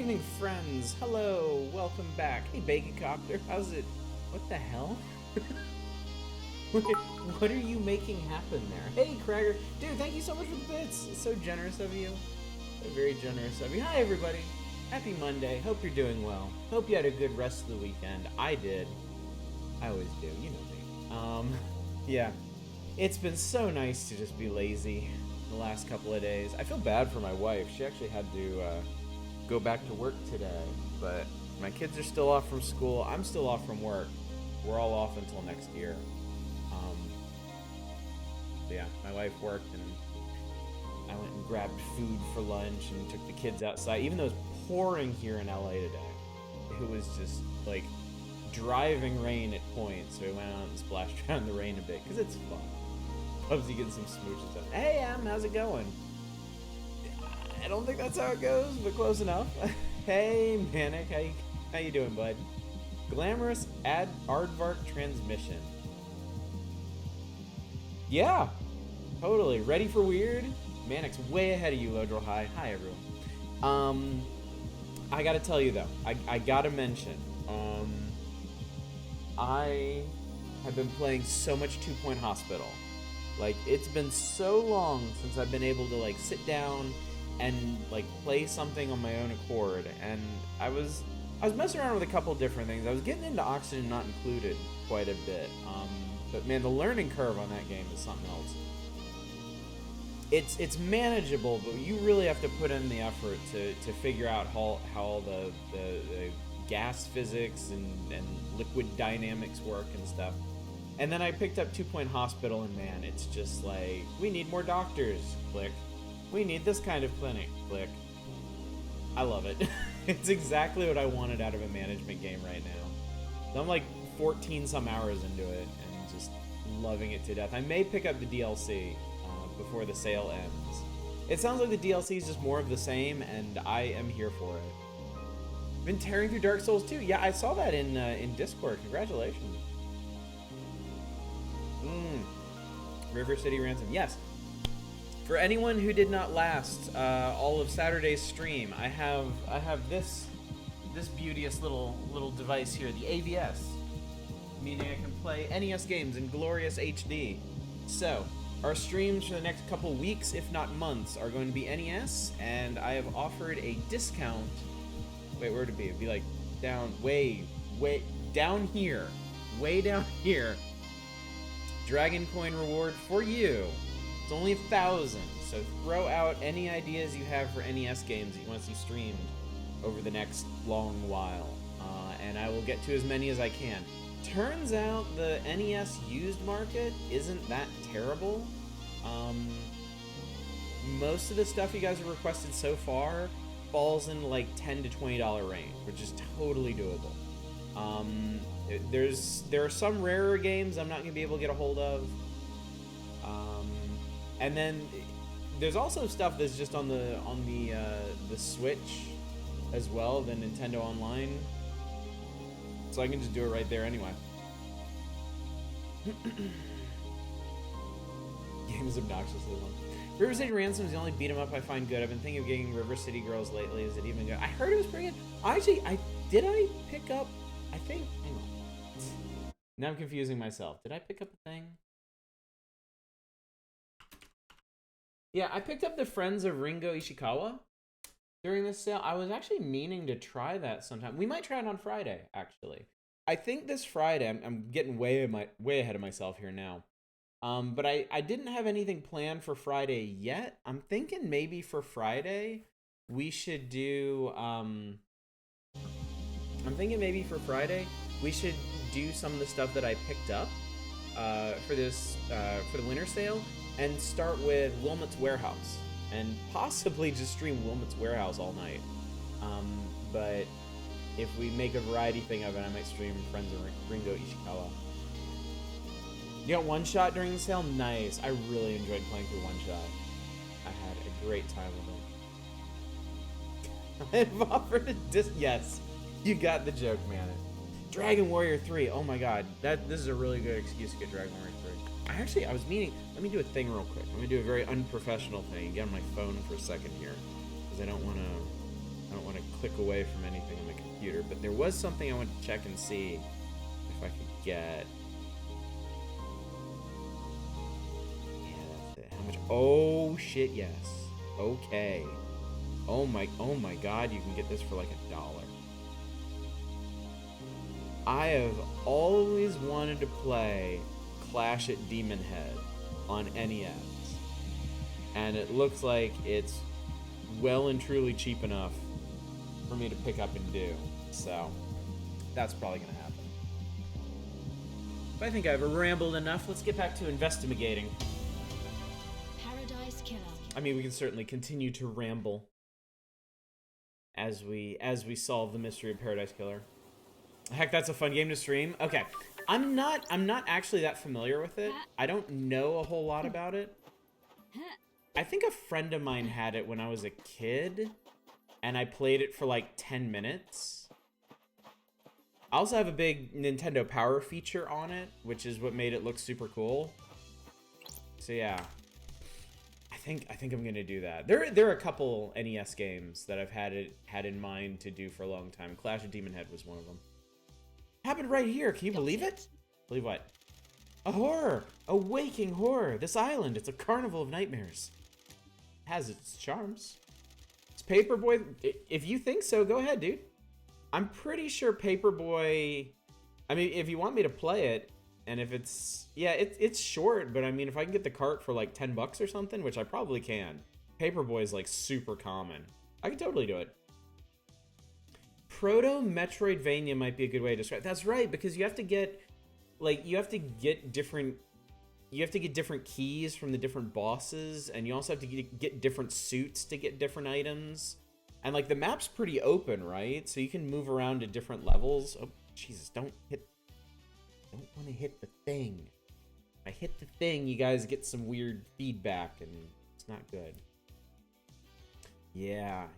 evening, friends. Hello, welcome back. Hey, Baconcopter, how's it? What the hell? What are you making happen there? Hey, Cragger. Dude, thank you so much for the bits. It's so generous of you. So very generous of you. Hi, everybody. Happy Monday. Hope you're doing well. Hope you had a good rest of the weekend. I did. I always do. You know me. Yeah. It's been so nice to just be lazy the last couple of days. I feel bad for my wife. She actually had to go back to work today, but my kids are still off from school. I'm still off from work. We're all off until next year. Yeah, my wife worked, and I went and grabbed food for lunch and took the kids outside. Even though it was pouring here in LA today, it was just like driving rain at points. So we went out and splashed around in the rain a bit because it's fun. Bubsy getting some smooches stuff. Hey, Em, how's it going? I don't think that's how it goes, but close enough. Hey, Manic, how you doing, bud? Glamorous aardvark transmission. Yeah, totally. Ready for weird? Manic's way ahead of you, Lodril High. Hi, everyone. I gotta tell you though, I gotta mention, I have been playing so much 2 Point Hospital. Like, it's been so long since I've been able to like sit down and like play something on my own accord, and I was messing around with a couple different things. I was getting into Oxygen Not Included quite a bit, but man, the learning curve on that game is something else. It's manageable, but you really have to put in the effort to figure out how the gas physics and liquid dynamics work and stuff. And then I picked up 2 Point Hospital, and man, it's just like, we need more doctors, click. We need this kind of clinic, click. I love it. It's exactly what I wanted out of a management game right now. So I'm like 14 some hours into it and just loving it to death. I may pick up the DLC before the sale ends. It sounds like the DLC is just more of the same, and I am here for it. Been tearing through Dark Souls 2. Yeah, I saw that in Discord. Congratulations. River City Ransom. Yes. For anyone who did not last all of Saturday's stream, I have this beauteous little device here, the AVS, meaning I can play NES games in glorious HD. So our streams for the next couple weeks, if not months, are going to be NES, and I have offered a discount. Wait, where would it be? It'd be like down, way down here, way down here. Dragon coin reward for you. It's only 1,000, so throw out any ideas you have for NES games that you want to see streamed over the next long while, and I will get to as many as I can. Turns out the NES used market isn't that terrible. Most of the stuff you guys have requested so far falls in like $10 to $20 range, which is totally doable. There are some rarer games I'm not gonna be able to get a hold of, and then there's also stuff that's just on the Switch as well, the Nintendo Online, so I can just do it right there anyway. Game is obnoxiously long. River City Ransom is the only beat 'em up I find good. I've been thinking of getting River City Girls lately. Is it even good? I heard it was pretty good. Actually, did I pick up? I think. Hang on. Now I'm confusing myself. Did I pick up a thing? Yeah, I picked up the Friends of Ringo Ishikawa during this sale. I was actually meaning to try that sometime. We might try it on Friday, actually. I think this Friday. I'm getting way ahead of myself here now. But I didn't have anything planned for Friday yet. I'm thinking maybe for Friday we should do. I'm thinking maybe for Friday we should do some of the stuff that I picked up for the winter sale, and start with Wilmot's Warehouse, and possibly just stream Wilmot's Warehouse all night. But if we make a variety thing of it, I might stream Friends of Ringo Ishikawa. You got One Shot during the sale? Nice. I really enjoyed playing through One Shot. I had a great time with it. I've offered a yes, you got the joke, man. Dragon Warrior 3. Oh my god. This is a really good excuse to get Dragon Warrior 3. I was meaning, let me do a thing real quick. I'm gonna do a very unprofessional thing. Get on my phone for a second here, because I don't want don't want to click away from anything on the computer, but there was something I wanted to check and see if I could get. Yeah, that's it. How much? Oh shit, yes. Okay. Oh my god, you can get this for like $1. I have always wanted to play Clash at Demon Head on NES. And it looks like it's well and truly cheap enough for me to pick up and do. So, that's probably going to happen. But I think I've rambled enough. Let's get back to investigating. Paradise Killer. I mean, we can certainly continue to ramble as we solve the mystery of Paradise Killer. Heck, that's a fun game to stream. Okay. I'm not actually that familiar with it. I don't know a whole lot about it. I think a friend of mine had it when I was a kid, and I played it for like 10 minutes. I also have a big Nintendo Power feature on it, which is what made it look super cool. So yeah, I think I'm gonna do that. There are a couple NES games that I've had in mind to do for a long time. Clash of Demon Head was one of them. Happened right here. Can you believe it? Believe what? A horror, a waking horror. This island, it's a carnival of nightmares. Has its charms. It's Paperboy. If you think so, go ahead, dude. I'm pretty sure Paperboy. I mean, if you want me to play it, and if it's it's short, but I mean, if I can get the cart for like $10 or something, which I probably can. Paperboy is like super common. I can totally do it. Proto Metroidvania might be a good way to describe. That's right, because you have to get different keys from the different bosses, and you also have to get different suits to get different items. And like the map's pretty open, right? So you can move around to different levels. Oh, Jesus, don't want to hit the thing. If I hit the thing, you guys get some weird feedback, and it's not good. Yeah,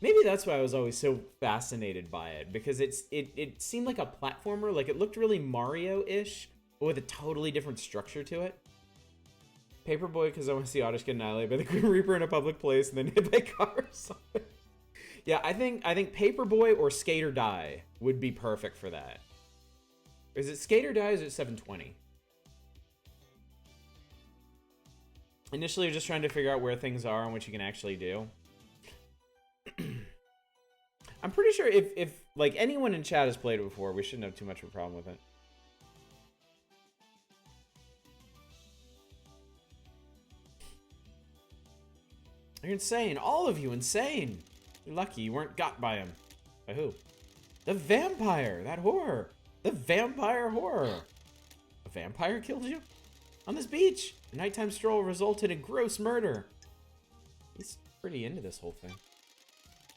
maybe that's why I was always so fascinated by it, because it seemed like a platformer. Like, it looked really Mario-ish, but with a totally different structure to it. Paperboy, because I want to see Oddish get annihilated by the Grim Reaper in a public place and then hit by a car or something. Yeah, I think Paperboy or Skate or Die would be perfect for that. Is it Skate or Die, or is it 720? Initially, you're just trying to figure out where things are and what you can actually do. I'm pretty sure if like anyone in chat has played it before, we shouldn't have too much of a problem with it. You're insane. All of you insane. You're lucky you weren't got by him. By who? The vampire. That horror. The vampire horror. A vampire killed you? On this beach. A nighttime stroll resulted in gross murder. He's pretty into this whole thing.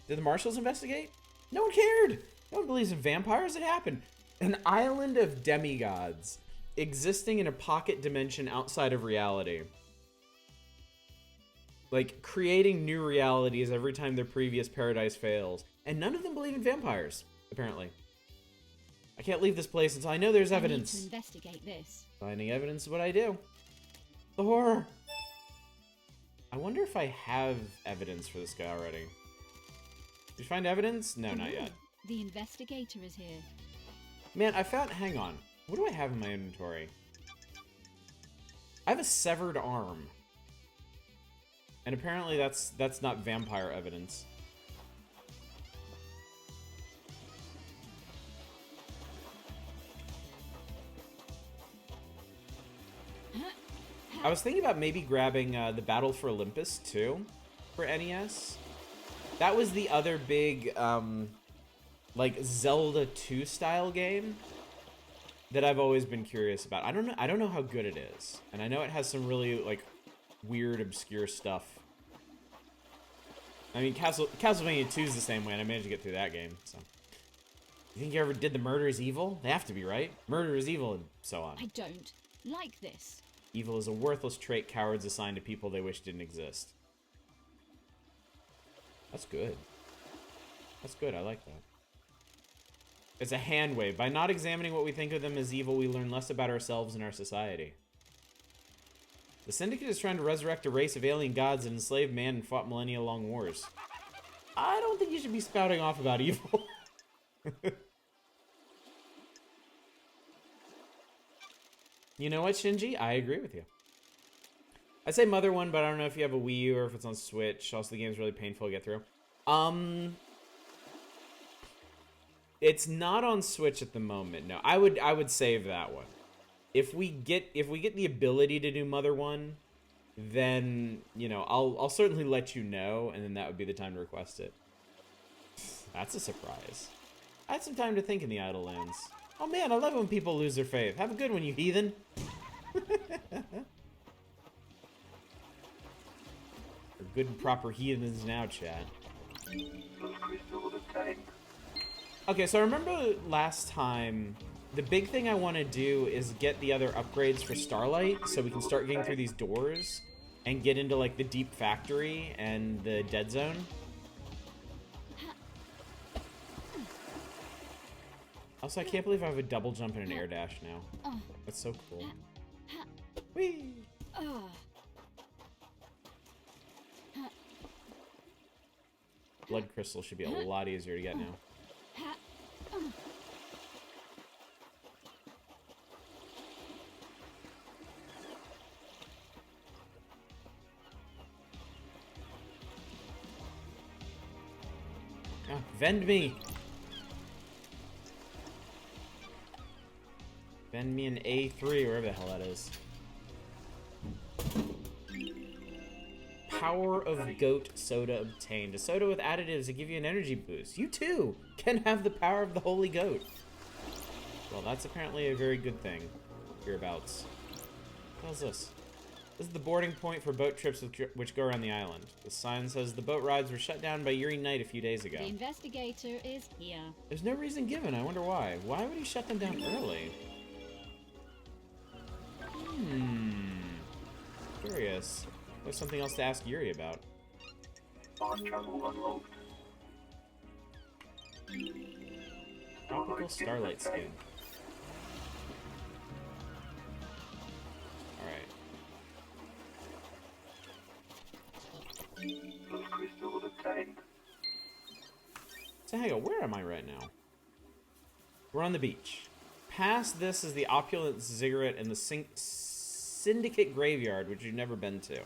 Did the marshals investigate? No one cared. No one believes in vampires. It happened. An island of demigods existing in a pocket dimension outside of reality. Like, creating new realities every time their previous paradise fails. And none of them believe in vampires, apparently. I can't leave this place until I know there's evidence. I need to investigate this. Finding evidence is what I do. The horror. I wonder if I have evidence for this guy already. Did you find evidence? No, not yet. The investigator is here. Man, I found... Hang on. What do I have in my inventory? I have a severed arm. And apparently that's not vampire evidence. I was thinking about maybe grabbing the Battle for Olympus 2 for NES. That was the other big, like, Zelda 2 style game that I've always been curious about. I don't know how good it is. And I know it has some really, like, weird, obscure stuff. I mean, Castlevania 2 is the same way, and I managed to get through that game, so. You think you ever did the Murder is Evil? They have to be, right? Murder is evil, and so on. I don't like this. Evil is a worthless trait cowards assign to people they wish didn't exist. That's good. That's good, I like that. It's a hand wave. By not examining what we think of them as evil, we learn less about ourselves and our society. The Syndicate is trying to resurrect a race of alien gods that enslaved man and fought millennia-long wars. I don't think you should be spouting off about evil. You know what, Shinji? I agree with you. I say Mother one, but I don't know if you have a Wii U or if it's on Switch. Also, the game's really painful to get through. It's not on Switch at the moment. No, I would save that one. If we get the ability to do Mother one, then you know I'll certainly let you know, and then that would be the time to request it. That's a surprise. I had some time to think in the Idle Lands. Oh man, I love it when people lose their faith. Have a good one, you heathen. We're good and proper heathens now, chat. Okay, so I remember last time, the big thing I want to do is get the other upgrades for Starlight, so we can start getting through these doors and get into, like, the Deep Factory and the Dead Zone. Also, I can't believe I have a double jump and an air dash now. That's so cool. Whee! Blood crystal should be a lot easier to get now. Ah, vend me! Vend me an A3, wherever the hell that is. Power of goat soda obtained. A soda with additives that give you an energy boost. You too can have the power of the holy goat. Well, that's apparently a very good thing. Hereabouts. What is this? This is the boarding point for boat trips which go around the island. The sign says the boat rides were shut down by Yuri Knight a few days ago. The investigator is here. There's no reason given. I wonder why. Why would he shut them down early? Curious. There's something else to ask Yuri about. Tropical Starlight skin. Alright. So hang on, where am I right now? We're on the beach. Past this is the opulent ziggurat and the Syndicate Graveyard, which you've never been to.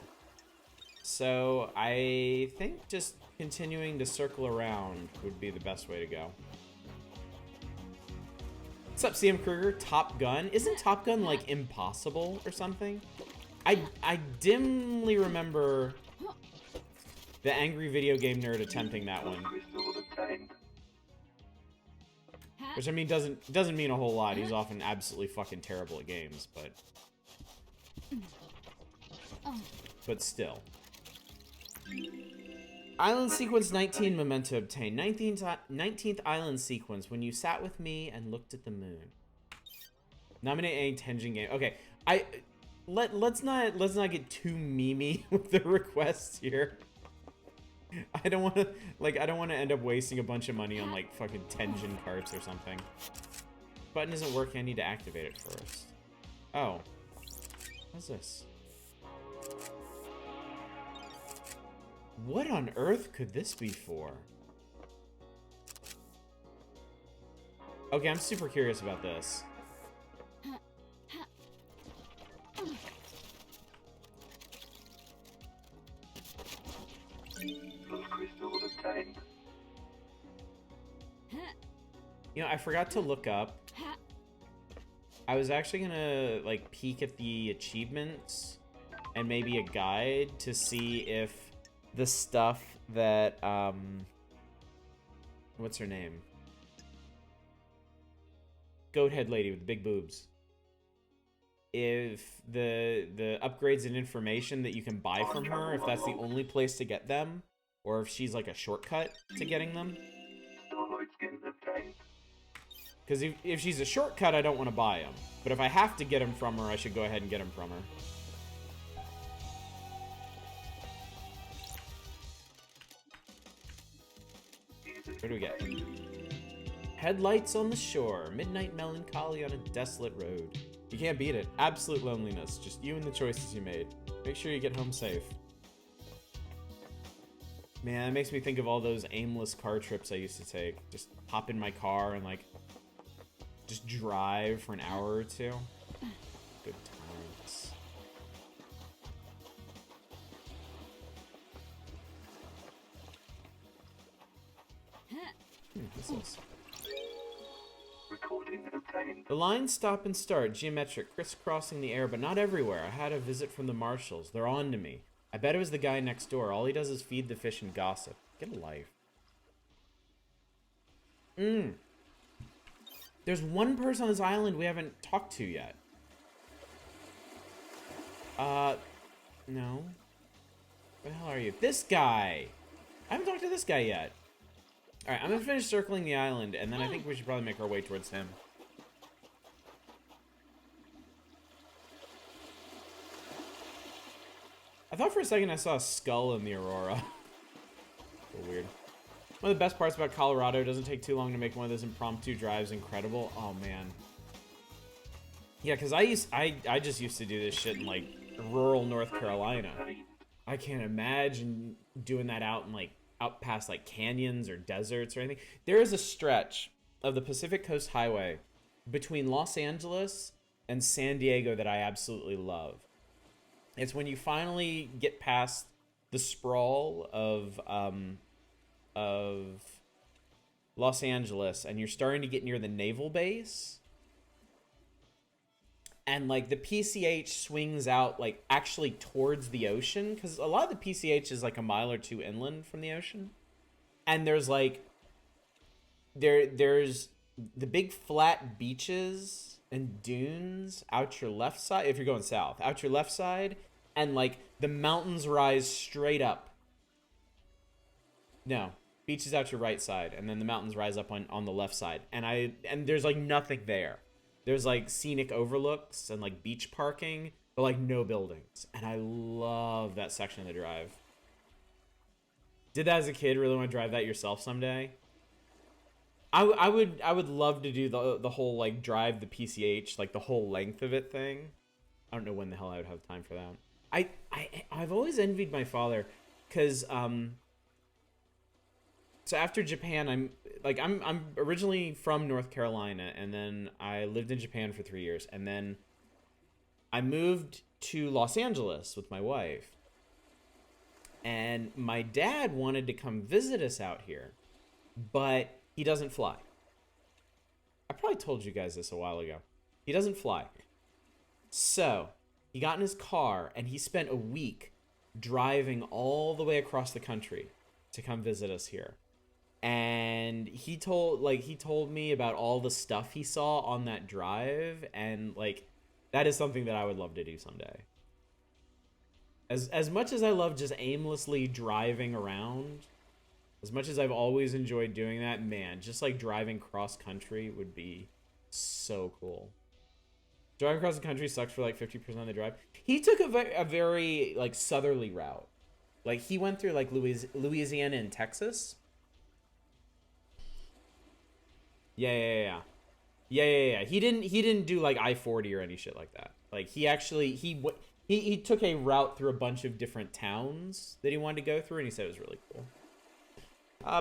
So I think just continuing to circle around would be the best way to go. What's up, CM Kruger? Top Gun? Isn't Top Gun like impossible or something? I dimly remember the angry video game nerd attempting that one. Which I mean doesn't mean a whole lot. He's often absolutely fucking terrible at games, but still. Island sequence 19 memento obtained. 19th island sequence when you sat with me and looked at the moon. Nominate any Tenjin game. Okay, let's not get too memey with the requests here. I don't want to end up wasting a bunch of money on like fucking Tenjin carts or something. Button isn't working. I need to activate it first. Oh, what's this? What on earth could this be for? Okay, I'm super curious about this. You know, I forgot to look up. I was actually gonna like peek at the achievements and maybe a guide to see if the stuff that what's her name? Goathead lady with the big boobs. If the upgrades and information that you can buy from her, if that's the only place to get them, or if she's like a shortcut to getting them. Because if she's a shortcut, I don't want to buy them. But if I have to get them from her, I should go ahead and get them from her. Where do we get? Headlights on the shore. Midnight melancholy on a desolate road. You can't beat it. Absolute loneliness. Just you and the choices you made. Make sure you get home safe. Man, it makes me think of all those aimless car trips I used to take. Just hop in my car and, like, just drive for an hour or two. Good times. Missiles. The lines stop and start, geometric, crisscrossing the air, but not everywhere. I had a visit from the marshals. They're on to me. I bet it was the guy next door. All he does is feed the fish and gossip. Get a life. There's one person on this island we haven't talked to yet. No. Where the hell are you? This guy! I haven't talked to this guy yet. Alright, I'm gonna finish circling the island, and then I think we should probably make our way towards him. I thought for a second I saw a skull in the aurora. So weird. One of the best parts about Colorado, it doesn't take too long to make one of those impromptu drives incredible. Oh, man. Yeah, because I just used to do this shit in, like, rural North Carolina. I can't imagine doing that out in, like, out past, like, canyons or deserts or anything. There is a stretch of the Pacific Coast Highway between Los Angeles and San Diego that I absolutely love. It's when you finally get past the sprawl of Los Angeles and you're starting to get near the naval base. And, like, the PCH swings out, like, actually towards the ocean. Because a lot of the PCH is, like, a mile or two inland from the ocean. And there's, like... There's the big flat beaches and dunes out your left side. If you're going south. Out your left side. And, like, the mountains rise straight up. No. Beaches out your right side. And then the mountains rise up on the left side. And there's, like, nothing there. There's, like, scenic overlooks and, like, beach parking, but, like, no buildings. And I love that section of the drive. Did that as a kid? Really want to drive that yourself someday? I would love to do the whole, like, drive the PCH, like, the whole length of it thing. I don't know when the hell I would have time for that. I've always envied my father, because, so after Japan, I'm originally from North Carolina, and then I lived in Japan for 3 years, and then I moved to Los Angeles with my wife. And my dad wanted to come visit us out here, but he doesn't fly. I probably told you guys this a while ago. He doesn't fly. So, he got in his car, and he spent a week driving all the way across the country to come visit us here. And he told me about all the stuff he saw on that drive, and, like, that is something that I would love to do someday. As much as I love just aimlessly driving around, as much as I've always enjoyed doing that, man, just, like, driving cross country would be so cool. Driving across the country sucks for, like, 50% of the drive. He took a very, like, southerly route. Like, he went through, like, Louisiana and Texas. Yeah. He didn't do, like, I-40 or any shit like that. Like, he actually he took a route through a bunch of different towns that he wanted to go through, and he said it was really cool.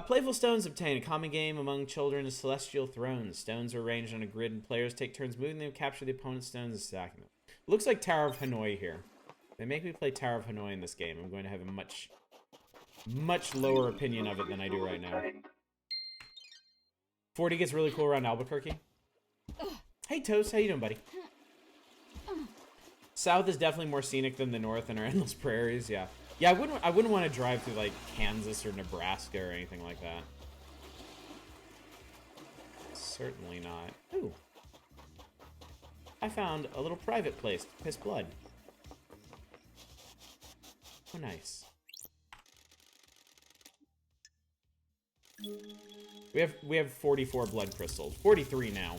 Playful stones obtain. A common game among children is Celestial Thrones. Stones are arranged on a grid, and players take turns moving them, capture the opponent's stones, and stacking them. Looks like Tower of Hanoi here. They make me play Tower of Hanoi in this game. I'm going to have a much lower opinion of it than I do right now. 40 gets really cool around Albuquerque. Hey, Toast. How you doing, buddy? South is definitely more scenic than the north and our endless prairies. Yeah. Yeah, I wouldn't want to drive through, like, Kansas or Nebraska or anything like that. Certainly not. Ooh. I found a little private place to piss blood. Oh, nice. We have 44 blood crystals. 43 now.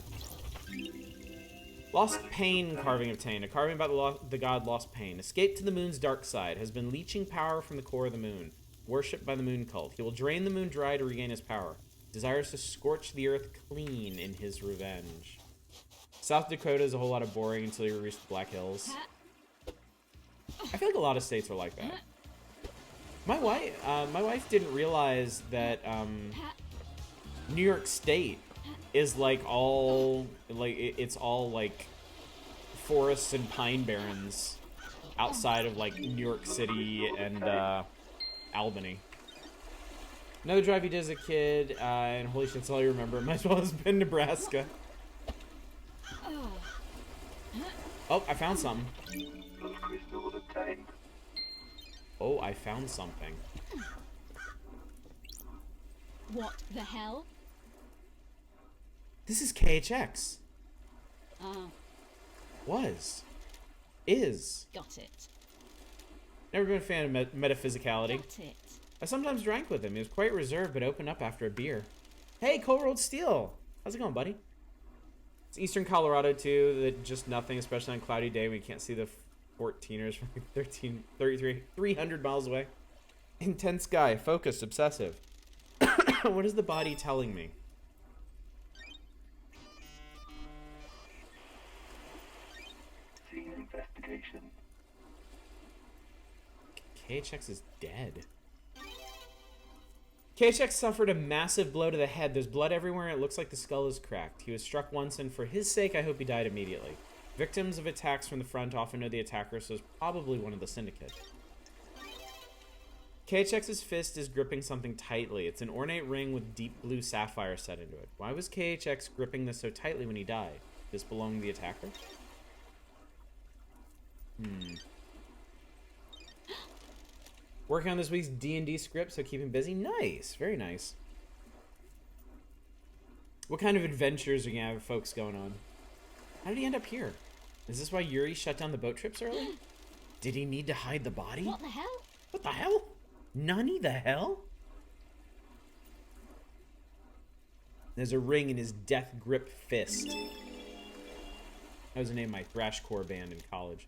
Lost Pain carving obtained. A carving about the god Lost Pain. Escape to the moon's dark side. Has been leeching power from the core of the moon. Worshipped by the moon cult. He will drain the moon dry to regain his power. Desires to scorch the earth clean in his revenge. South Dakota is a whole lot of boring until you reach the Black Hills. I feel like a lot of states are like that. My wife didn't realize that New York State is like all like it's all like forests and pine barrens outside of like New York City and Albany. Another drive you did as a kid, and holy shit, that's all you remember. Might as well have been Nebraska. Oh, I found something. Oh, I found something. What the hell? This is KHX. Oh, Was. Is. got it. Never been a fan of metaphysicality. Got it. I sometimes drank with him. He was quite reserved, but opened up after a beer. Hey, Cold Rolled Steel. How's it going, buddy? It's Eastern Colorado, too. That just nothing, especially on a cloudy day when you can't see the 14ers from 300 miles away. Intense guy. Focused. Obsessive. What is the body telling me? Investigation. KHX is dead. KHX suffered a massive blow to the head. There's blood everywhere and it looks like the skull is cracked. He was struck once and for his sake I hope he died immediately. Victims of attacks from the front often know the attacker, so it's probably one of the syndicate. KHX's fist is gripping something tightly. It's an ornate ring with deep blue sapphire set into it. Why was KHX gripping this so tightly when he died? Does this belong to the attacker? Working on this week's D&D script, so keep him busy. Nice. Very nice. What kind of adventures are you going to have folks going on? How did he end up here? Is this why Yuri shut down the boat trips early? Did he need to hide the body? What the hell? What the hell? Nani the hell? There's a ring in his death grip fist. That was the name of my thrashcore band in college.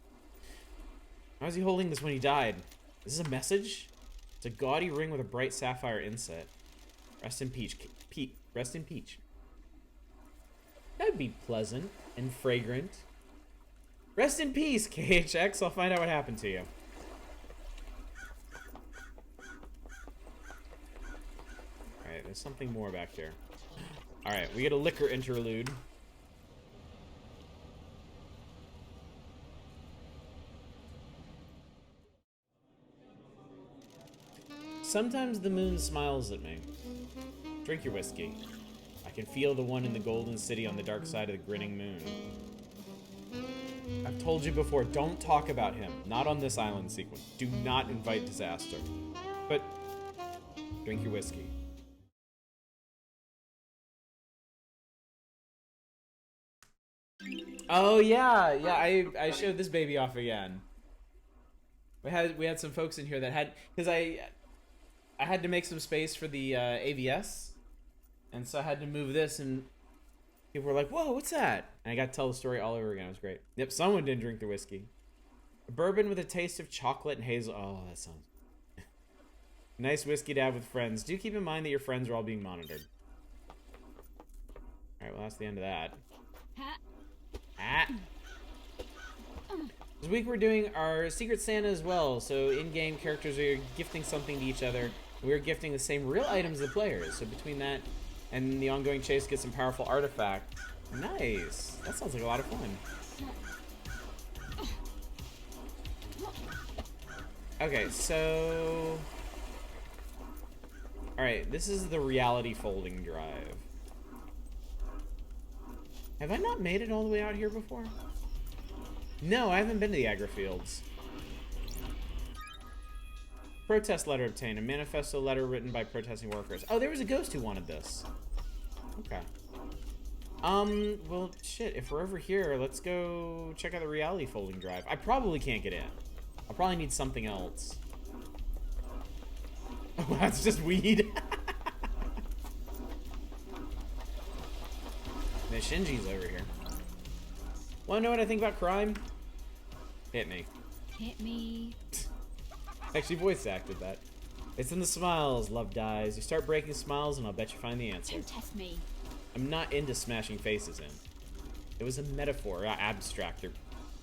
How was he holding this when he died? Is this a message? It's a gaudy ring with a bright sapphire inset. Rest in peach. Rest in peach. That'd be pleasant and fragrant. Rest in peace, KHX. I'll find out what happened to you. Alright, there's something more back here. Alright, we get a liquor interlude. Sometimes the moon smiles at me. Drink your whiskey. I can feel the one in the golden city on the dark side of the grinning moon. I've told you before, don't talk about him. Not on this island sequence. Do not invite disaster. But drink your whiskey. Oh yeah, I showed this baby off again. We had some folks in here that had, because I had to make some space for the AVS, and so I had to move this, and people were like, "Whoa, what's that?" And I got to tell the story all over again. It was great. Yep, someone didn't drink their whiskey. A bourbon with a taste of chocolate and hazel. Oh, that sounds nice whiskey to have with friends. Do keep in mind that your friends are all being monitored. All right, well that's the end of that. This week we're doing our Secret Santa as well. So in-game characters are gifting something to each other. We're gifting the same real items to players. So between that and the ongoing chase, get some powerful artifact. Nice. That sounds like a lot of fun. Okay, so... Alright, this is the reality folding drive. Have I not made it all the way out here before? No, I haven't been to the Agra Fields. Protest letter obtained. A manifesto letter written by protesting workers. Oh, there was a ghost who wanted this. Okay. Well, shit, if we're over here, let's go check out the reality folding drive. I probably can't get in. I'll probably need something else. Oh, that's just weed. The Shinji's over here. Wanna know what I think about crime? Hit me. Hit me. Actually voice acted that. It's in the smiles, love dies. You start breaking smiles and I'll bet you find the answer. Don't test me. I'm not into smashing faces in. It was a metaphor, abstract or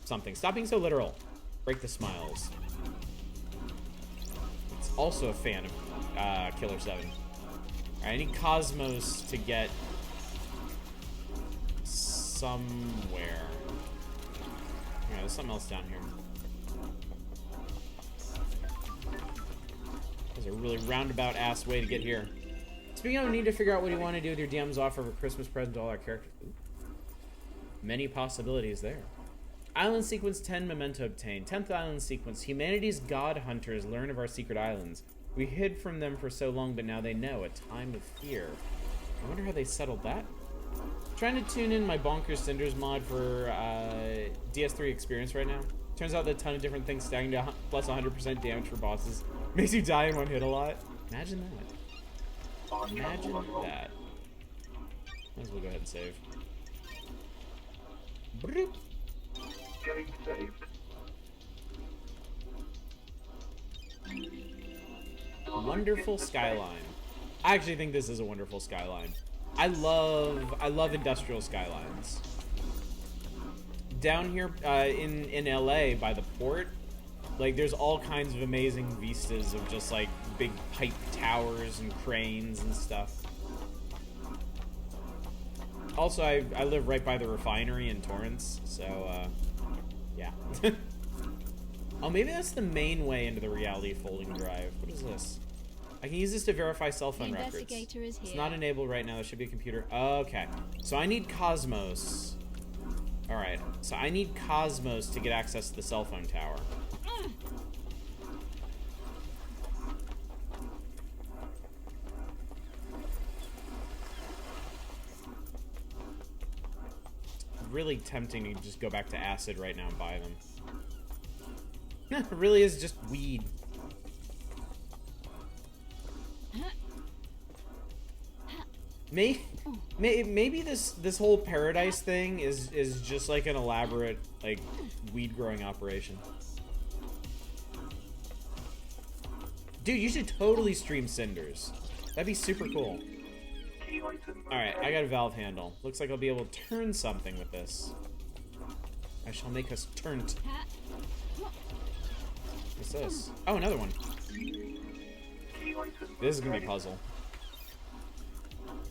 something. Stop being so literal. Break the smiles. It's also a fan of Killer 7. Alright, I need Cosmos to get somewhere. Yeah, there's something else down here. There's a really roundabout ass way to get here. Speaking of, need to figure out what you want to do with your DM's offer of a Christmas present to all our characters. Ooh. Many possibilities there. Island sequence 10, memento obtained. 10th island sequence. Humanity's god hunters learn of our secret islands. We hid from them for so long, but now they know. A time of fear. I wonder how they settled that. Trying to tune in my Bonkers Cinders mod for DS3 experience right now. Turns out that a ton of different things stacking to plus 100% damage for bosses. Makes you die in one hit a lot. Imagine that. Imagine that. Might as well go ahead and save. Broop. Getting saved. Wonderful skyline. I actually think this is a wonderful skyline. I love industrial skylines. Down here in LA by the port, like there's all kinds of amazing vistas of just like big pipe towers and cranes and stuff. Also, I live right by the refinery in Torrance, so yeah. Oh, maybe that's the main way into the reality folding drive. What is this? I can use this to verify cell phone records. Investigator is here. It's not enabled right now. There should be a computer. Okay. So I need Cosmos. Alright. So I need Cosmos to get access to the cell phone tower. Really tempting to just go back to acid right now and buy them. It really is just weed. Maybe this whole paradise thing is just like an elaborate like weed growing operation. Dude, you should totally stream Cinders. That'd be super cool. Alright, I got a valve handle. Looks like I'll be able to turn something with this. I shall make us turnt. What's this? Oh, another one. This is gonna be a puzzle.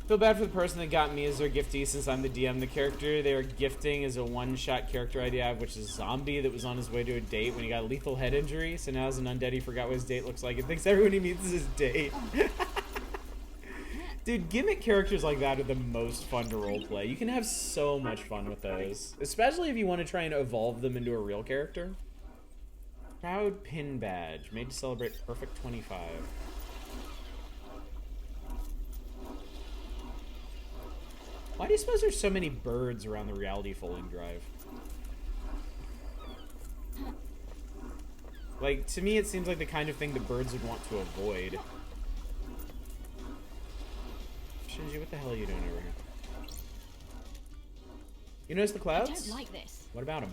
Feel bad for the person that got me as their giftee since I'm the DM. The character they are gifting is a one-shot character idea I have, which is a zombie that was on his way to a date when he got a lethal head injury. So now as an undead, he forgot what his date looks like and thinks everyone he meets is his date. Dude, gimmick characters like that are the most fun to roleplay. You can have so much fun with those. Especially if you want to try and evolve them into a real character. Proud pin badge. Made to celebrate Perfect 25. Why do you suppose there's so many birds around the reality folding drive? Like, to me it seems like the kind of thing the birds would want to avoid. Shinji, what the hell are you doing over here? You notice the clouds? I don't like this. What about them?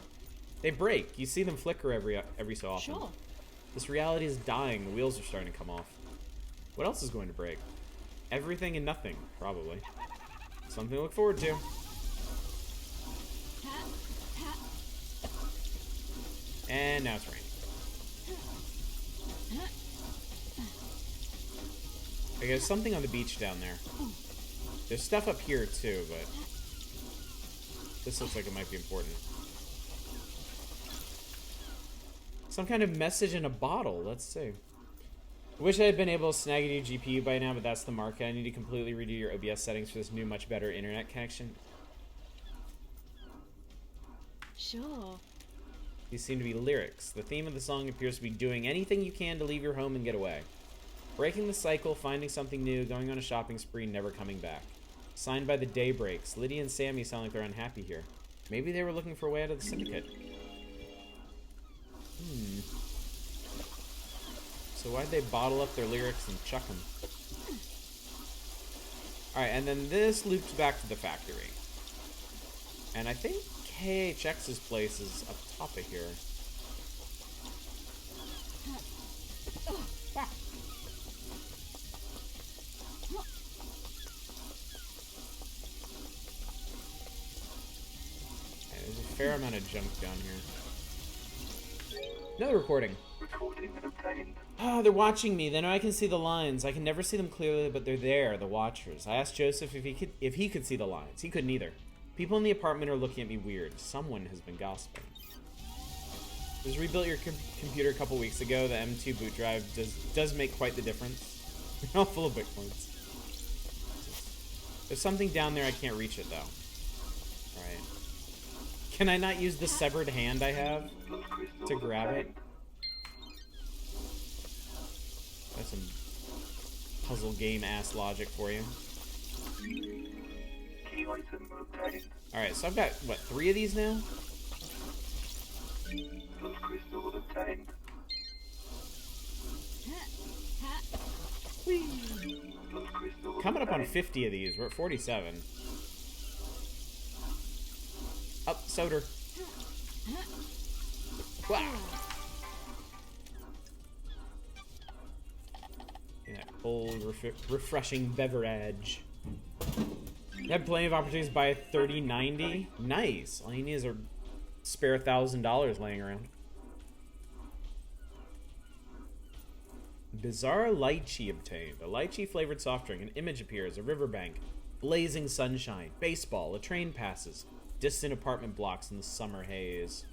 They break. You see them flicker every so often. Sure. This reality is dying. The wheels are starting to come off. What else is going to break? Everything and nothing, probably. Something to look forward to. And now it's raining. Okay, there's something on the beach down there. There's stuff up here too, but this looks like it might be important. Some kind of message in a bottle. Let's see. Wish I had been able to snag a new GPU by now, but that's the market. I need to completely redo your OBS settings for this new, much better internet connection. Sure. These seem to be lyrics. The theme of the song appears to be doing anything you can to leave your home and get away. Breaking the cycle, finding something new, going on a shopping spree, never coming back. Signed by the Daybreaks. Lydia and Sammy sound like they're unhappy here. Maybe they were looking for a way out of the syndicate. So why'd they bottle up their lyrics and chuck them? Alright, and then this loops back to the factory. And I think KHX's place is up top of here. Okay, there's a fair amount of junk down here. Another recording. Recording obtained. Oh, they're watching me. They know I can see the lines. I can never see them clearly, but they're there, the watchers. I asked Joseph if he could see the lines. He couldn't either. People in the apartment are looking at me weird. Someone has been gossiping. Just rebuilt your computer a couple weeks ago. The M2 boot drive does make quite the difference. They're all full of bitcoins. There's something down there. I can't reach it though. All right. Can I not use the severed hand I have to grab it? That's some puzzle game ass logic for you. Key item obtained. Alright, so I've got, what, 3 of these now? Lost crystal obtained. Lost crystal Coming up on obtained. 50 of these. We're at 47. Up, soda. Wow. Yeah, cold, refreshing beverage. You have plenty of opportunities to buy a 3090. Nice. All you need is a spare $1,000 laying around. Bizarre lychee obtained. A lychee flavored soft drink. An image appears. A riverbank. Blazing sunshine. Baseball. A train passes. Distant apartment blocks in the summer haze.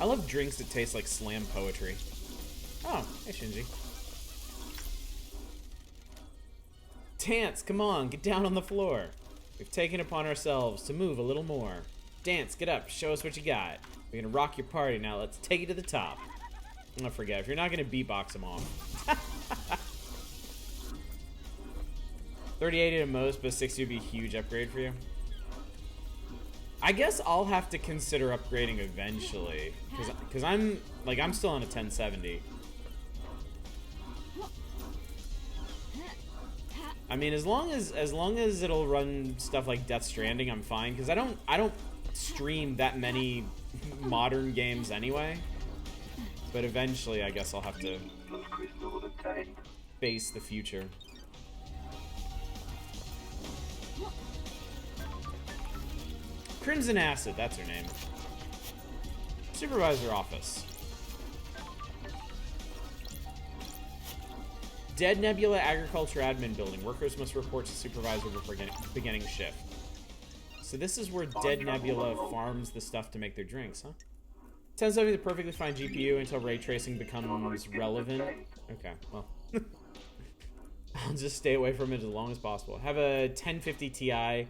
I love drinks that taste like slam poetry. Oh, hey Shinji. Dance, come on, get down on the floor. We've taken upon ourselves to move a little more. Dance, get up, show us what you got. We're gonna rock your party now, let's take it to the top. I'm gonna forget, if you're not gonna beatbox them off. 3080 at most, but 60 would be a huge upgrade for you. I guess I'll have to consider upgrading eventually, because I'm still on a 1070. I mean, as long as it'll run stuff like Death Stranding, I'm fine, because I don't stream that many modern games anyway. But eventually, I guess I'll have to Lost crystal obtained. face the future. Crimson Acid, that's her name. Supervisor office. Dead Nebula Agriculture Admin Building. Workers must report to supervisor before beginning shift. So this is where Dead Nebula farms the stuff to make their drinks, huh? 1070 is a perfectly fine GPU until ray tracing becomes relevant. Okay, well. I'll just stay away from it as long as possible. Have a 1050 Ti.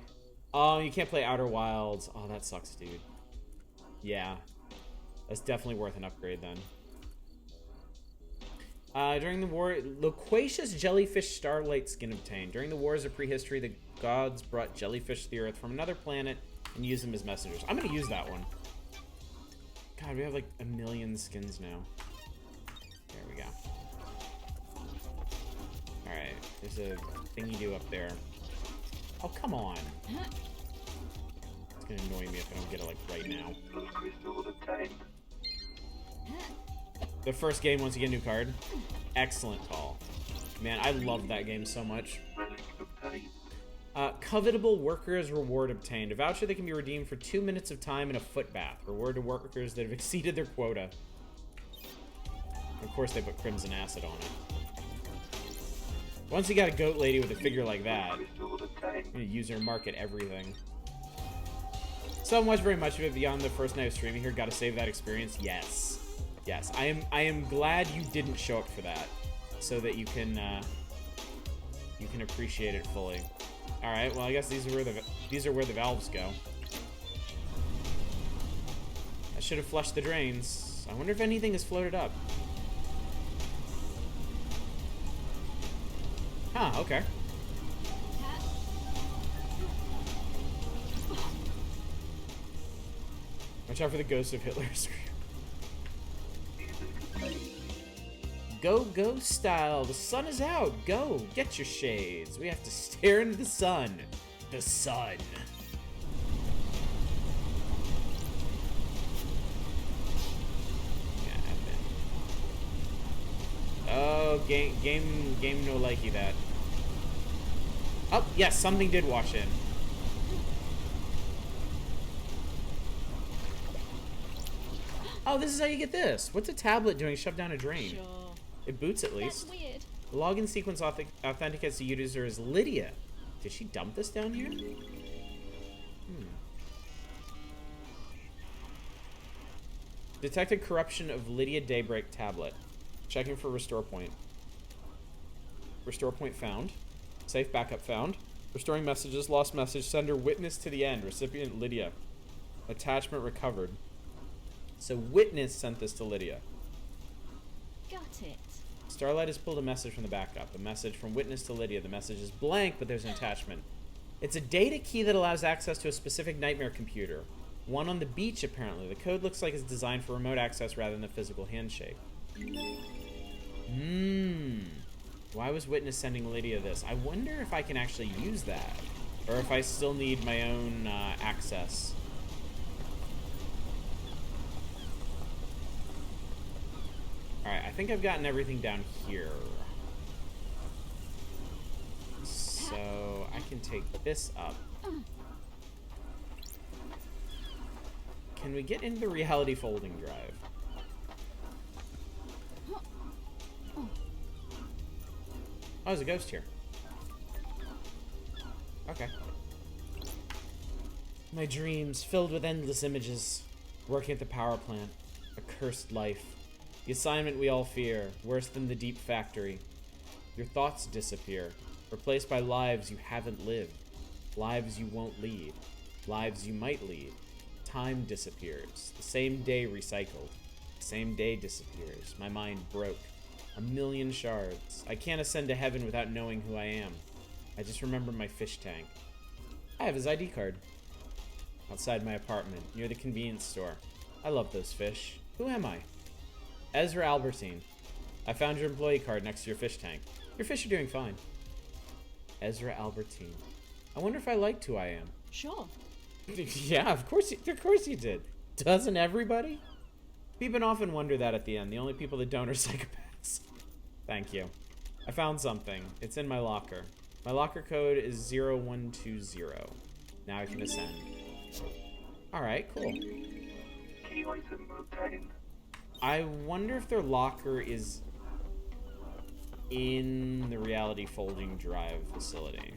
Oh, you can't play Outer Wilds. Oh, that sucks, dude. Yeah. That's definitely worth an upgrade then. During the war, loquacious jellyfish starlight skin obtained. During the wars of prehistory, the gods brought jellyfish to the earth from another planet and used them as messengers. I'm gonna use that one. God, we have like a million skins now. There we go. Alright, there's a thing you do up there. Oh, come on. It's gonna annoy me if I don't get it like right now. Lost crystal obtained. The first game once you get a new card. Excellent call. Man, I love that game so much. Relic obtained. Covetable workers reward obtained. A voucher that can be redeemed for 2 minutes of time in a foot bath. Reward to workers that have exceeded their quota. Of course, they put Crimson Acid on it. Once you got a goat lady with a figure like that, Crystal obtained. you're gonna use her market everything. So I haven't watched very much of it beyond the first night of streaming here. Gotta save that experience. Yes. Yes. I am glad you didn't show up for that. So that you can appreciate it fully. Alright, well I guess these are where the valves go. I should have flushed the drains. I wonder if anything has floated up. Huh, okay. Watch out for the ghost of Hitler. Go, go style. The sun is out. Go, get your shades. We have to stare into the sun. The sun. Yeah, oh, game no likey that. Oh, yes, something did wash in. Oh, this is how you get this. What's a tablet doing shoved down a drain? Sure. It boots at That's least. weird. The login sequence authenticates the user as Lydia. Did she dump this down here? Detected corruption of Lydia Daybreak tablet. Checking for restore point. Restore point found. Safe backup found. Restoring messages. Lost message. Sender witness to the end. Recipient Lydia. Attachment recovered. So witness sent this to Lydia. Got it. Starlight has pulled a message from the backup. A message from witness to Lydia. The message is blank, but there's an attachment. It's a data key that allows access to a specific nightmare computer. One on the beach, apparently. The code looks like it's designed for remote access rather than a physical handshake. Why was Witness sending Lydia this? I wonder if I can actually use that. Or if I still need my own access. Alright, I think I've gotten everything down here. So I can take this up. Can we get into the reality folding drive? Oh, there's a ghost here. Okay. My dreams filled with endless images. Working at the power plant. A cursed life. The assignment we all fear. Worse than the deep factory. Your thoughts disappear. Replaced by lives you haven't lived. Lives you won't lead. Lives you might lead. Time disappears. The same day recycled. The same day disappears. My mind broke. A million shards. I can't ascend to heaven without knowing who I am. I just remember my fish tank. I have his ID card. Outside my apartment, near the convenience store. I love those fish. Who am I? Ezra Albertine. I found your employee card next to your fish tank. Your fish are doing fine. Ezra Albertine. I wonder if I liked who I am. Sure. Yeah, of course you did. Doesn't everybody? People often wonder that at the end. The only people that don't are psychopaths. Thank you. I found something. It's in my locker. My locker code is 0120. Now I can ascend. Alright, cool. Key item obtained. I wonder if their locker is in the reality folding drive facility.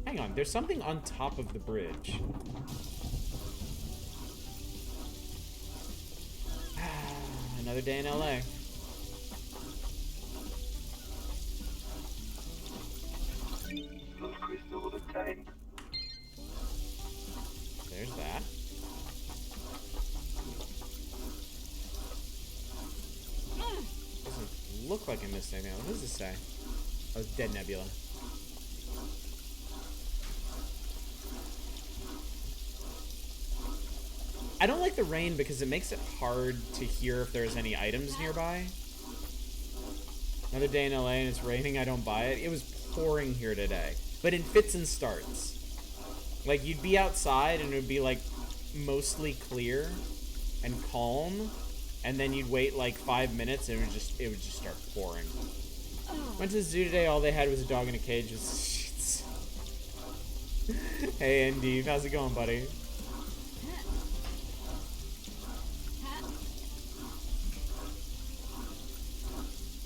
Hang on, there's something on top of the bridge. Another day in LA. Lost crystal obtained. There's that. Doesn't look like I missed anything. What does this say? Oh, it's Dead Nebula. I don't like the rain because it makes it hard to hear if there's any items nearby. Another day in LA and it's raining, I don't buy it. It was pouring here today, but in fits and starts. Like, you'd be outside and it would be like mostly clear and calm, and then you'd wait like 5 minutes and it would just start pouring. Went to the zoo today, all they had was a dog in a cage with sheets. Hey Andy, how's it going, buddy?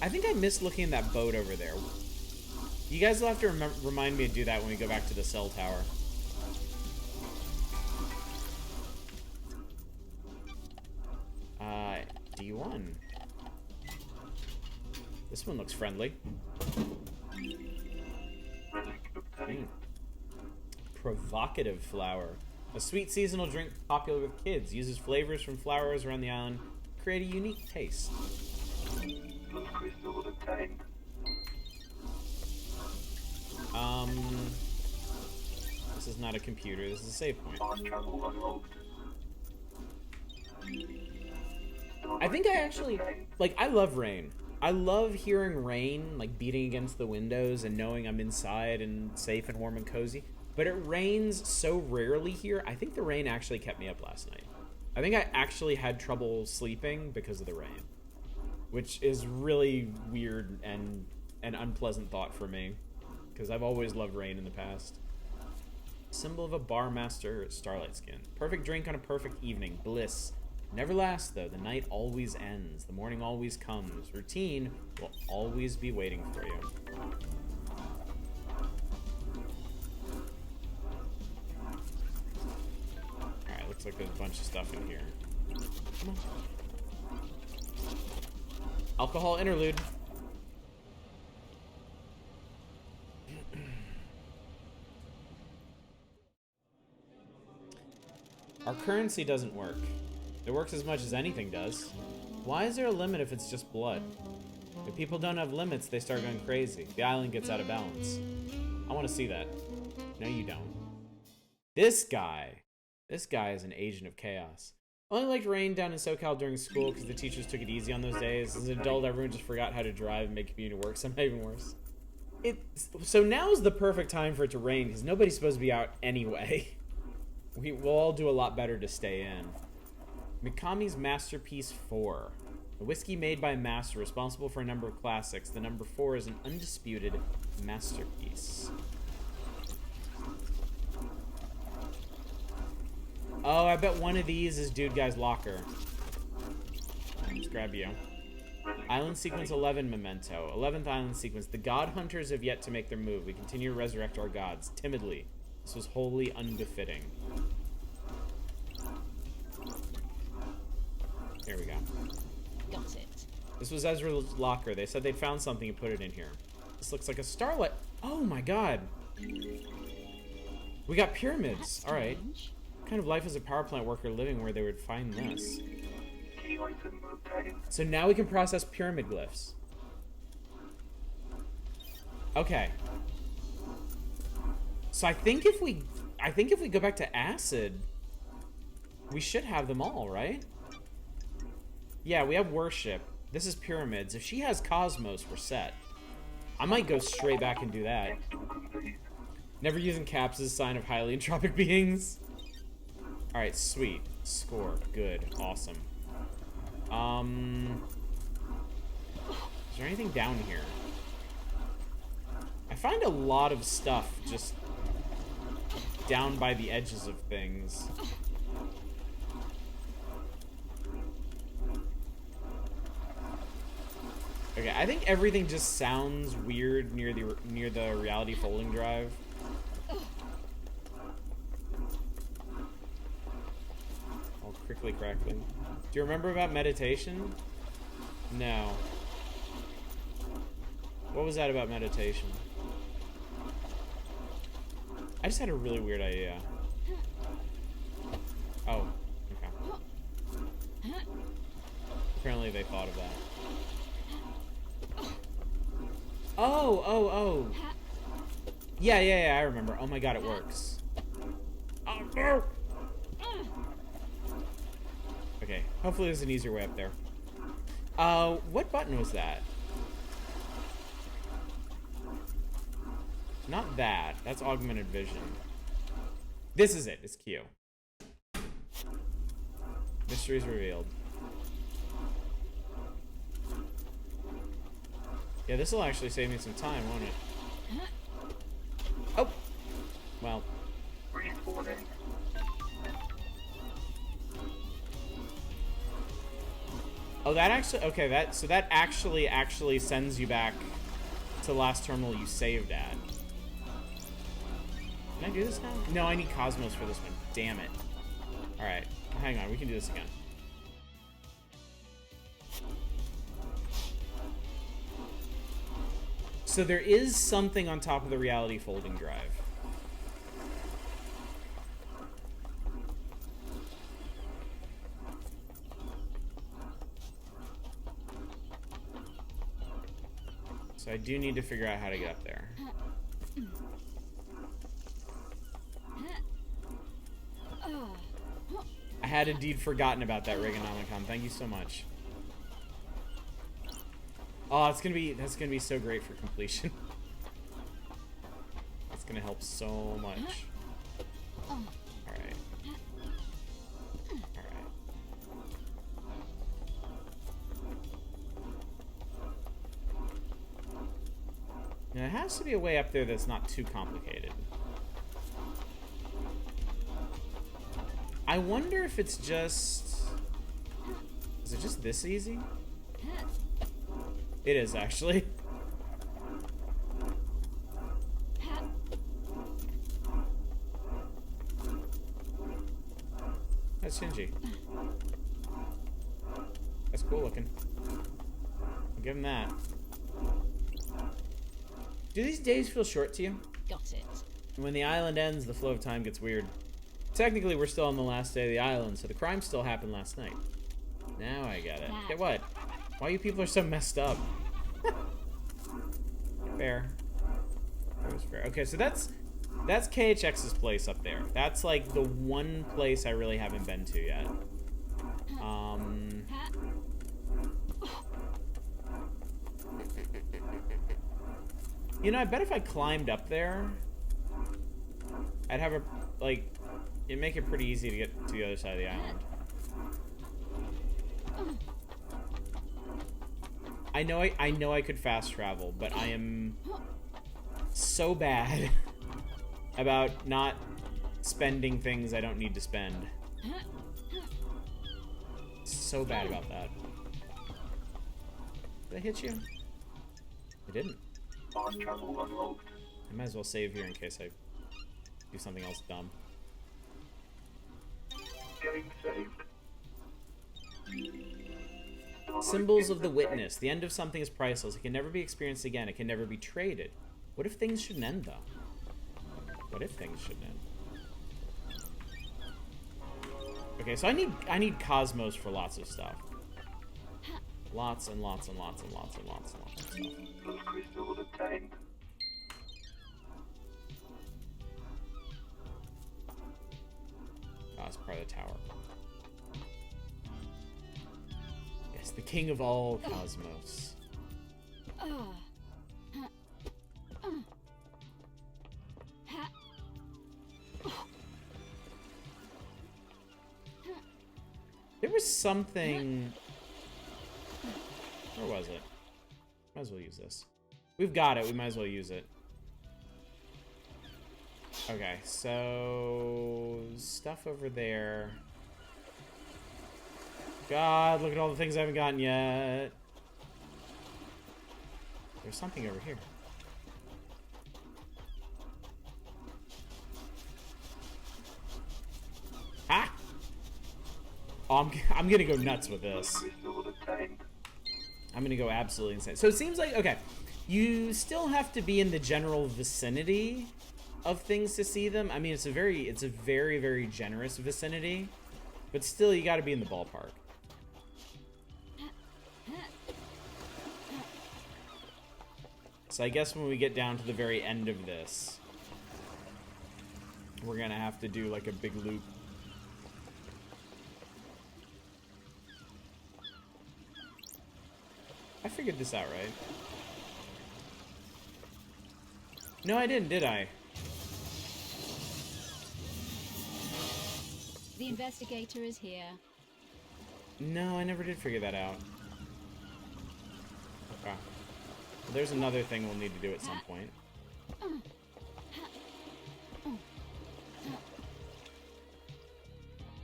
I think I missed looking at that boat over there. You guys will have to remind me to do that when we go back to the cell tower. D1. This one looks friendly. Relic obtained. Provocative flower. A sweet seasonal drink popular with kids. Uses flavors from flowers around the island to create a unique taste. Lost crystal obtained. This is not a computer, this is a save point. Fast travel unlocked. I think I actually, like, I love rain. I love hearing rain, like, beating against the windows and knowing I'm inside and safe and warm and cozy. But it rains so rarely here, I think the rain actually kept me up last night. I think I actually had trouble sleeping because of the rain. Which is really weird and an unpleasant thought for me. Because I've always loved rain in the past. Symbol of a bar master starlight skin. Perfect drink on a perfect evening. Bliss. Never lasts, though. The night always ends. The morning always comes. Routine will always be waiting for you. Alright, looks like there's a bunch of stuff in here. Come on. Alcohol interlude. Our currency doesn't work. It works as much as anything does. Why is there a limit if it's just blood? If people don't have limits, they start going crazy. The island gets out of balance. I want to see that. No, you don't. This guy is an agent of chaos. Only liked rain down in SoCal during school because the teachers took it easy on those days. As an adult, everyone just forgot how to drive and make community work, somehow even worse. So now's the perfect time for it to rain because nobody's supposed to be out anyway. We'll all do a lot better to stay in. Mikami's Masterpiece 4. A whiskey made by a master responsible for a number of classics. The number 4 is an undisputed masterpiece. Oh, I bet one of these is Dude Guy's locker. Let's grab you. Island Sequence 11 Memento. 11th Island Sequence. The God Hunters have yet to make their move. We continue to resurrect our gods. Timidly. This was wholly unbefitting. Here we go. Got it. This was Ezra's locker. They said they'd found something and put it in here. This looks like a starlight. Oh my god. We got pyramids. Alright. What kind of life is a power plant worker living where they would find this? Key item obtained. So now we can process pyramid glyphs. Okay. So I think if we go back to acid, we should have them all, right? Yeah, we have worship. This is pyramids. If she has cosmos, we're set. I might go straight back and do that. Install complete. Never using caps is a sign of highly entropic beings. Alright, sweet. Score. Good. Awesome. Is there anything down here? I find a lot of stuff just down by the edges of things. Okay, I think everything just sounds weird near the reality folding drive. All crickly crackling. Do you remember about meditation? No. What was that about meditation? I just had a really weird idea. Oh, okay. Apparently they thought of that. Oh. Yeah, I remember. Oh my god, it works. Oh, no! Okay, hopefully there's an easier way up there. What button was that? Not that. That's augmented vision. This is it. It's Q. Mysteries revealed. Yeah, this will actually save me some time, won't it? Oh! Well. Respawning. Oh, that actually... Okay, so that actually sends you back to the last terminal you saved at. Can I do this now? No, I need Cosmos for this one. Damn it. Alright. Hang on, we can do this again. So there is something on top of the reality folding drive. So I do need to figure out how to get up there. I had indeed forgotten about that, Reaganomicon. Thank you so much. Oh, that's gonna be so great for completion. That's gonna help so much. Alright. Alright. Now, there has to be a way up there that's not too complicated. I wonder if it's just... Is it just this easy? It is, actually. That's Shinji. That's cool looking. I'll give him that. Do these days feel short to you? Got it. When the island ends, the flow of time gets weird. Technically, we're still on the last day of the island, so the crime still happened last night. Now I get it. Get what? Why you people are so messed up? Fair. That was fair. Okay, so that's KHX's place up there. That's like the one place I really haven't been to yet. You know, I bet if I climbed up there, I'd have a, like, it'd make it pretty easy to get to the other side of the island. I know I could fast travel, but I am so bad about not spending things I don't need to spend. So bad about that. Did I hit you? I didn't. Fast travel unlocked. I might as well save here in case I do something else dumb. Game saved. Symbols of the witness. The end of something is priceless. It can never be experienced again. It can never be traded. What if things shouldn't end, though? What if things shouldn't end? Okay, so I need cosmos for lots of stuff. Lots and lots and lots and lots and lots and lots of stuff. Those crystals obtained. Oh, it's part of the tower. Yes, the king of all cosmos. There was something... Where was it? Might as well use this. We've got it. We might as well use it. Okay, so... Stuff over there. God, look at all the things I haven't gotten yet. There's something over here. Ah! Oh, I'm gonna go nuts with this. Crystals obtained. I'm gonna go absolutely insane. So it seems like, okay, you still have to be in the general vicinity of things to see them. I mean, it's a very, very generous vicinity, but still, you got to be in the ballpark. So I guess when we get down to the very end of this, we're gonna have to do like a big loop. I figured this out, right? No, I didn't, did I? The investigator is here. No, I never did figure that out. Okay. Well, there's another thing we'll need to do at some point.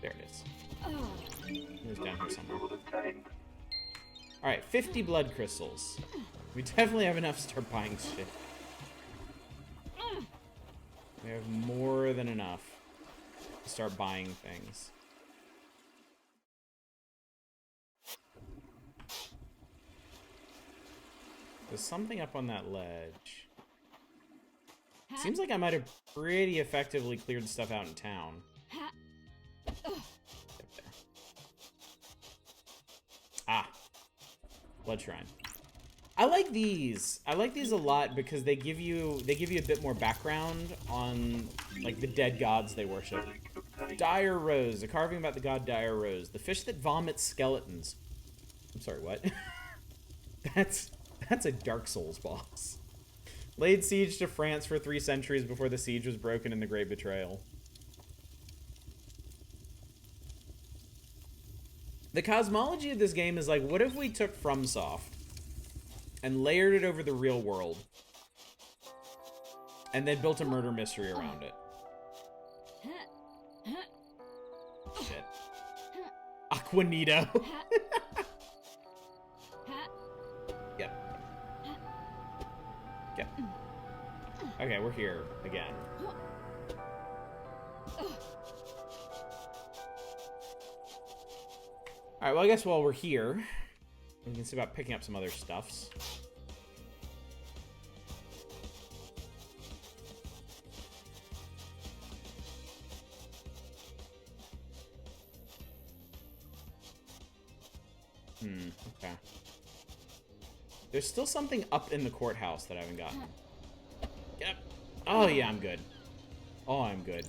There it is. It was down here somewhere. Crystals obtained. Alright, 50 blood crystals. We definitely have enough to start buying shit. We have more than enough to start buying things. There's something up on that ledge. Seems like I might have pretty effectively cleared the stuff out in town. Up there. Ah. Blood Shrine. I like these. I like these a lot because they give you a bit more background on like the dead gods they worship. Relic obtained. Dire Rose, a carving about the god Dire Rose, the fish that vomits skeletons. I'm sorry, what? That's a Dark Souls boss. Laid siege to France for 3 centuries before the siege was broken in the Great Betrayal. The cosmology of this game is like, what if we took FromSoft and layered it over the real world and then built a murder mystery around it? shit. Aquanito. Yep. Yep. Okay, we're here again. Alright, well, I guess while we're here, we can see about picking up some other stuffs. Okay. There's still something up in the courthouse that I haven't gotten. Get up. Oh, yeah, I'm good. Oh, I'm good.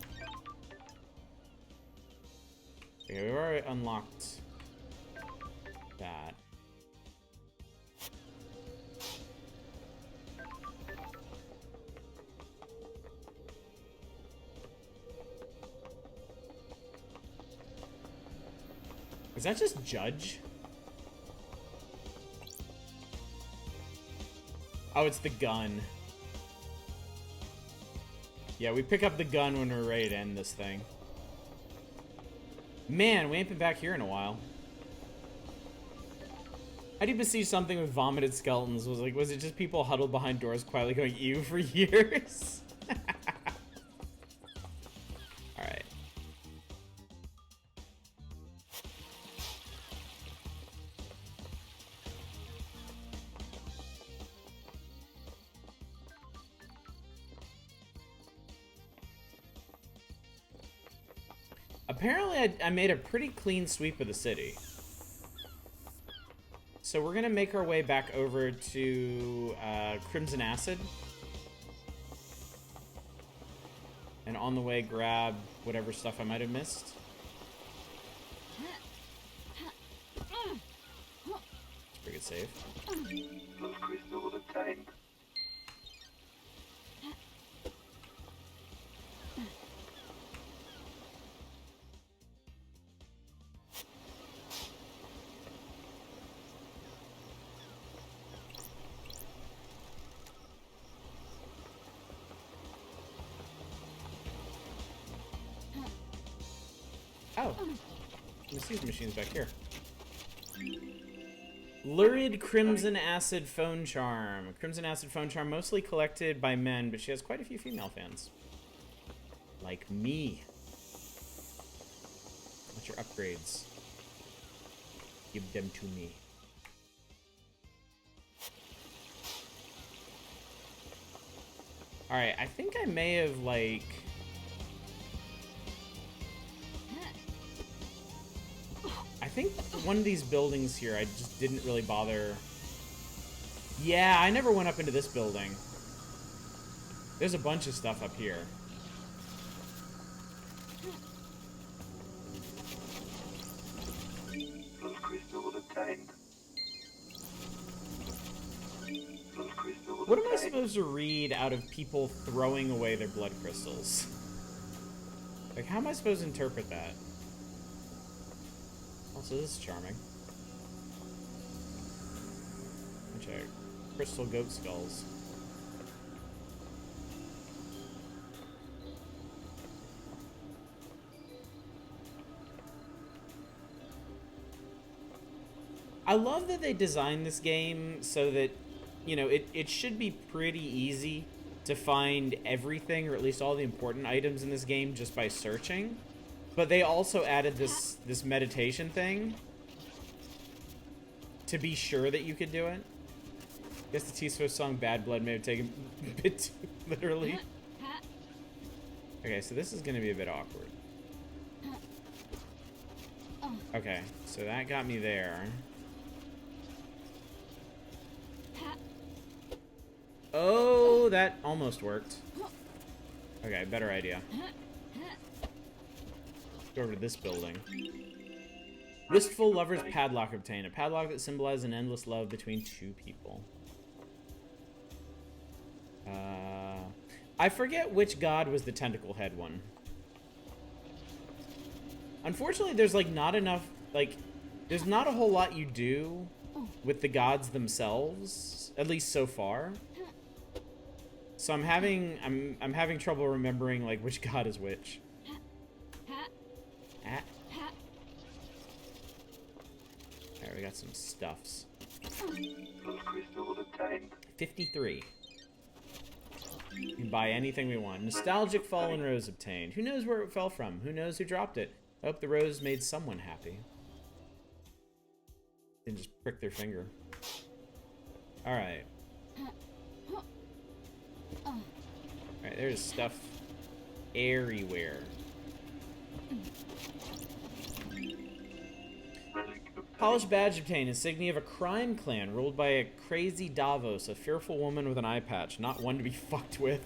Okay, we've already unlocked that. Is that just Judge? Oh, it's the gun. Yeah, we pick up the gun when we're ready to end this thing. Man, we ain't been back here in a while. I did besiege something with vomited skeletons. Was it just people huddled behind doors quietly going ew for years? Alright. Apparently, I made a pretty clean sweep of the city. So we're gonna make our way back over to Crimson Acid. And on the way, grab whatever stuff I might have missed. It's a pretty good save. Those crystals obtained. Oh. Let me see the machine's back here. Lurid Crimson Acid Phone Charm. Crimson Acid Phone Charm mostly collected by men, but she has quite a few female fans. Like me. What's your upgrades? Give them to me. Alright, I think I may have, like... I think one of these buildings here, I just didn't really bother. Yeah, I never went up into this building. There's a bunch of stuff up here. Those crystals obtained. Those crystals What am I obtained. supposed to read out of people throwing away their blood crystals? Like, how am I supposed to interpret that? Also, this is charming. Check. Crystal goat skulls. I love that they designed this game so that, you know, it should be pretty easy to find everything, or at least all the important items in this game, just by searching. But they also added this meditation thing to be sure that you could do it. I guess the T-Swift song Bad Blood may have taken a bit too literally. Okay, so this is going to be a bit awkward. Okay, so that got me there. Oh, that almost worked. Okay, better idea. Go over to this building. Wistful Lover's Padlock obtained. A padlock that symbolizes an endless love between two people. I forget which god was the tentacle head one. Unfortunately, there's like not enough, like, there's not a whole lot you do with the gods themselves, at least so far. So I'm having trouble remembering like which god is which. we got some stuffs. Love crystal obtained. 53. We can buy anything we want. Nostalgic fallen rose obtained. Who knows where it fell from? Who knows who dropped it? I hope the rose made someone happy. Didn't just prick their finger. Alright. Alright, there's stuff everywhere. Polished badge obtained. Insignia of a crime clan ruled by a crazy Davos, a fearful woman with an eye patch, not one to be fucked with.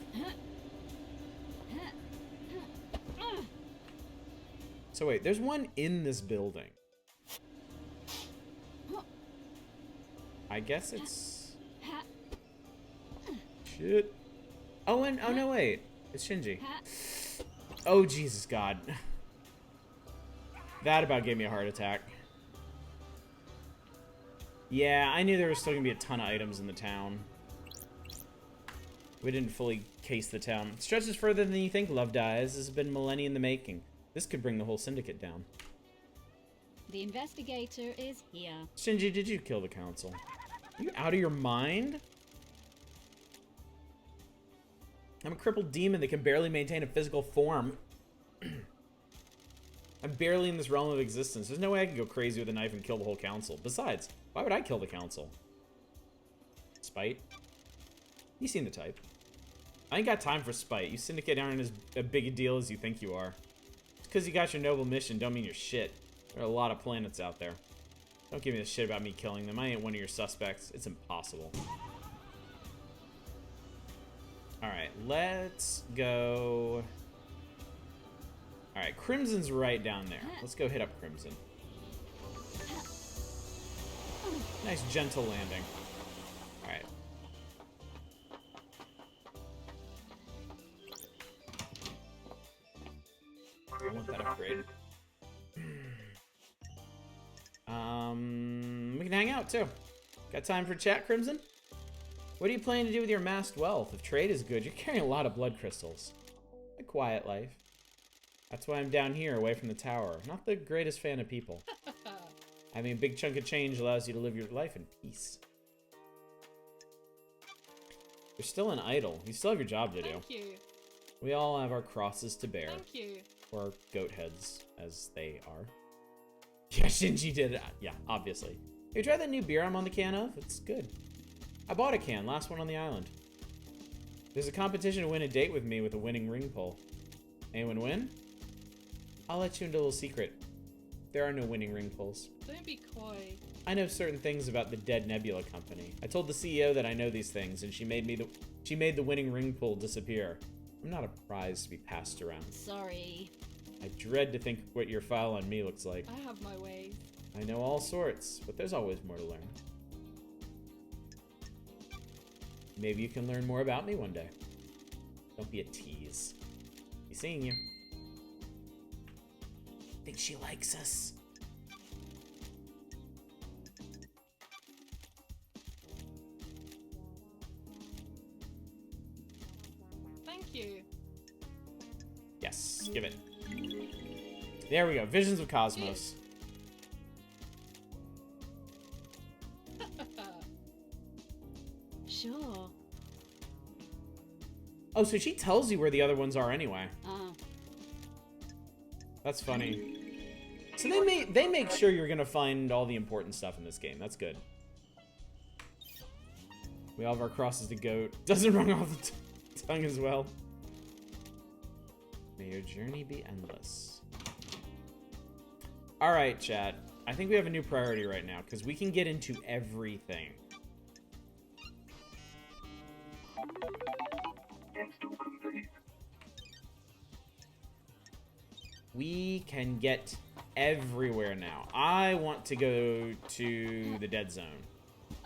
So wait, there's one in this building. I guess it's... Shit. Oh, and... Oh, no, wait. It's Shinji. Oh, Jesus God. That about gave me a heart attack. Yeah, I knew there was still gonna be a ton of items in the town. We didn't fully case the town. It stretches further than you think, Love Dies. This has been millennia in the making. This could bring the whole syndicate down. The investigator is here. Shinji, did you kill the council? Are you out of your mind? I'm a crippled demon that can barely maintain a physical form. I'm barely in this realm of existence. There's no way I can go crazy with a knife and kill the whole council. Besides, why would I kill the council? Spite? You seem the type. I ain't got time for spite. You syndicate aren't as big a deal as you think you are. Just because you got your noble mission don't mean you're shit. There are a lot of planets out there. Don't give me this shit about me killing them. I ain't one of your suspects. It's impossible. Alright, let's go... Alright, Crimson's right down there. Let's go hit up Crimson. Nice gentle landing. Alright. I want that upgrade. We can hang out too. Got time for chat, Crimson? What are you planning to do with your amassed wealth? If trade is good, you're carrying a lot of blood crystals. A quiet life. That's why I'm down here, away from the tower. Not the greatest fan of people. Having a big chunk of change allows you to live your life in peace. You're still an idol. You still have your job to do. Thank you. We all have our crosses to bear. Thank you. Or goat heads, as they are. Yeah, Shinji did it. Yeah, obviously. Have you tried that new beer I'm on the can of? It's good. I bought a can, last one on the island. There's a competition to win a date with me with a winning ring pull. Anyone win? I'll let you into a little secret. There are no winning ring pulls. Don't be coy. I know certain things about the Dead Nebula Company. I told the CEO that I know these things, and she made the winning ring pull disappear. I'm not a prize to be passed around. Sorry. I dread to think what your file on me looks like. I have my ways. I know all sorts, but there's always more to learn. Maybe you can learn more about me one day. Don't be a tease. Be seeing you. Think she likes us. Thank you. Yes, give it. There we go. Visions of Cosmos. Sure. Oh, so she tells you where the other ones are anyway. Ah. That's funny. So they make sure you're gonna find all the important stuff in this game. That's good. We all have our crosses to goat. Doesn't run off the tongue as well. May your journey be endless. All right, chat. I think we have a new priority right now because we can get into everything. Install complete. We can get everywhere now. I want to go to the dead zone.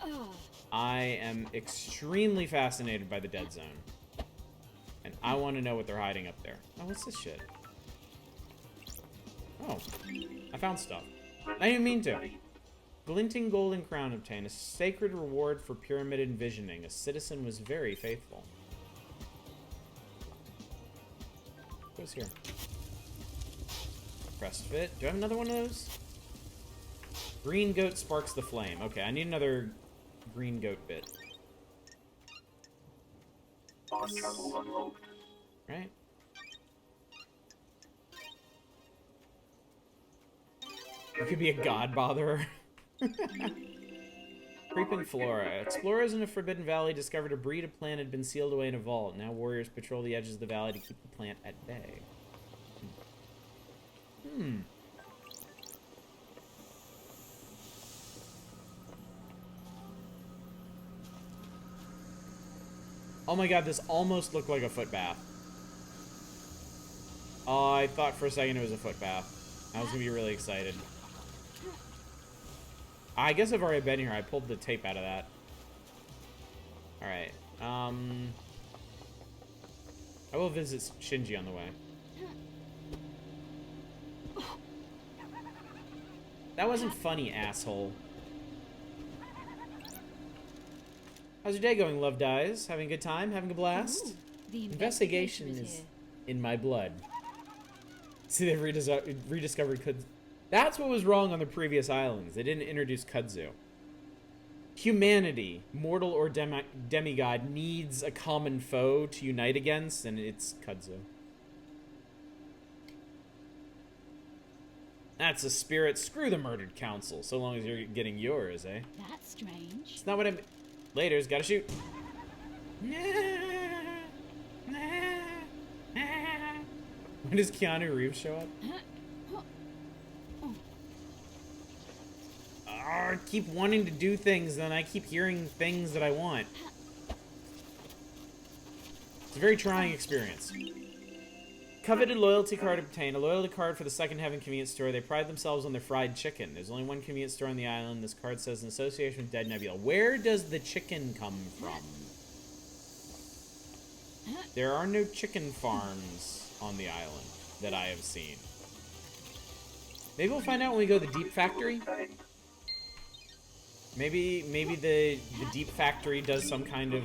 Oh. I am extremely fascinated by the dead zone. And I want to know what they're hiding up there. Oh, what's this shit? Oh, I found stuff. I didn't mean to. Glinting golden crown obtained. A sacred reward for pyramid envisioning. A citizen was very faithful. Who's here? Pressed fit. Do I have another one of those? Green goat sparks the flame. Okay, I need another green goat bit. Time travel unlocked. Right? You could be a god botherer. Creeping flora. Explorers in a forbidden valley discovered a breed of plant had been sealed away in a vault. Now warriors patrol the edges of the valley to keep the plant at bay. Hmm. Oh my god, this almost looked like a foot bath. Oh, I thought for a second it was a foot bath. I was gonna be really excited. I guess I've already been here. I pulled the tape out of that. Alright. I will visit Shinji on the way. That wasn't funny, asshole. How's your day going, Love Dies? Having a good time? Having a blast? Ooh, the Investigation is here. in my blood. See, they've rediscovered Kudzu. That's what was wrong on the previous islands. They didn't introduce Kudzu. Humanity, mortal or demigod, needs a common foe to unite against, and it's Kudzu. That's a spirit. Screw the murdered council, so long as you're getting yours, eh? That's strange. It's not what I'm... Later's gotta shoot. When does Keanu Reeves show up? I keep wanting to do things, then I keep hearing things that I want. It's a very trying experience. Coveted loyalty card obtained. A loyalty card for the Second Heaven convenience store. They pride themselves on their fried chicken. There's only one convenience store on the island. This card says in association with Dead Nebula. Where does the chicken come from? There are no chicken farms on the island that I have seen. Maybe we'll find out when we go to the Deep Factory. Maybe the Deep Factory does some kind of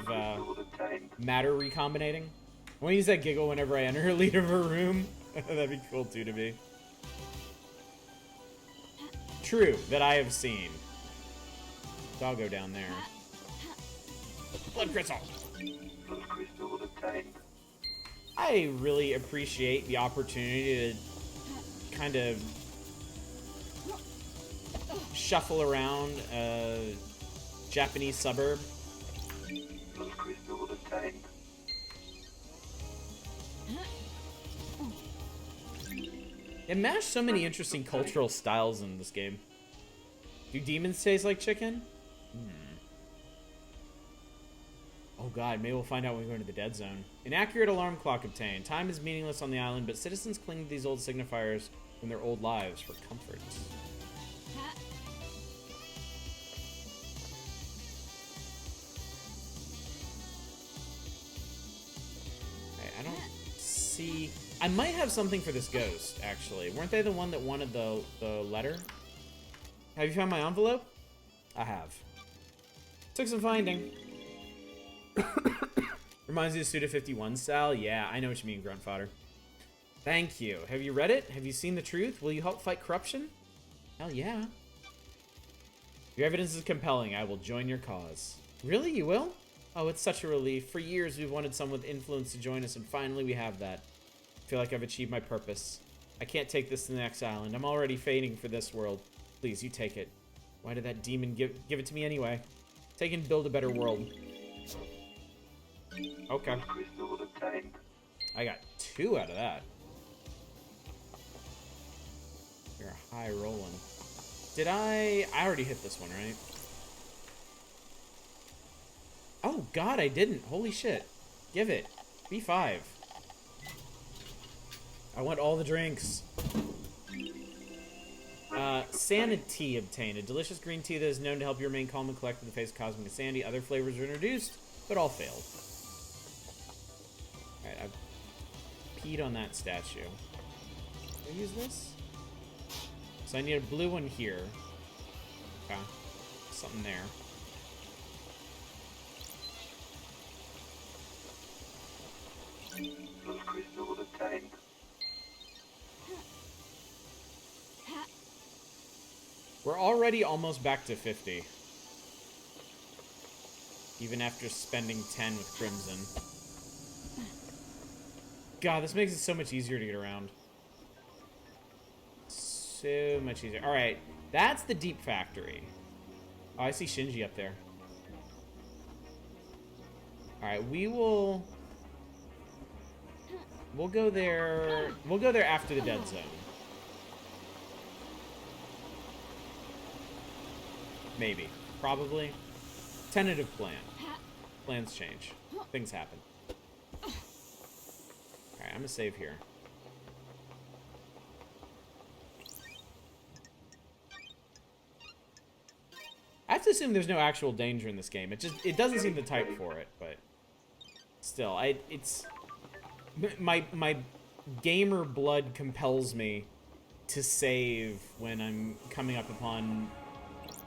matter recombinating. I want to use that giggle whenever I enter a lead of a room. That'd be cool too to be. True, that I have seen. Doggo down there. Blood crystal. Blood crystal obtained. I really appreciate the opportunity to kind of shuffle around a Japanese suburb. Blood crystal obtained. It mashed so many interesting cultural styles in this game. Do demons taste like chicken? Oh god, maybe we'll find out when we go into the dead zone. Inaccurate alarm clock obtained. Time is meaningless on the island, but citizens cling to these old signifiers from their old lives for comfort. I don't see... I might have something for this ghost, actually. Weren't they the one that wanted the letter? Have you found my envelope? I have. Took some finding. Reminds you of Suda 51 style? Yeah, I know what you mean, grunt fodder. Thank you. Have you read it? Have you seen the truth? Will you help fight corruption? Hell yeah. Your evidence is compelling. I will join your cause. Really? You will? Oh, it's such a relief. For years, we've wanted someone with influence to join us, and finally we have that. I feel like I've achieved my purpose. I can't take this to the next island. I'm already fading for this world. Please, you take it. Why did that demon give it to me anyway? Take and build a better world. Okay. Blood crystal obtained. I got 2 out of that. You're high rolling. Did I already hit this one, right? Oh god, I didn't. Holy shit. Give it. B5. I want all the drinks. Sanity obtained. A delicious green tea that is known to help you remain calm and collected in the face of cosmic insanity. Other flavors were introduced, but all failed. Alright, I've peed on that statue. Can I use this? So I need a blue one here. Okay. Something there. Blood crystal obtained. We're already almost back to 50. Even after spending 10 with Crimson. God, this makes it so much easier to get around. So much easier. Alright, that's the Deep Factory. Oh, I see Shinji up there. Alright, we'll go there. We'll go there after the dead zone. Maybe. Probably. Tentative plan. Plans change. Things happen. Alright, I'm gonna save here. I have to assume there's no actual danger in this game. It doesn't seem the type for it, but still, it's my gamer blood compels me to save when I'm coming up upon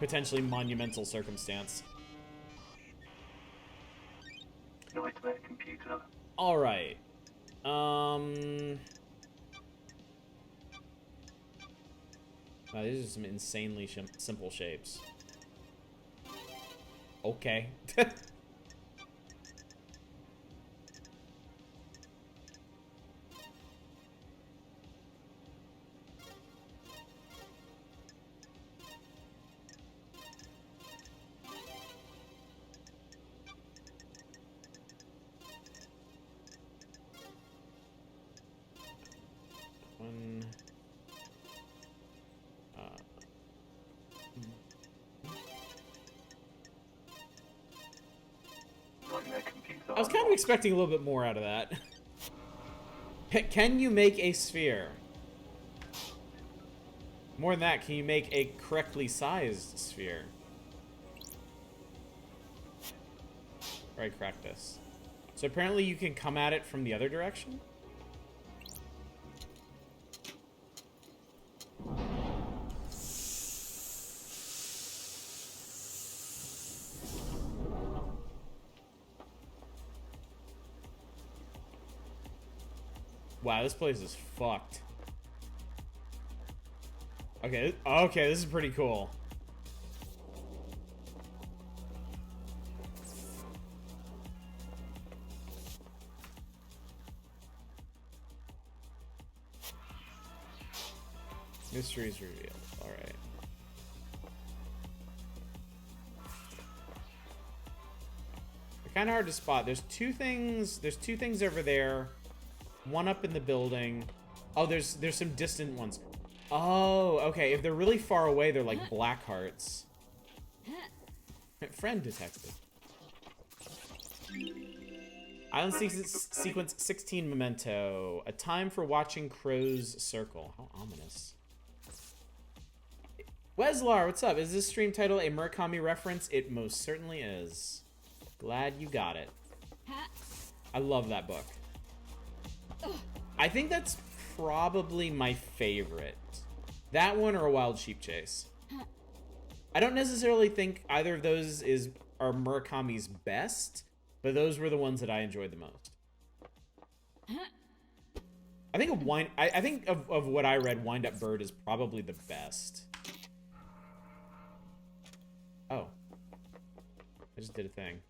potentially monumental circumstance. Nightmare computer. All right. Wow, these are some insanely simple shapes. Okay. One. Nightmare computer. I was kind of expecting a little bit more out of that. Can you make a sphere? More than that, can you make a correctly sized sphere? Alright, crack this. So apparently you can come at it from the other direction? Wow, this place is fucked. Okay, okay, this is pretty cool. Mysteries revealed. All right. They're kind of hard to spot. There's two things over there. One up in the building. Oh, there's some distant ones. Oh, okay. If they're really far away, they're like black hearts. Friend detected. Island sequence 16 memento. A time for watching Crow's Circle. How ominous. Weslar, what's up? Is this stream title a Murakami reference? It most certainly is. Glad you got it. I love that book. I think that's probably my favorite. That one or A Wild Sheep Chase. I don't necessarily think either of those are Murakami's best, but those were the ones that I enjoyed the most. I think of what I read, Wind Up Bird is probably the best. Oh. I just did a thing.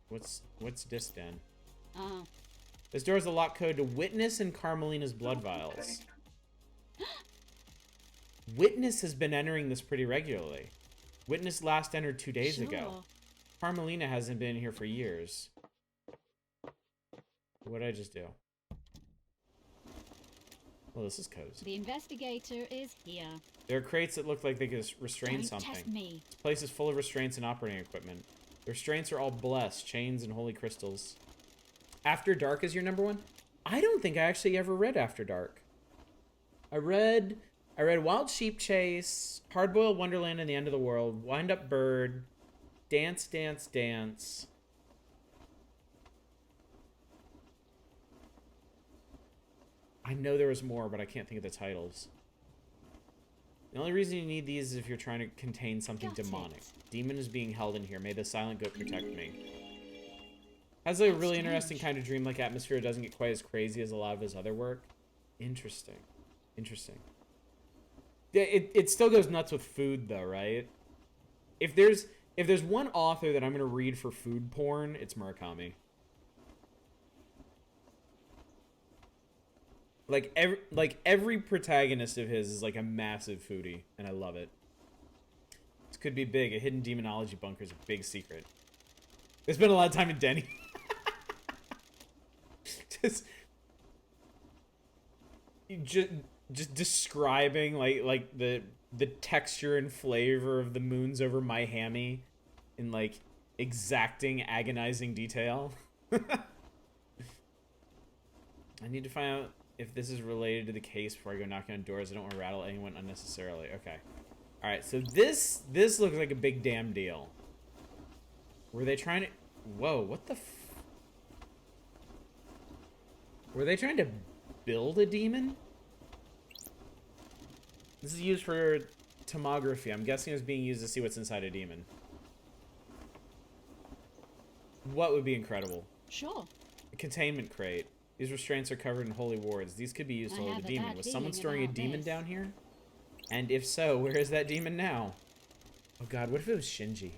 What's this then? This door is a lock code to Witness and Carmelina's blood vials. Witness has been entering this pretty regularly. Witness last entered 2 days ago. Carmelina hasn't been here for years. What did I just do? Well, this is cozy. The investigator is here. There are crates that look like they could restrain something. Test me. This place is full of restraints and operating equipment. The restraints are all blessed, chains and holy crystals. After Dark is your number one? I don't think I actually ever read After Dark. I read Wild Sheep Chase, Hardboiled Wonderland and the End of the World, Wind Up Bird, Dance, Dance, Dance. I know there was more, but I can't think of the titles. The only reason you need these is if you're trying to contain something demonic. Demon is being held in here. May the silent goat protect me. Has a really interesting kind of dreamlike atmosphere. It doesn't get quite as crazy as a lot of his other work. Interesting. Interesting. It still goes nuts with food though, right? If there's one author that I'm gonna read for food porn, it's Murakami. Every protagonist of his is like a massive foodie, and I love it. This could be big. A hidden demonology bunker is a big secret. They spent a lot of time in Denny. just, just describing like the texture and flavor of the moons over my hammy in like exacting, agonizing detail. I need to find out if this is related to the case before I go knocking on doors. I don't want to rattle anyone unnecessarily. Okay. Alright, so this looks like a big damn deal. Were they trying to... Whoa, what the f... Were they trying to build a demon? This is used for tomography. I'm guessing it was being used to see what's inside a demon. What would be incredible? Sure. A containment crate. These restraints are covered in holy wards. These could be used to hold a demon. Was someone storing a demon down here? And if so, where is that demon now? Oh god, what if it was Shinji?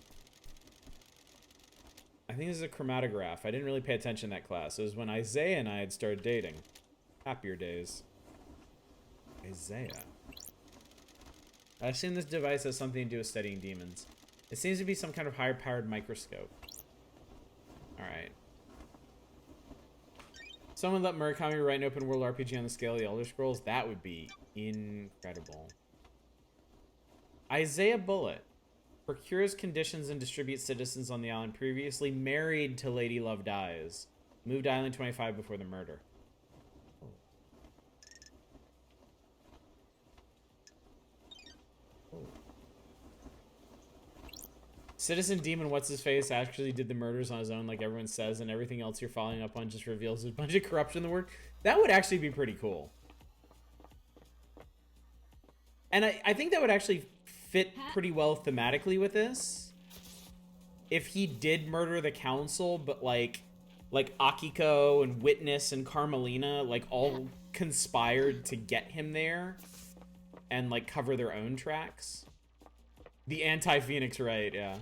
I think this is a chromatograph. I didn't really pay attention in that class. It was when Isaiah and I had started dating. Happier days. Isaiah. I assume this device has something to do with studying demons. It seems to be some kind of higher powered microscope. Alright. Someone let Murakami write an open world RPG on the scale of the Elder Scrolls. That would be incredible. Isaiah Bullet procures conditions and distributes citizens on the island previously married to Lady Love Dies. Moved to Island 25 before the murder. Oh. Citizen Demon What's-His-Face actually did the murders on his own like everyone says, and everything else you're following up on just reveals a bunch of corruption in the work. That would actually be pretty cool. And I think that would actually fit pretty well thematically with this. If he did murder the council, but like Akiko and Witness and Carmelina like all conspired to get him there and like cover their own tracks. The anti-Phoenix Wright, yeah.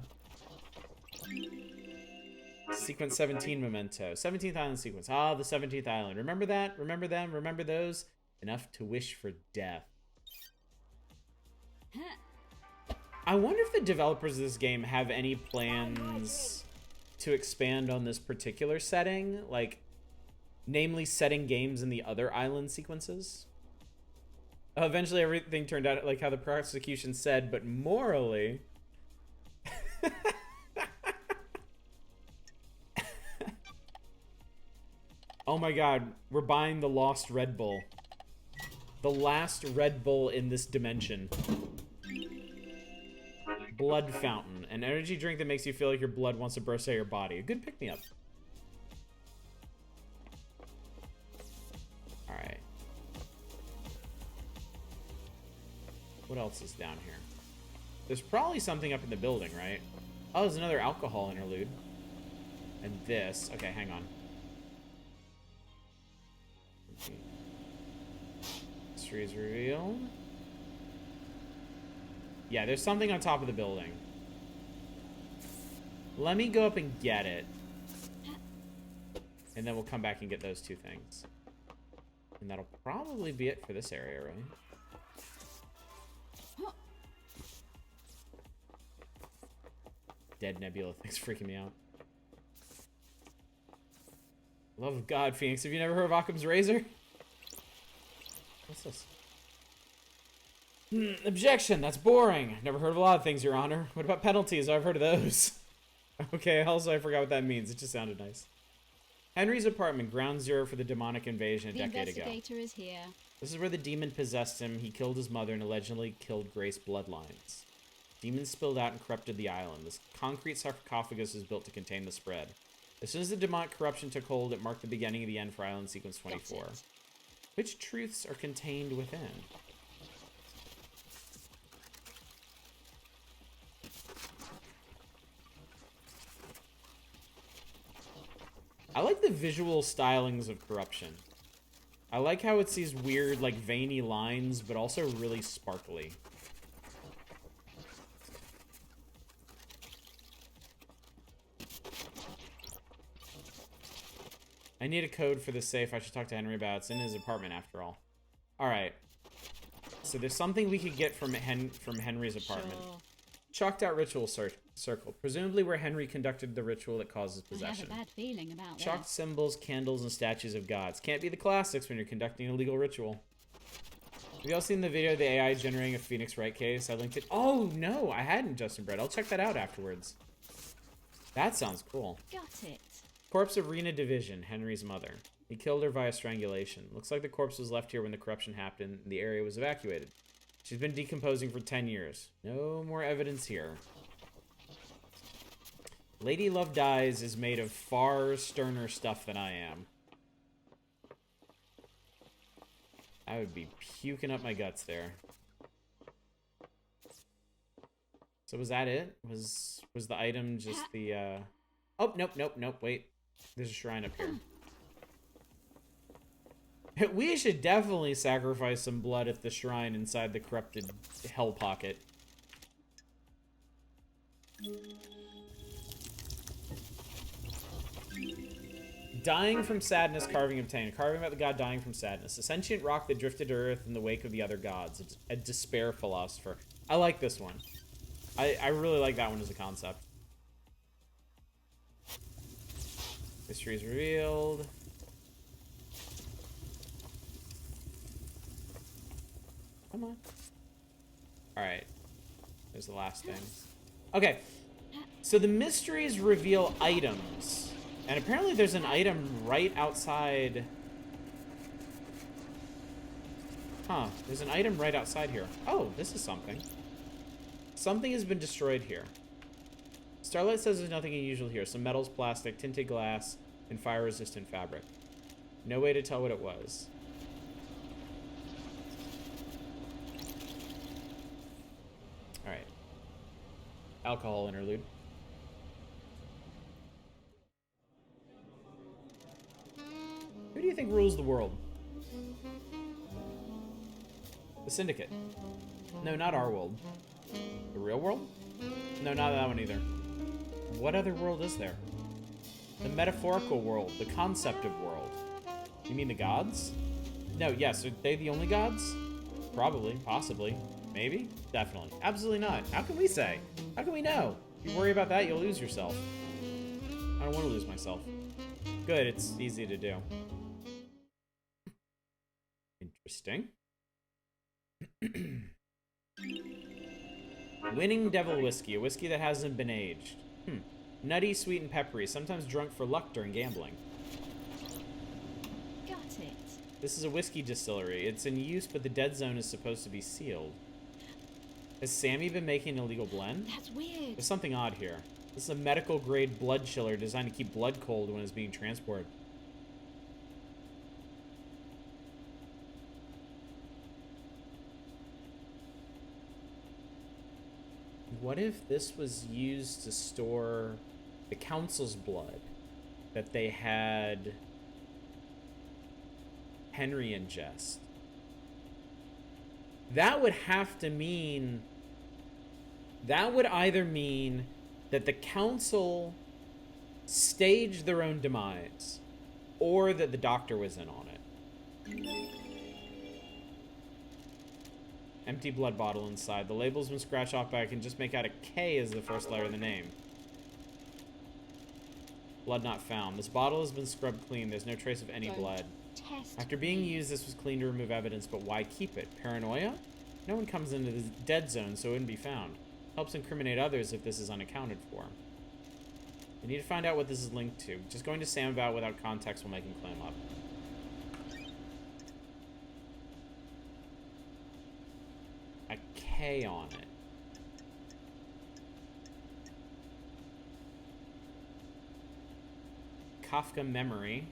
Sequence 17 memento. 17th island sequence. Ah, the 17th island. Remember that? Remember them? Remember those? Enough to wish for death. I wonder if the developers of this game have any plans to expand on this particular setting, like, namely setting games in the other island sequences. Eventually everything turned out like how the prosecution said, but morally... Oh my god, we're buying the lost Red Bull. The last Red Bull in this dimension. Blood Fountain, an energy drink that makes you feel like your blood wants to burst out of your body. A good pick-me-up. Alright. What else is down here? There's probably something up in the building, right? Oh, there's another alcohol interlude. And this. Okay, hang on. Mystery is revealed. Yeah, there's something on top of the building. Let me go up and get it. And then we'll come back and get those two things. And that'll probably be it for this area, right? Dead Nebula thing's freaking me out. Love of God, Phoenix. Have you never heard of Occam's Razor? What's this? Objection, that's boring. Never heard of a lot of things, Your Honor. What about penalties? I've heard of those. Okay, also I forgot what that means. It just sounded nice. Henry's apartment, ground zero for the demonic invasion a decade ago. The investigator is here. This is where the demon possessed him. He killed his mother and allegedly killed Grace bloodlines. Demons spilled out and corrupted the island. This concrete sarcophagus was built to contain the spread. As soon as the demonic corruption took hold, it marked the beginning of the end for Island Sequence 24. Which truths are contained within? I like the visual stylings of corruption. I like how it's these weird, like, veiny lines, but also really sparkly. I need a code for the safe. I should talk to Henry about it. It's in his apartment, after all. Alright. So there's something we could get from Henry's apartment. Sure. Chalked out ritual circle. Presumably where Henry conducted the ritual that causes possession. I have a bad feeling about Chalked this. symbols, candles, and statues of gods. Can't be the classics when you're conducting a legal ritual. Have you all seen the video of the AI generating a Phoenix Wright case? I linked it. Oh, no, I hadn't, Justin Brett. I'll check that out afterwards. That sounds cool. Got it. Corpse of Rena Division, Henry's mother. He killed her via strangulation. Looks like the corpse was left here when the corruption happened and the area was evacuated. She's been decomposing for 10 years. No more evidence here. Lady Love Dies is made of far sterner stuff than I am. I would be puking up my guts there. So was that it? Was the item just the, Oh, nope, wait. There's a shrine up here. We should definitely sacrifice some blood at the shrine inside the corrupted hell pocket. Dying from sadness, carving obtained. Carving about the god dying from sadness. A sentient rock that drifted to earth in the wake of the other gods. It's a despair philosopher. I like this one. I really like that one as a concept. Mystery is revealed. Come on. Alright. There's the last thing. Okay. So the mysteries reveal items. And apparently there's an item right outside. Huh. There's an item right outside here. Oh, this is something. Something has been destroyed here. Starlight says there's nothing unusual here. Some metals, plastic, tinted glass, and fire-resistant fabric. No way to tell what it was. Alright. Alcohol interlude. Who do you think rules the world? The Syndicate. No, not our world. The real world? No, not that one either. What other world is there? The metaphorical world. The concept of world. You mean the gods? No, yes. Are they the only gods? Probably. Possibly. Maybe? Definitely. Absolutely not. How can we say? How can we know? If you worry about that, you'll lose yourself. I don't want to lose myself. Good, it's easy to do. Interesting. Winning Devil Whiskey, a whiskey that hasn't been aged. Nutty, sweet, and peppery, sometimes drunk for luck during gambling. Got it. This is a whiskey distillery. It's in use, but the dead zone is supposed to be sealed. Has Sammy been making an illegal blend? That's weird. There's something odd here. This is a medical-grade blood chiller designed to keep blood cold when it's being transported. What if this was used to store the council's blood that they had Henry ingest? That would have to mean... That would either mean that the council staged their own demise, or that the doctor was in on it. Empty blood bottle inside. The label's been scratched off, but I can just make out a K as the first letter of the name. Blood not found. This bottle has been scrubbed clean. There's no trace of any blood. Test After being used, this was cleaned to remove evidence, but why keep it? Paranoia? No one comes into the dead zone, so it wouldn't be found. Helps incriminate others if this is unaccounted for. I need to find out what this is linked to. Just going to Sam about without context will make him clam up. A K on it. Kafka memory.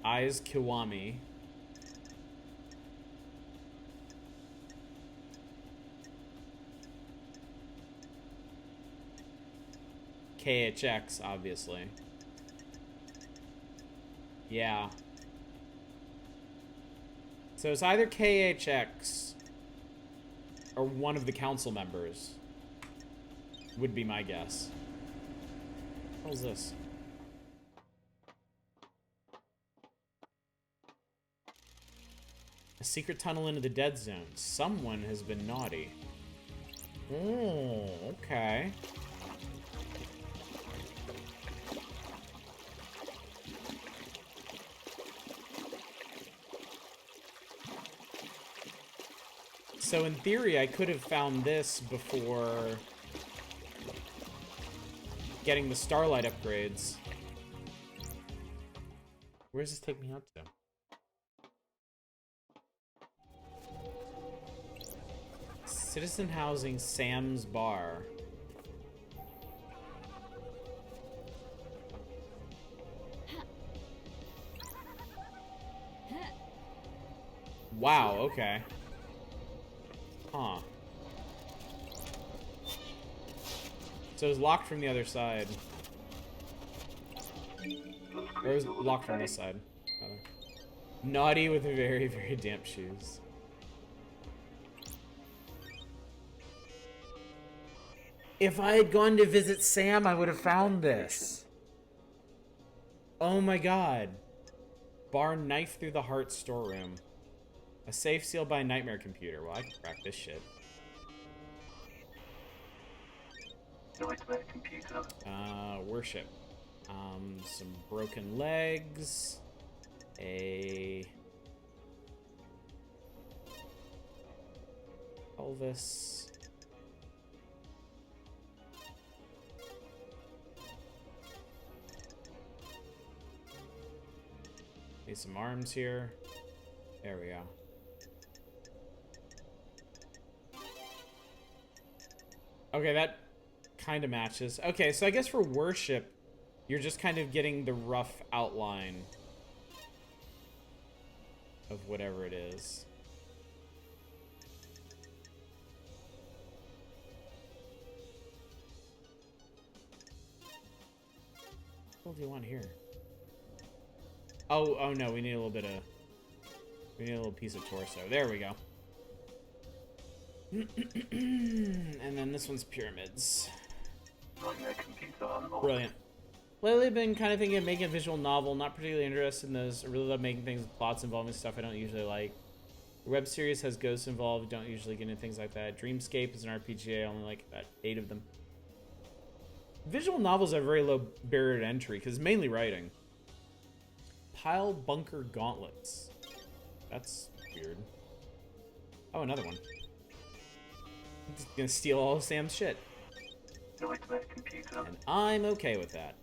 Eyes Kiwami. KHX, obviously. Yeah. So it's either KHX or one of the council members. Would be my guess. What is this? A secret tunnel into the dead zone. Someone has been naughty. Oh, okay. So in theory, I could have found this before getting the Starlight upgrades. Where does this take me out to? Citizen Housing, Sam's Bar. Wow, okay. Huh. So it was locked from the other side. Or it was locked from this side, rather. Naughty with very, very damp shoes. If I had gone to visit Sam, I would have found this. Oh my god. Bar knife through the heart storeroom. A safe sealed by a nightmare computer. Well, I can crack this shit. Nightmare computer. Worship. Some broken legs. A Elvis. Need some arms here. There we go. Okay, that kind of matches. Okay, so I guess for worship, you're just kind of getting the rough outline of whatever it is. What do you want here? Oh no, we need a little bit of... We need a little piece of torso. There we go. And then this one's pyramids. Nightmare computer unlocked. Brilliant. Lately I've been kind of thinking of making a visual novel. Not particularly interested in those. I really love making things with plots involving stuff I don't usually like. The web series has ghosts involved. Don't usually get into things like that. Dreamscape is an RPG. I only like about 8 of them. Visual novels have very low barrier to entry because it's mainly writing. Pile bunker gauntlets. That's weird. Oh, another one. I'm just gonna steal all of Sam's shit. Nightmare computer. And I'm okay with that.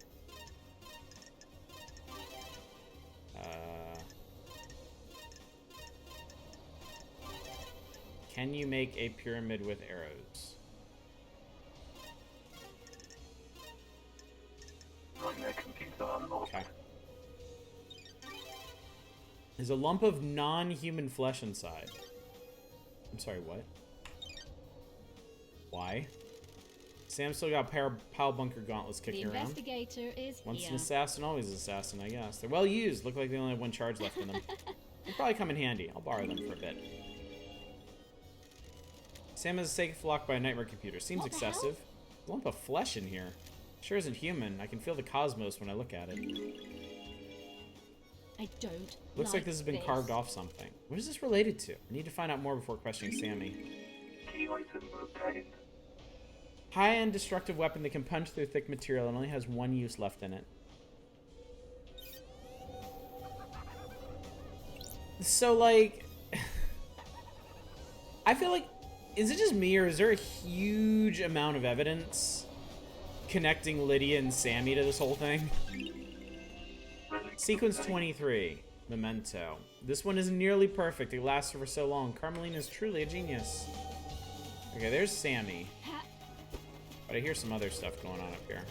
Can you make a pyramid with arrows? Nightmare computer unlocked. Okay. There's a lump of non-human flesh inside. I'm sorry, what? Why? Sam still got pile bunker gauntlets The kicking around. investigator is Once an here. assassin, always an assassin, I guess. They're well used. Look like they only have 1 charge left in them. They'll probably come in handy. I'll borrow them for a bit. Sam has a safe locked by a nightmare computer. Seems What the hell? excessive. A lump of flesh in here. Sure isn't human. I can feel the cosmos when I look at it. I don't. Looks like this has been carved off something. What is this related to? I need to find out more before questioning Sammy. Key item obtained. High-end destructive weapon that can punch through thick material and only has 1 use left in it. So, like... I feel like... Is it just me, or is there a huge amount of evidence connecting Lydia and Sammy to this whole thing? Sequence 23. Memento. This one isn't nearly perfect. It lasted for so long. Carmelina is truly a genius. Okay, there's Sammy. But I hear some other stuff going on up here.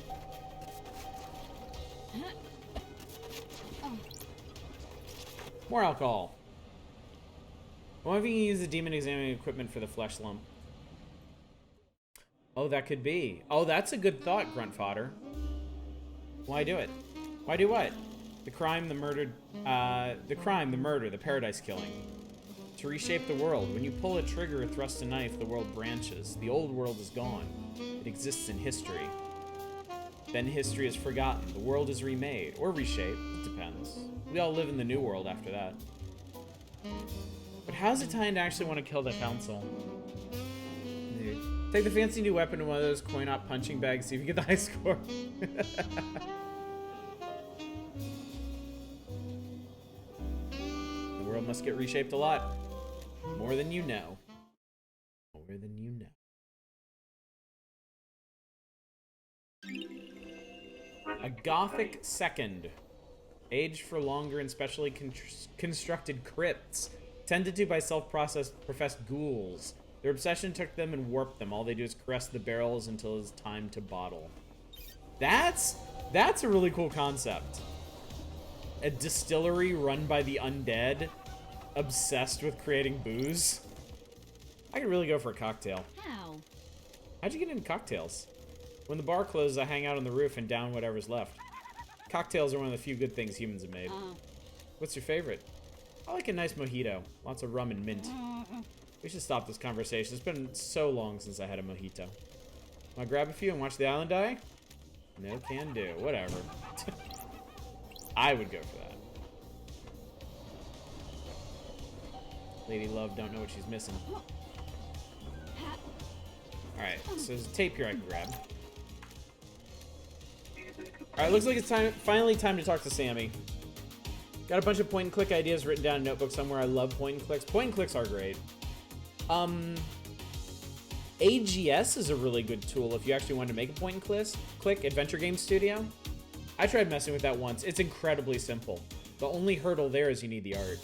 More alcohol. I wonder if you can use the demon examining equipment for the flesh lump. Oh, that could be. Oh, that's a good thought, Grunt Fodder. Why do it? Why do what? The crime, the murder, the paradise killing. to reshape the world. When you pull a trigger or thrust a knife, the world branches. The old world is gone. It exists in history. Then history is forgotten. The world is remade. Or reshaped. It depends. We all live in the new world after that. But how's it tying to actually want to kill the council? Dude. Take the fancy new weapon in one of those coin-op punching bags, see if you get the high score. The world must get reshaped a lot. More than you know. More than you know. A Gothic second. Aged for longer in specially constructed crypts. Tended to by self-professed ghouls. Their obsession took them and warped them. All they do is caress the barrels until it's time to bottle. That's a really cool concept. A distillery run by the undead, obsessed with creating booze. I could really go for a cocktail. How? How'd you get into cocktails? When the bar closes, I hang out on the roof and down whatever's left. Cocktails are one of the few good things humans have made. What's your favorite? I like a nice mojito. Lots of rum and mint. We should stop this conversation. It's been so long since I had a mojito. Wanna grab a few and watch the island die? No can do. Whatever. I would go for that. Lady Love don't know what she's missing. Alright, so there's a tape here I can grab. Alright, looks like it's finally time to talk to Sammy. Got a bunch of point and click ideas written down in a notebook somewhere. I love point and clicks. Point and clicks are great. AGS is a really good tool if you actually want to make a point and click Adventure Game Studio. I tried messing with that once. It's incredibly simple. The only hurdle there is you need the art.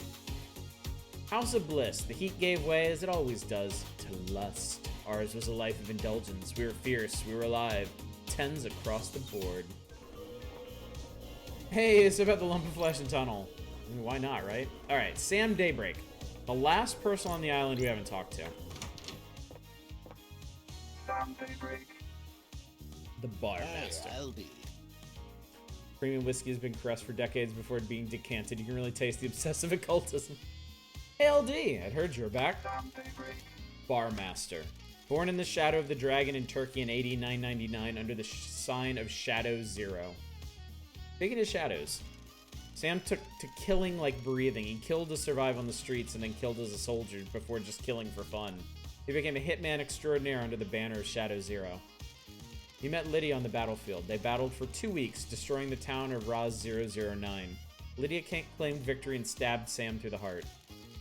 House of Bliss. The heat gave way, as it always does, to lust. Ours was a life of indulgence. We were fierce. We were alive. 10s across the board. Hey, it's about the lump of flesh and tunnel. I mean, why not, right? Alright, Sam Daybreak. The last person on the island we haven't talked to. Sam Daybreak. The barmaster. I'll be. Premium whiskey has been caressed for decades before it being decanted. You can really taste the obsessive occultism. Hey, LD, I'd heard you were back. Sam Daybreak. Barmaster. Born in the shadow of the dragon in Turkey in AD 999 under the sign of Shadow Zero. Big into shadows. Sam took to killing like breathing. He killed to survive on the streets and then killed as a soldier before just killing for fun. He became a hitman extraordinaire under the banner of Shadow Zero. He met Lydia on the battlefield. They battled for 2 weeks, destroying the town of Raz 009. Lydia claimed victory and stabbed Sam through the heart.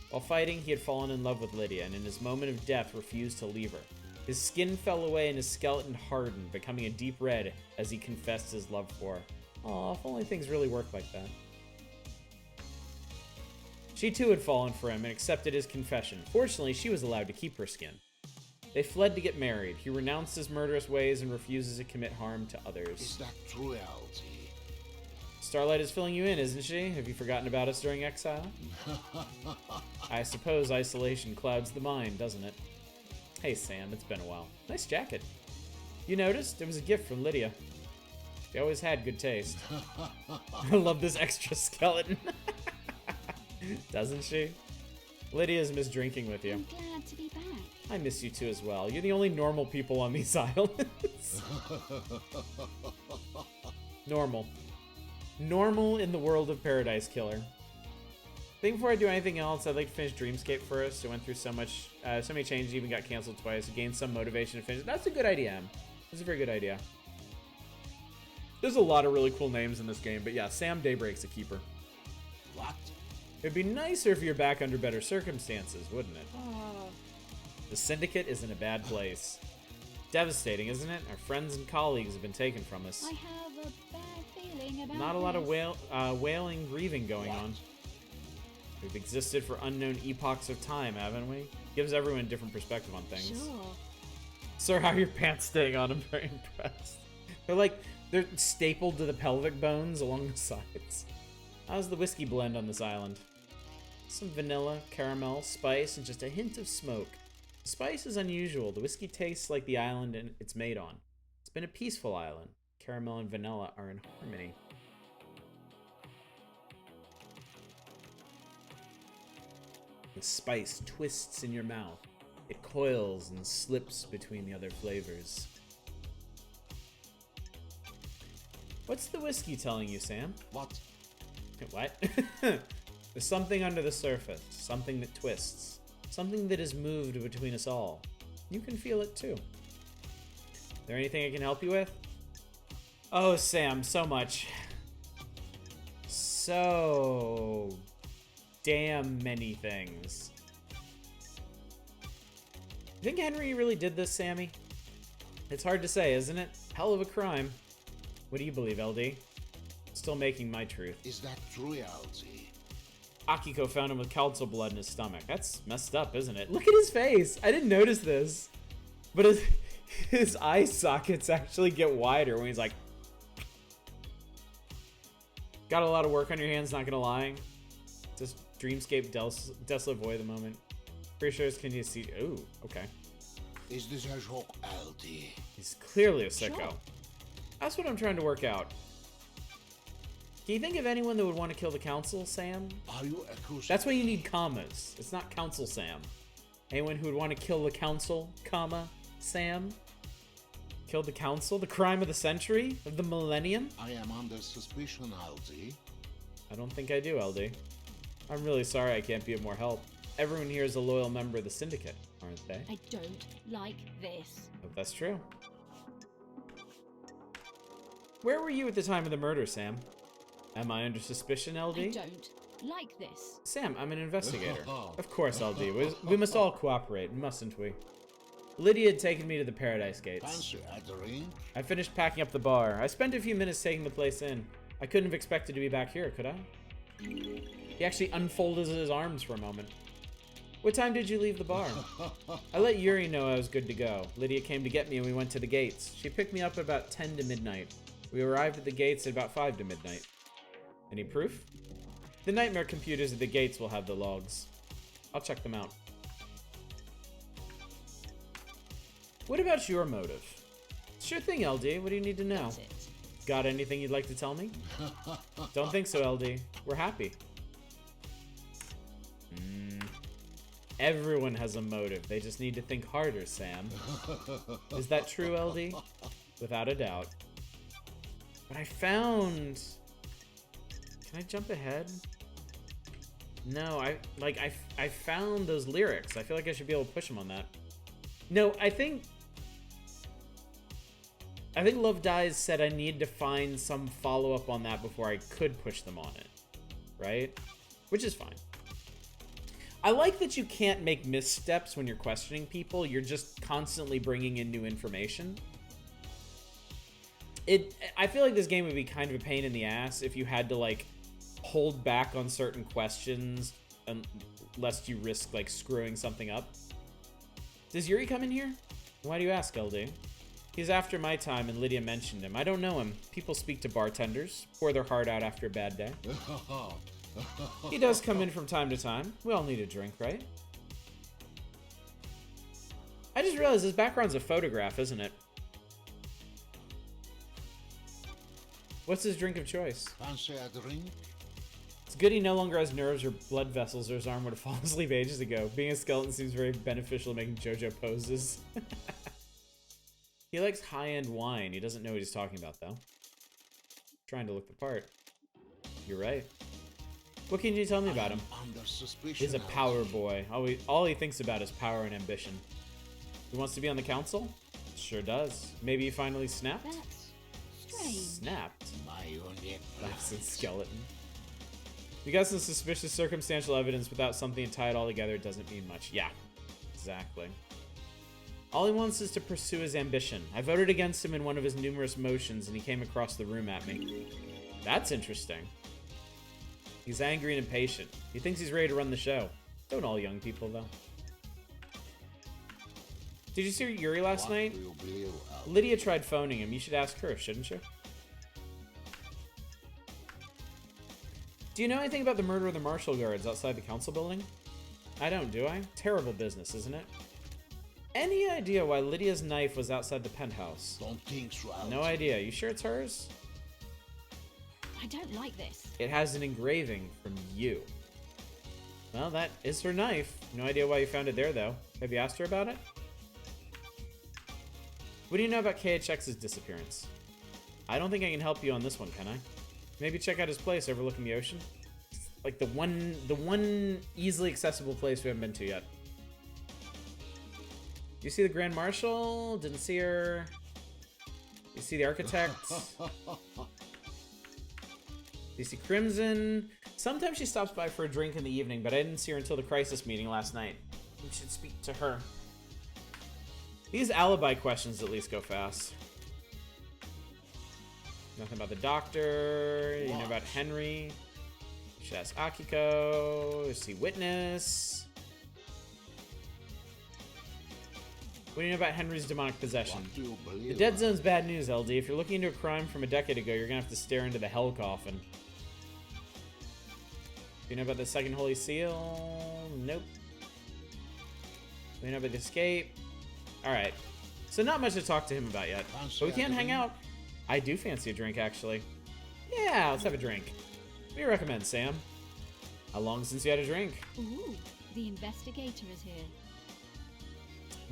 While fighting, he had fallen in love with Lydia, and in his moment of death refused to leave her. His skin fell away and his skeleton hardened, becoming a deep red as he confessed his love for her. Aw, if only things really worked like that. She too had fallen for him and accepted his confession. Fortunately, she was allowed to keep her skin. They fled to get married. He renounced his murderous ways and refuses to commit harm to others. Is that true, LT? Starlight is filling you in, isn't she? Have you forgotten about us during exile? I suppose isolation clouds the mind, doesn't it? Hey, Sam, it's been a while. Nice jacket. You noticed? It was a gift from Lydia. She always had good taste. I love this extra skeleton. Doesn't she? Lydia's missed drinking with you. I'm glad to be back. I miss you too as well. You're the only normal people on these islands. Normal. Normal in the world of Paradise Killer. I think before I do anything else, I'd like to finish Dreamscape first. It went through so many changes, even got canceled twice. It gained some motivation to finish. That's a good idea, Em. That's a very good idea. There's a lot of really cool names in this game, but yeah, Sam Daybreak's a keeper. What? It'd be nicer if you're back under better circumstances, wouldn't it? Oh, The Syndicate is in a bad place. Devastating, isn't it? Our friends and colleagues have been taken from us. I have a bad feeling about Not a lot of this. wailing, grieving going on. We've existed for unknown epochs of time, haven't we? Gives everyone a different perspective on things. Sure. Sir, how are your pants staying on? I'm very impressed. They're stapled to the pelvic bones along the sides. How's the whiskey blend on this island? Some vanilla, caramel, spice, and just a hint of smoke. The spice is unusual. The whiskey tastes like the island it's made on. It's been a peaceful island. Caramel and vanilla are in harmony. The spice twists in your mouth. It coils and slips between the other flavors. What's the whiskey telling you, Sam? What? What? There's something under the surface. Something that twists. Something that is moved between us all. You can feel it too. Is there anything I can help you with? Oh, Sam, so much. So damn many things. You think Henry really did this, Sammy? It's hard to say, isn't it? Hell of a crime. What do you believe, LD? Still making my truth. Is that true, Alzi? Akiko found him with council blood in his stomach. That's messed up, isn't it? Look at his face. I didn't notice this. But his eye sockets actually get wider when he's like... Got a lot of work on your hands, not gonna lie. Just dreamscape desolate void at the moment. Pretty sure it's can you see... Ooh, okay. Is this a joke, Aldi? He's clearly a sicko. Sure. That's what I'm trying to work out. Can you think of anyone that would want to kill the council, Sam? Are you accusing? That's why you need commas. It's not council, Sam. Anyone who would want to kill the council, comma, Sam? Kill the council? The crime of the century? Of the millennium? I am under suspicion, Aldi. I don't think I do, LD. I'm really sorry I can't be of more help. Everyone here is a loyal member of the syndicate, aren't they? I don't like this. Hope that's true. Where were you at the time of the murder, Sam? Am I under suspicion, LD? I don't like this. Sam, I'm an investigator. Of course, LD. We must all cooperate, mustn't we? Lydia had taken me to the Paradise Gates. Fancy a drink? I finished packing up the bar. I spent a few minutes taking the place in. I couldn't have expected to be back here, could I? He actually unfolded his arms for a moment. What time did you leave the bar? I let Yuri know I was good to go. Lydia came to get me and we went to the gates. She picked me up at about 10 to midnight. We arrived at the gates at about 5 to midnight. Any proof? The nightmare computers at the gates will have the logs. I'll check them out. What about your motive? Sure thing, LD. What do you need to know? That's it. Got anything you'd like to tell me? Don't think so, LD. We're happy. Everyone has a motive. They just need to think harder, Sam. Is that true, LD? Without a doubt. But I found... Can I jump ahead? No, I found those lyrics. I feel like I should be able to push them on that. No, I think Love Dies said I need to find some follow-up on that before I could push them on it. Right? Which is fine. I like that you can't make missteps when you're questioning people. You're just constantly bringing in new information. I feel like this game would be kind of a pain in the ass if you had to, like, hold back on certain questions lest you risk, like, screwing something up. Does Yuri come in here? Why do you ask, LD? He's after my time and Lydia mentioned him. I don't know him. People speak to bartenders, pour their heart out after a bad day. He does come in from time to time. We all need a drink, right? I just realized this background's a photograph, isn't it? What's his drink of choice? Fancy a drink? It's good he no longer has nerves or blood vessels or his arm would have fallen asleep ages ago. Being a skeleton seems very beneficial to making JoJo poses. He likes high-end wine. He doesn't know what he's talking about, though. Trying to look the part. You're right. What can you tell me about him? Under suspicion. He's a power boy. All he thinks about is power and ambition. He wants to be on the council? Sure does. Maybe he finally snapped? That's strange. Snapped? My only Laughs at skeleton. You got some suspicious circumstantial evidence without something to tie it all together doesn't mean much. Yeah, exactly. All he wants is to pursue his ambition. I voted against him in one of his numerous motions and he came across the room at me. That's interesting. He's angry and impatient. He thinks he's ready to run the show. Don't all young people, though. Did you see Yuri last night? will you believe, Aldi? Lydia tried phoning him. You should ask her, shouldn't you? Do you know anything about the murder of the marshal guards outside the council building? I don't, do I? Terrible business, isn't it? Any idea why Lydia's knife was outside the penthouse? Don't think so, Aldi. No idea. You sure it's hers? I don't like this. It has an engraving from you. Well, that is her knife. No idea why you found it there, though. Have you asked her about it? What do you know about KHX's disappearance? I don't think I can help you on this one, can I? Maybe check out his place overlooking the ocean. It's like the one easily accessible place we haven't been to yet. You see the Grand Marshal? Didn't see her. You see the Architect? You see Crimson? Sometimes she stops by for a drink in the evening, but I didn't see her until the crisis meeting last night. We should speak to her. These alibi questions at least go fast. Nothing about the doctor. You know about Henry. You should ask Akiko. See Witness. What do you know about Henry's demonic possession? What do you believe? The Dead Zone's bad news, LD. If you're looking into a crime from a decade ago, you're gonna have to stare into the hell coffin. Do you know about the second Holy Seal? Nope. Do you know about the escape? Alright. So not much to talk to him about yet. Fancy But we can a hang drink? out. I do fancy a drink, actually. Yeah, let's have a drink. What do you recommend, Sam? How long since you had a drink? Ooh, the investigator is here.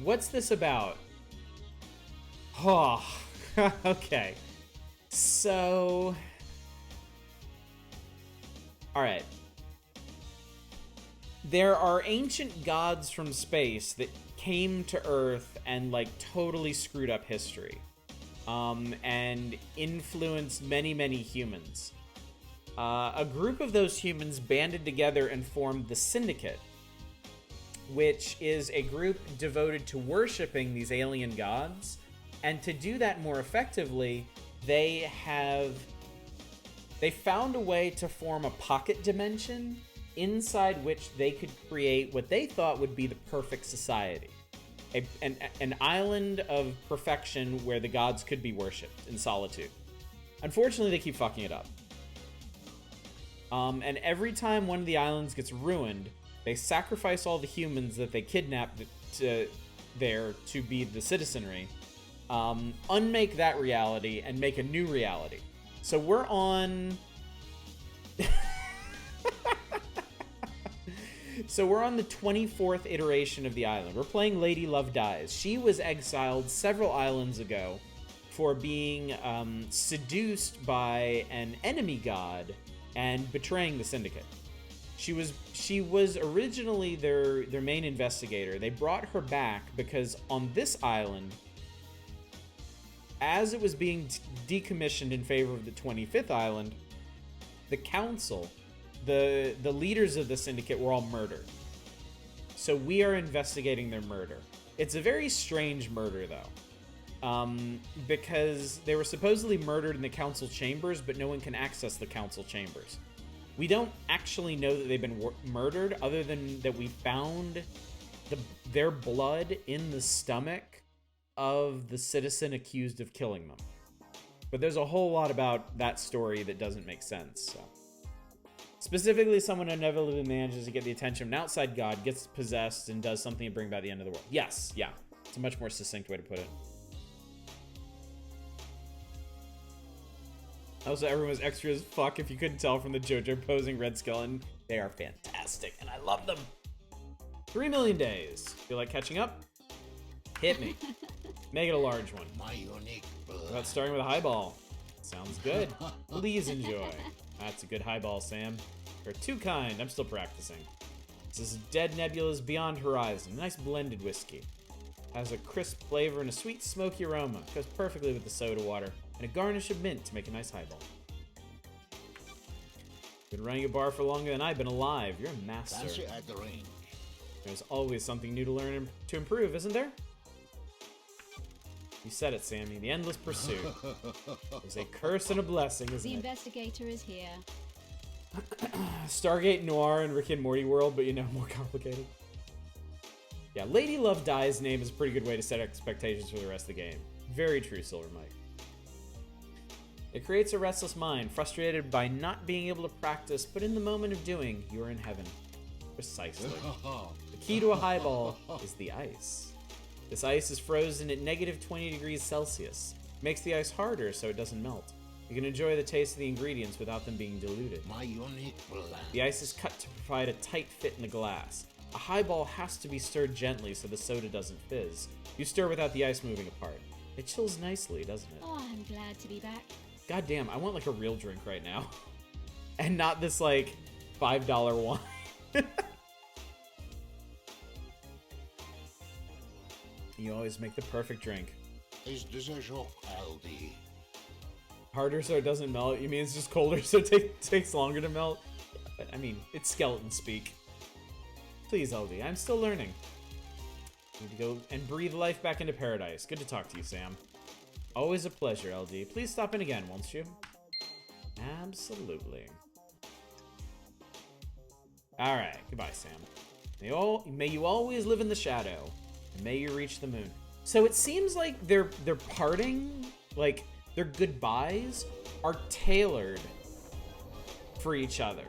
What's this about? Oh, okay. So... Alright. There are ancient gods from space that came to Earth and, like, totally screwed up history. And influenced many, many humans. A group of those humans banded together and formed the Syndicate, which is a group devoted to worshiping these alien gods. And to do that more effectively, they found a way to form a pocket dimension inside which they could create what they thought would be the perfect society. An island of perfection where the gods could be worshipped in solitude. Unfortunately, they keep fucking it up. And every time one of the islands gets ruined, they sacrifice all the humans that they kidnapped there to be the citizenry, unmake that reality, and make a new reality. So we're on... So we're on the 24th iteration of the island. We're playing Lady Love Dies. She was exiled several islands ago for being seduced by an enemy god and betraying the Syndicate. She was originally their main investigator. They brought her back because on this island, as it was being decommissioned in favor of the 25th island, the council, the leaders of the Syndicate were all murdered. So we are investigating their murder. It's a very strange murder, though. Because they were supposedly murdered in the council chambers, but no one can access the council chambers. We don't actually know that they've been murdered, other than that we found their blood in the stomach of the citizen accused of killing them. But there's a whole lot about that story that doesn't make sense, so... Specifically, someone inevitably manages to get the attention of an outside god, gets possessed, and does something to bring about the end of the world. Yes, yeah. It's a much more succinct way to put it. Also, everyone was extra as fuck if you couldn't tell from the JoJo posing red skeleton. They are fantastic, and I love them. 3 million days. Feel like catching up? Hit me. Make it a large one. My unique blood. How about starting with a highball? Sounds good. Please enjoy. That's a good highball, Sam. You're too kind. I'm still practicing. This is Dead Nebula's Beyond Horizon. Nice blended whiskey. Has a crisp flavor and a sweet smoky aroma. Goes perfectly with the soda water. And a garnish of mint to make a nice highball. Been running a bar for longer than I've been alive. You're a master. Fancy at the range. There's always something new to learn and to improve, isn't there? You said it, Sammy. The endless pursuit. Is a curse and a blessing, isn't The it? investigator is here. Stargate Noir and Rick and Morty world, but more complicated. Yeah, Lady Love Dies name is a pretty good way to set expectations for the rest of the game. Very true, Silver Mike. It creates a restless mind, frustrated by not being able to practice, but in the moment of doing, you are in heaven. Precisely. The key to a highball is the ice. This ice is frozen at -20 degrees Celsius. Makes the ice harder so it doesn't melt. You can enjoy the taste of the ingredients without them being diluted. My unique blend. The ice is cut to provide a tight fit in the glass. A highball has to be stirred gently so the soda doesn't fizz. You stir without the ice moving apart. It chills nicely, doesn't it? Oh, I'm glad to be back. God damn, I want like a real drink right now. And not this like $5 wine. You always make the perfect drink. Is this a joke, Aldi? Harder so it doesn't melt? You mean it's just colder so it takes longer to melt? But, I mean, it's skeleton speak. Please, LD, I'm still learning. Need to go and breathe life back into paradise. Good to talk to you, Sam. Always a pleasure, LD. Please stop in again, won't you? Absolutely. Alright, goodbye, Sam. May you always live in the shadow, and may you reach the moon. So it seems like they're parting, like their goodbyes are tailored for each other.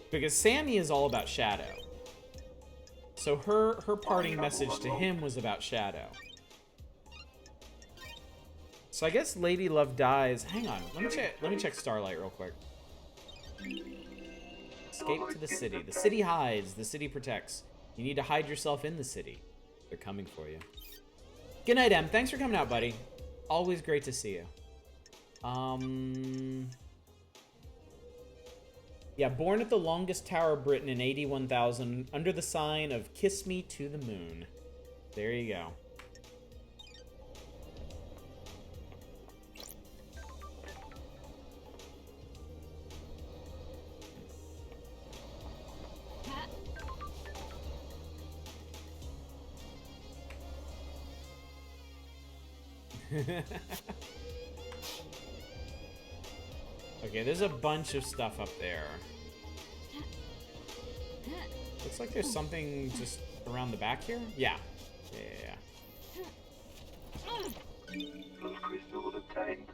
Because Sammy is all about Shadow. So her parting message to him was about Shadow. So I guess Lady Love dies. Hang on, let me check Starlight real quick. Escape to the city. The city hides, the city protects. You need to hide yourself in the city. They're coming for you. Good night, Em. Thanks for coming out, buddy. Always great to see you. Yeah, born at the longest tower of Britain in 81,000, under the sign of Kiss Me to the Moon. There you go. Okay, there's a bunch of stuff up there. Looks like there's something just around the back here? Yeah. Yeah. Those crystals obtained.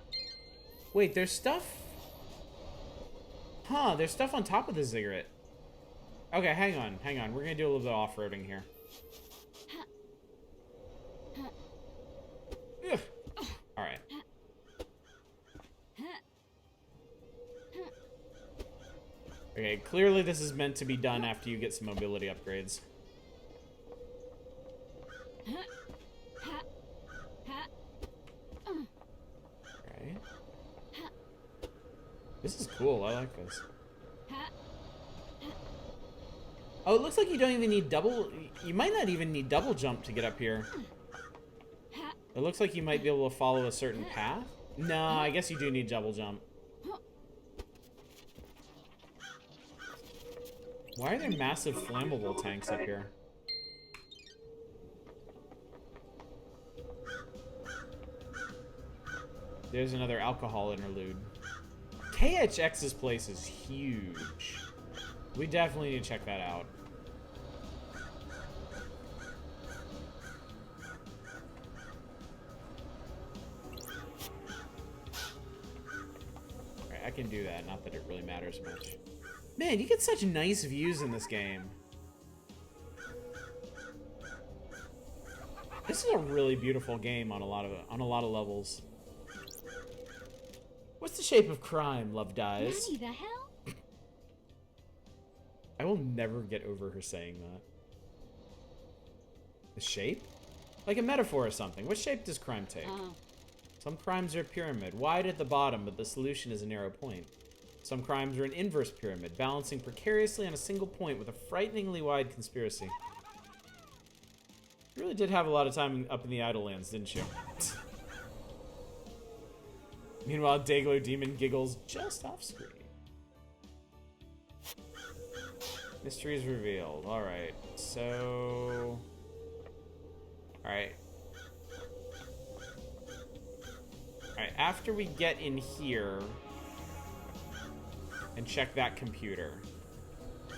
Wait, there's stuff? Huh, there's stuff on top of the ziggurat. Okay, hang on. We're gonna do a little bit of off-roading here. Ugh. Alright. Okay, clearly this is meant to be done after you get some mobility upgrades. Okay. This is cool, I like this. Oh, it looks like you don't even need you might not even need double jump to get up here. It looks like you might be able to follow a certain path. No, I guess you do need double jump. Why are there massive flammable tanks up here? There's another alcohol interlude. KHX's place is huge. We definitely need to check that out. Alright, I can do that, not that it really matters much. Man, you get such nice views in this game. This is a really beautiful game on a lot of levels. What's the shape of crime, Love Dies? Nanny, the hell? I will never get over her saying that. The shape? Like a metaphor or something. What shape does crime take? Oh. Some crimes are a pyramid, wide at the bottom, but the solution is a narrow point. Some crimes are an inverse pyramid, balancing precariously on a single point with a frighteningly wide conspiracy. You really did have a lot of time up in the Idlelands, didn't you? Meanwhile, Dayglow Demon giggles just off screen. Mysteries revealed. Alright, so... Alright. Alright, after we get in here and check that computer,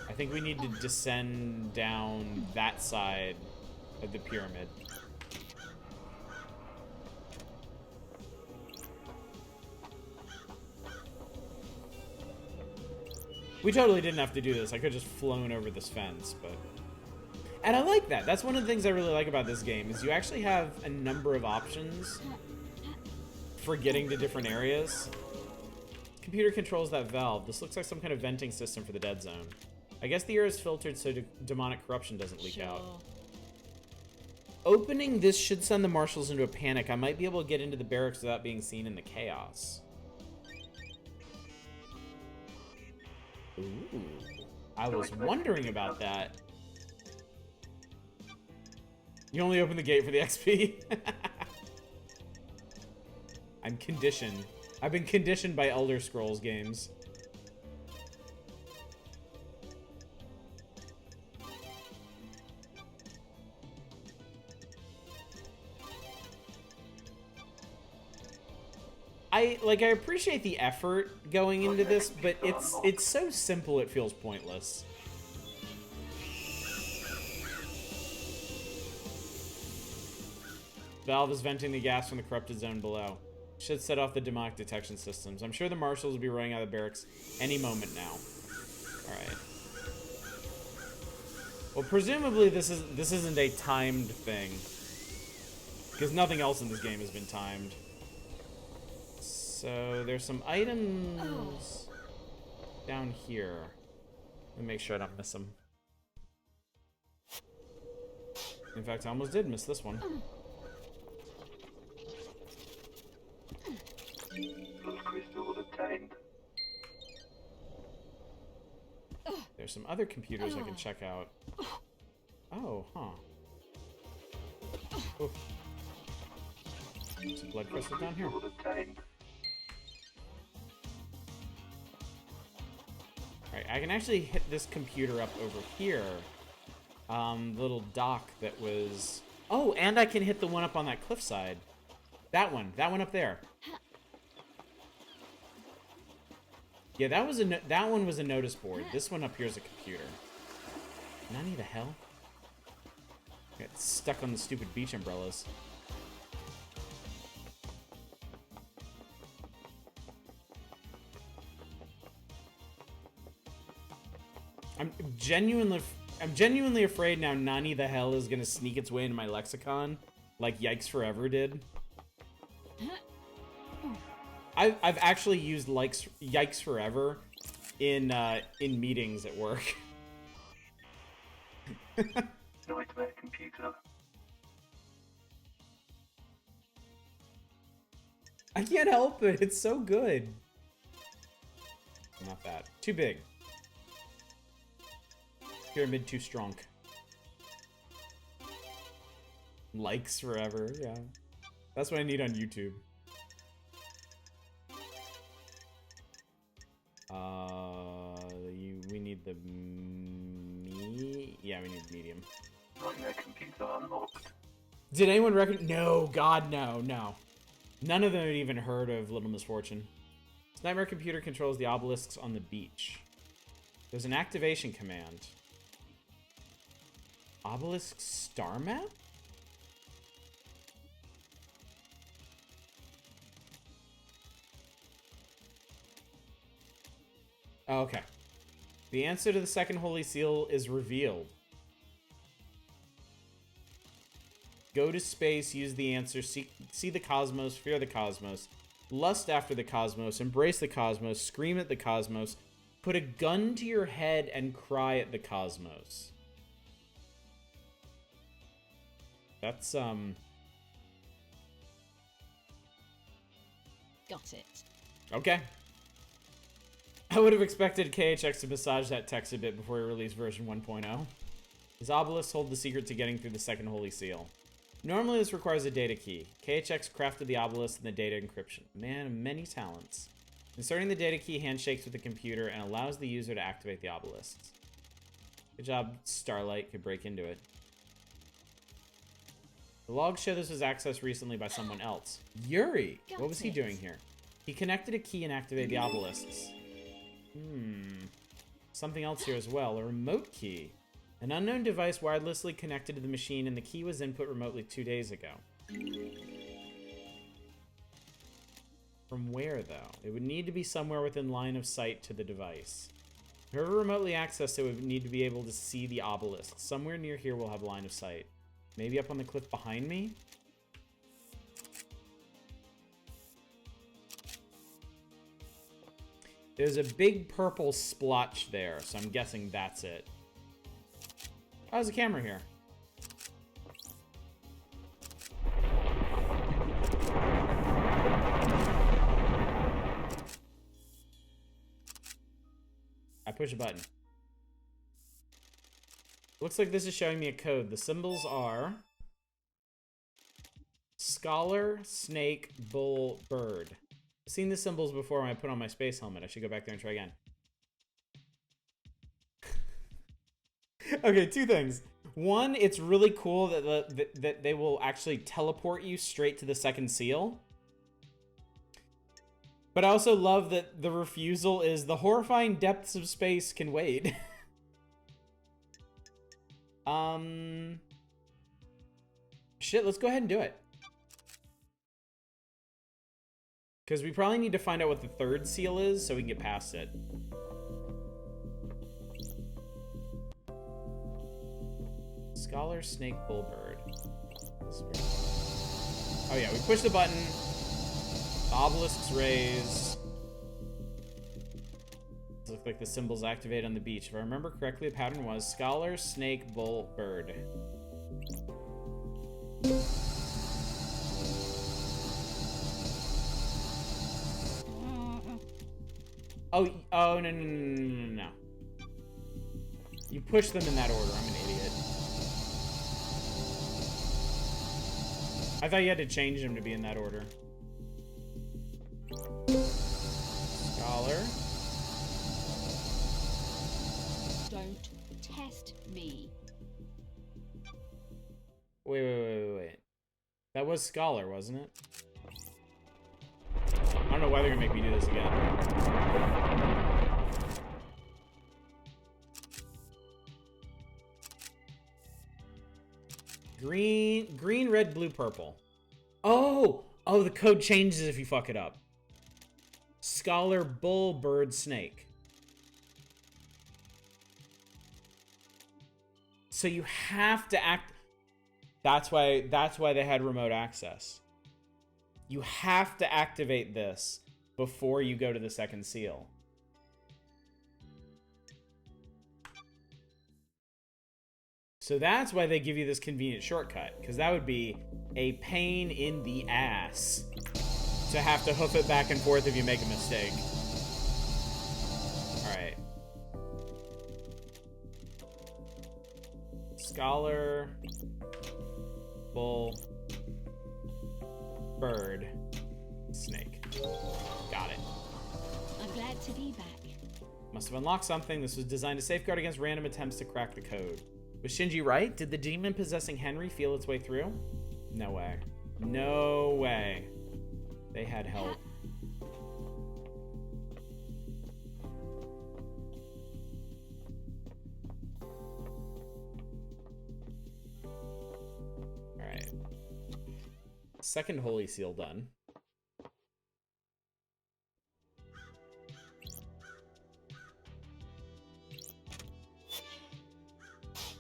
I think we need to descend down that side of the pyramid. We totally didn't have to do this. I could have just flown over this fence, but... And I like that. That's one of the things I really like about this game, is you actually have a number of options for getting to different areas. Computer controls that valve. This looks like some kind of venting system for the dead zone. I guess the air is filtered so demonic corruption doesn't leak out. Opening this should send the marshals into a panic. I might be able to get into the barracks without being seen in the chaos. Ooh. I was wondering about that. You only open the gate for the XP? I'm conditioned. I've been conditioned by Elder Scrolls games. I appreciate the effort going into this, but it's so simple it feels pointless. Valve is venting the gas from the corrupted zone below. Should set off the demonic detection systems. I'm sure the marshals will be running out of the barracks any moment now. Alright. Well, presumably this isn't a timed thing. Because nothing else in this game has been timed. So there's some items down here. Let me make sure I don't miss them. In fact, I almost did miss this one. Those crystals obtained. There's some other computers I can check out. Oh, huh. Oof. Some blood crystals down here. Obtained. Alright, I can actually hit this computer up over here. The little dock that was... Oh, and I can hit the one up on that cliffside. That one up there. Yeah, that one was a notice board. This one up here is a computer. Nani the hell? Got stuck on the stupid beach umbrellas. I'm genuinely afraid now Nani the hell is gonna sneak its way into my lexicon, like Yikes Forever did. I've actually used Yikes Forever in meetings at work. Nightmare computer. I can't help it. It's so good. Not that. Too big. Pyramid too strong. Likes forever, yeah. That's what I need on YouTube. We need the yeah, we need medium. Nightmare computer unlocked. Did anyone reckon? No, God, no. None of them had even heard of Little Misfortune. This nightmare computer controls the obelisks on the beach. There's an activation command. Obelisk star map? Oh, okay. The answer to the second holy seal is revealed. Go to space, use the answer, see the cosmos, fear the cosmos, lust after the cosmos, embrace the cosmos, scream at the cosmos, put a gun to your head and cry at the cosmos. That's, Got it. Okay. I would have expected KHX to massage that text a bit before he released version 1.0. His obelisks hold the secret to getting through the second holy seal. Normally this requires a data key. KHX crafted the obelisk and the data encryption. Man of many talents. Inserting the data key handshakes with the computer and allows the user to activate the obelisks. Good job, Starlight could break into it. The logs show this was accessed recently by someone else. Yuri! What was he doing here? He connected a key and activated the obelisks. Something else here as well. A remote key. An unknown device wirelessly connected to the machine, and the key was input remotely 2 days ago. From where, though? It would need to be somewhere within line of sight to the device. Whoever remotely accessed it would need to be able to see the obelisk. Somewhere near here will have line of sight. Maybe up on the cliff behind me? There's a big purple splotch there, so I'm guessing that's it. Oh, there's a camera here. I push a button. Looks like this is showing me a code. The symbols are scholar, snake, bull, bird. I've seen the symbols before when I put on my space helmet. I should go back there and try again. Okay, two things. One, it's really cool that they will actually teleport you straight to the second seal. But I also love that the refusal is the horrifying depths of space can wait. Shit, let's go ahead and do it. Because we probably need to find out what the third seal is so we can get past it. Scholar, snake, bullbird. Oh yeah, we push the button. The obelisk's raised. It looks like the symbols activate on the beach. If I remember correctly, the pattern was scholar, snake, bull, bird. Oh, no. You push them in that order. I'm an idiot. I thought you had to change them to be in that order. Scholar. Don't test me. Wait. That was scholar, wasn't it? I don't know why they're gonna make me do this again. Green, red, blue, purple. Oh, the code changes if you fuck it up. Scholar, bull, bird, snake. So you have to act. That's why they had remote access. You have to activate this before you go to the second seal. So that's why they give you this convenient shortcut, because that would be a pain in the ass to have to hoof it back and forth if you make a mistake. Alright. Scholar, bull, bird, snake. Got it. I'm glad to be back. Must have unlocked something. This was designed to safeguard against random attempts to crack the code. Was Shinji right? Did the demon possessing Henry feel its way through? No way. No way. They had help. Alright. Second holy seal done.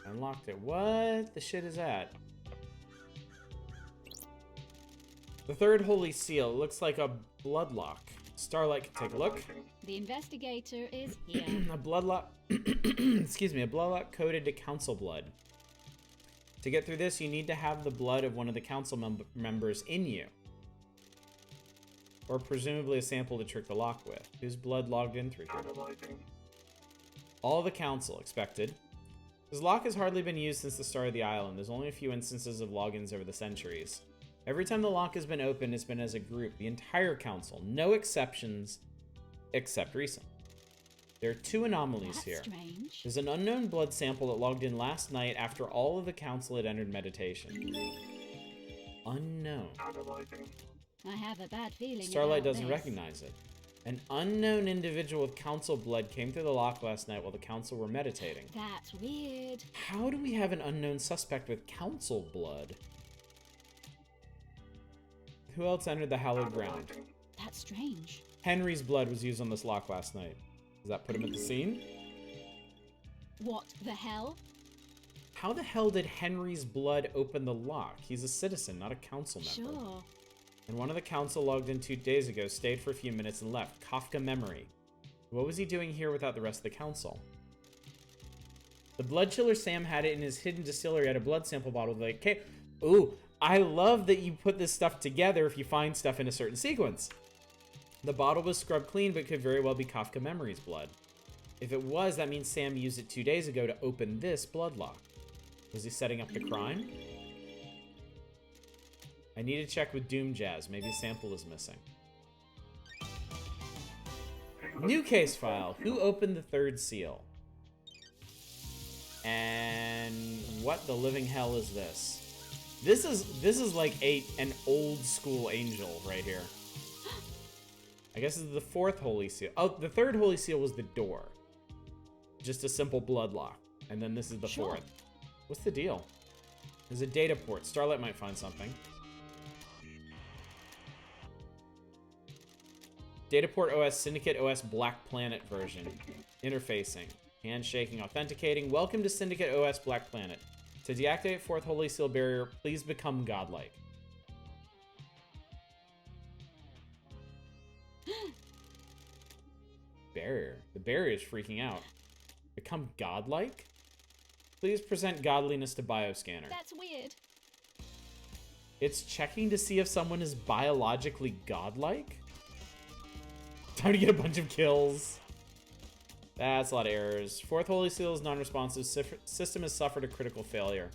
Unlocked it. What the shit is that? The third holy seal looks like a bloodlock. Starlight can take a look. The investigator is here. A bloodlock. Excuse me, a bloodlock coded to council blood. To get through this, you need to have the blood of one of the council members in you. Or presumably a sample to trick the lock with. Whose blood logged in through here? All the council expected. This lock has hardly been used since the start of the island. There's only a few instances of logins over the centuries. Every time the lock has been opened, it's been as a group. The entire council. No exceptions, except recent. There are two anomalies That's here. strange. There's an unknown blood sample that logged in last night after all of the council had entered meditation. Unknown. I have a bad feeling. Starlight about doesn't this. recognize it. An unknown individual with council blood came through the lock last night while the council were meditating. That's weird. How do we have an unknown suspect with council blood? Who else entered the hallowed ground? That's strange. Henry's blood was used on this lock last night. Does that put him at the scene? What the hell? How the hell did Henry's blood open the lock? He's a citizen, not a council member. Sure. And one of the council logged in 2 days ago, stayed for a few minutes and left. Kafka memory. What was he doing here without the rest of the council? The blood chiller Sam had it in his hidden distillery at a blood sample bottle. Like, okay, ooh, I love that you put this stuff together if you find stuff in a certain sequence. The bottle was scrubbed clean, but could very well be Kafka Memories blood. If it was, that means Sam used it 2 days ago to open this blood lock. Was he setting up the crime? I need to check with Doom Jazz. Maybe a sample is missing. New case file. Who opened the third seal? And what the living hell is this? This is like an old school angel right here. I guess this is the fourth holy seal. Oh, the third holy seal was the door. Just a simple blood lock. And then this is the fourth. What's the deal? There's a data port. Starlight might find something. Dataport OS, Syndicate OS, Black Planet version. Interfacing. Handshaking, authenticating. Welcome to Syndicate OS, Black Planet. To deactivate fourth holy seal barrier, please become godlike. Barrier. The barrier is freaking out. Become godlike? Please present godliness to bioscanner. That's weird. It's checking to see if someone is biologically godlike? Time to get a bunch of kills. That's a lot of errors. Fourth holy seal is non-responsive. System has suffered a critical failure.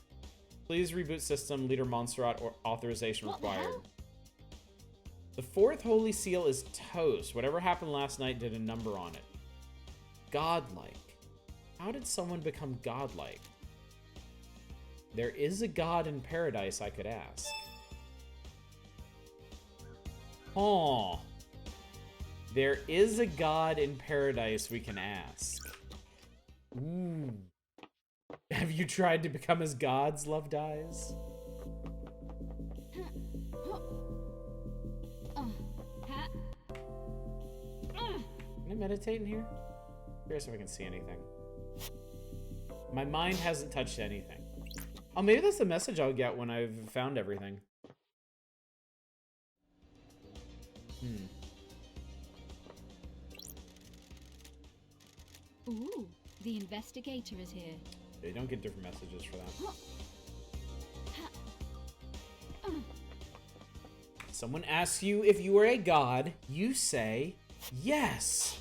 Please reboot system. Leader Montserrat or authorization required. The fourth holy seal is toast. Whatever happened last night did a number on it. Godlike. How did someone become godlike? There is a god in paradise I could ask. Huh. There is a god in paradise we can ask. Ooh. Have you tried to become as gods, Love Dies? Can I meditate in here? Curious if I can see anything. My mind hasn't touched anything. Oh, maybe that's the message I'll get when I've found everything. Ooh, the investigator is here. They don't get different messages for that. Someone asks you if you are a god, you say yes.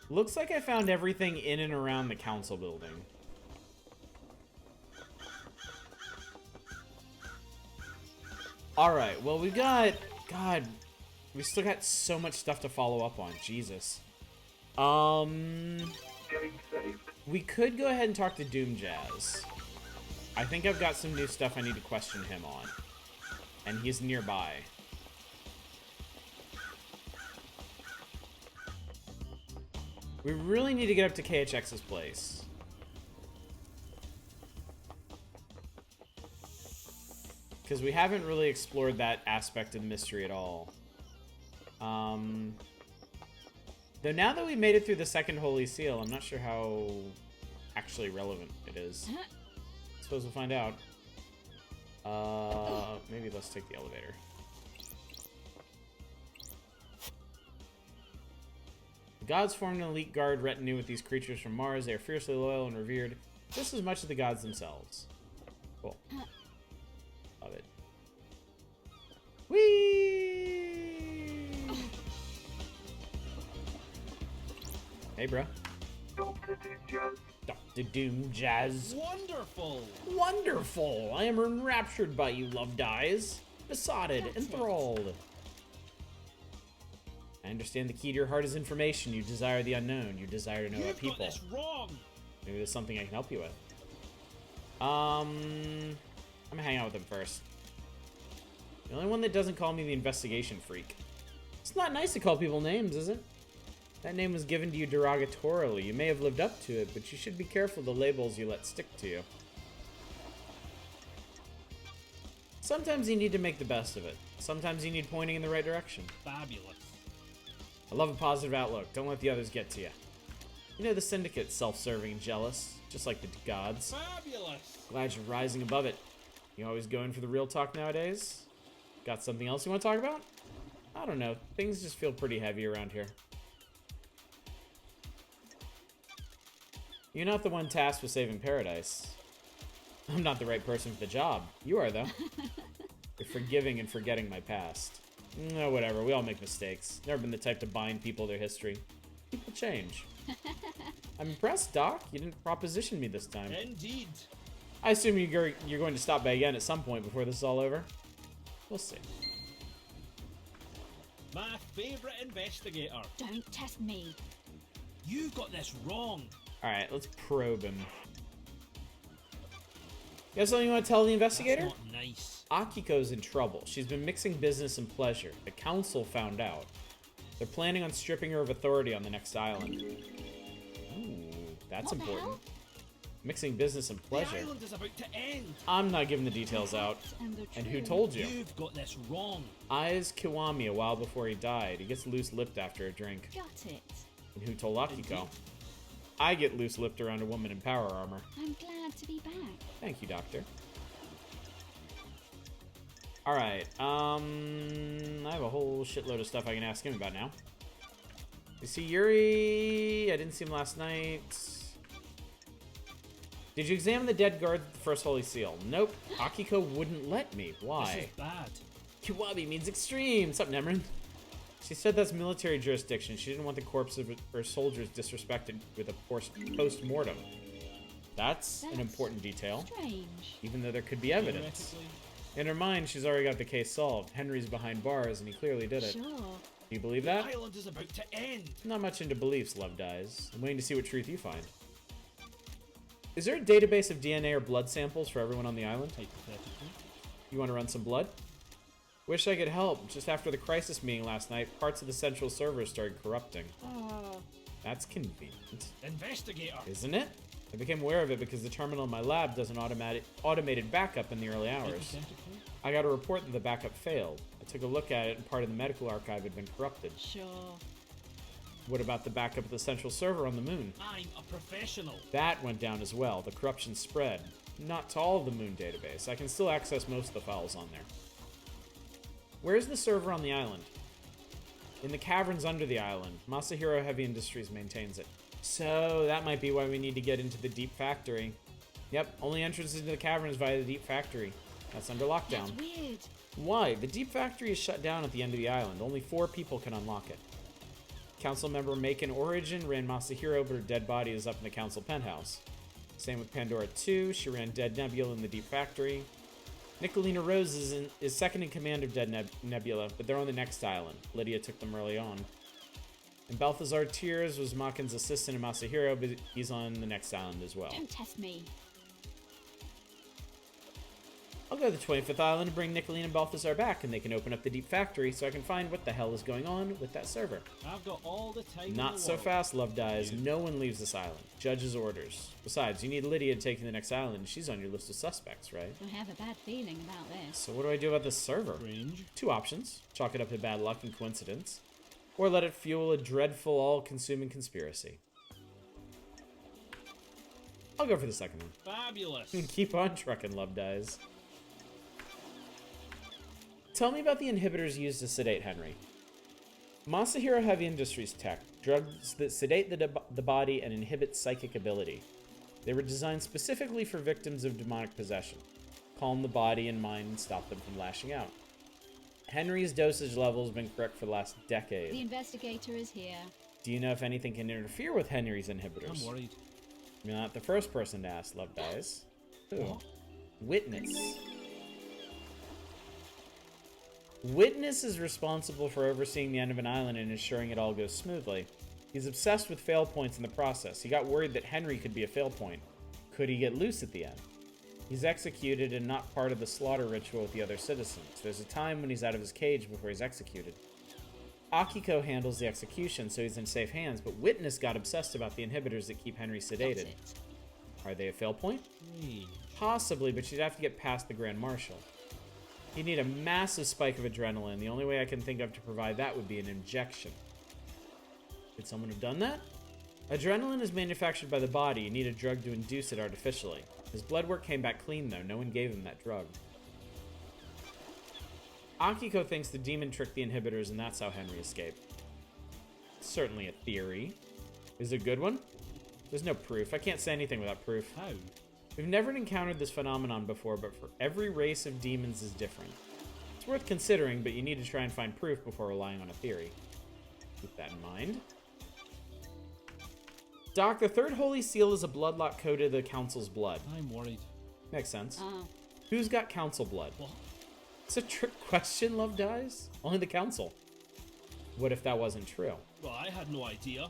Looks like I found everything in and around the council building. Alright, well we got... God, we still got so much stuff to follow up on. Jesus. Getting saved. We could go ahead and talk to Doom Jazz. I think I've got some new stuff I need to question him on. And he's nearby. We really need to get up to KHX's place. Because we haven't really explored that aspect of the mystery at all. Though now that we made it through the second Holy Seal, I'm not sure how actually relevant it is. Suppose we'll find out. Maybe let's take the elevator. The gods formed an elite guard retinue with these creatures from Mars. They are fiercely loyal and revered, just as much as the gods themselves. Cool. Love it. Whee! Hey, bro. Dr. Doom Jazz. Dr. Doom Jazz. Wonderful! Wonderful! I am enraptured by you, Love Dies. Besotted, enthralled. I understand the key to your heart is information. You desire the unknown. You desire to know about You've got people. this wrong! Maybe there's something I can help you with. I'm gonna hang out with him first. The only one that doesn't call me the investigation freak. It's not nice to call people names, is it? That name was given to you derogatorily. You may have lived up to it, but you should be careful the labels you let stick to you. Sometimes you need to make the best of it. Sometimes you need pointing in the right direction. Fabulous. I love a positive outlook. Don't let the others get to you. You know the Syndicate's self-serving and jealous, just like the gods. Fabulous! Glad you're rising above it. You always going for the real talk nowadays? Got something else you want to talk about? I don't know. Things just feel pretty heavy around here. You're not the one tasked with saving paradise. I'm not the right person for the job. You are, though. You're forgiving and forgetting my past. No, whatever. We all make mistakes. Never been the type to bind people to their history. People change. I'm impressed, Doc. You didn't proposition me this time. Indeed. I assume you're going to stop by again at some point before this is all over. We'll see. My favourite investigator. Don't test me. You got this wrong. Alright, let's probe him. You got something you want to tell the investigator? That's not nice. Akiko's in trouble. She's been mixing business and pleasure. The council found out. They're planning on stripping her of authority on the next island. Ooh, that's What the important. hell? Mixing business and The pleasure. island is about to end. I'm not giving the details out. And, the And who truth. told you? You've got this wrong. Eyes Kiwami a while before he died. He gets loose-lipped after a drink. Got it. And who told Akiko? I get loose-lipped around a woman in power armor. I'm glad to be back. Thank you, Doctor. Alright, I have a whole shitload of stuff I can ask him about now. You see Yuri? I didn't see him last night. Did you examine the dead guard at the First Holy Seal? Nope. Akiko wouldn't let me. This Why? is bad. Kiwabi means extreme. What's up, Nemrin? She said that's military jurisdiction. She didn't want the corpses of her soldiers disrespected with a post-mortem. That's an important detail, Strange. even though there could be evidence. Theoretically. In her mind, she's already got the case solved. Henry's behind bars, and he clearly did it. Sure. Do you believe The that? island is about to end. Not much into beliefs, Love Dies. I'm waiting to see what truth you find. Is there a database of DNA or blood samples for everyone on the island? Hypothetically. You want to run some blood? Wish I could help. Just after the crisis meeting last night, parts of the central server started corrupting. Oh. That's convenient, Investigator. isn't it? I became aware of it because the terminal in my lab does an automated backup in the early hours. Hypothetically. I got a report that the backup failed. I took a look at it and part of the medical archive had been corrupted. Sure. What about the backup of the central server on the moon? I'm a professional. That went down as well. The corruption spread. Not to all of the moon database. I can still access most of the files on there. Where's the server on the island? In the caverns under the island. Masahiro Heavy Industries maintains it. So, that might be why we need to get into the Deep Factory. Yep, only entrance into the caverns via the Deep Factory. That's under lockdown. That's weird. Why? The Deep Factory is shut down at the end of the island. Only 4 people can unlock it. Council member Macon Origin ran Masahiro, but her dead body is up in the council penthouse. Same with Pandora 2. She ran Dead Nebula in the Deep Factory. Nicolina Rose is second in command of Dead Nebula, but they're on the next island. Lydia took them early on. And Balthazar Tears was Makin's assistant in Masahiro, but he's on the next island as well. Don't test me. I'll go to the 25th island and bring Nicolene and Balthazar back, and they can open up the Deep Factory so I can find what the hell is going on with that server. I've got all the time in Not the so world. fast, Love Dies. No one leaves this island. Judge's orders. Besides, you need Lydia to take you to the next island. She's on your list of suspects, right? I have a bad feeling about this. So what do I do about this server? Strange. 2 options. Chalk it up to bad luck and coincidence. Or let it fuel a dreadful, all-consuming conspiracy. I'll go for the second one. Fabulous. Keep on trucking, Love Dies. Tell me about the inhibitors used to sedate Henry. Masahiro Heavy Industries tech. Drugs that sedate the body and inhibit psychic ability. They were designed specifically for victims of demonic possession. Calm the body and mind and stop them from lashing out. Henry's dosage level has been correct for the last decade. The investigator is here. Do you know if anything can interfere with Henry's inhibitors? I'm worried. You're not the first person to ask, Love Dies. Who? What? Witness. Witness is responsible for overseeing the end of an island and ensuring it all goes smoothly. He's obsessed with fail points in the process. He got worried that Henry could be a fail point. Could he get loose at the end? He's executed and not part of the slaughter ritual with the other citizens. There's a time when he's out of his cage before he's executed. Akiko handles the execution, so he's in safe hands, but Witness got obsessed about the inhibitors that keep Henry Got sedated. it. Are they a fail point? Strange. Possibly, but you'd have to get past the Grand Marshal. You'd need a massive spike of adrenaline. The only way I can think of to provide that would be an injection. Could someone have done that? Adrenaline is manufactured by the body. You need a drug to induce it artificially. His blood work came back clean, though. No one gave him that drug. Akiko thinks the demon tricked the inhibitors and that's how Henry escaped. Certainly a theory. Is it a good one? There's no proof. I can't say anything without proof. How? We've never encountered this phenomenon before, but for every race of demons is different. It's worth considering, but you need to try and find proof before relying on a theory. Keep that in mind. Doc, the third holy seal is a bloodlock code to the council's blood. I'm worried. Makes sense. Oh, Who's got council blood? What? It's a trick question, Love Dies. Only the council. What if that wasn't true? Well, I had no idea.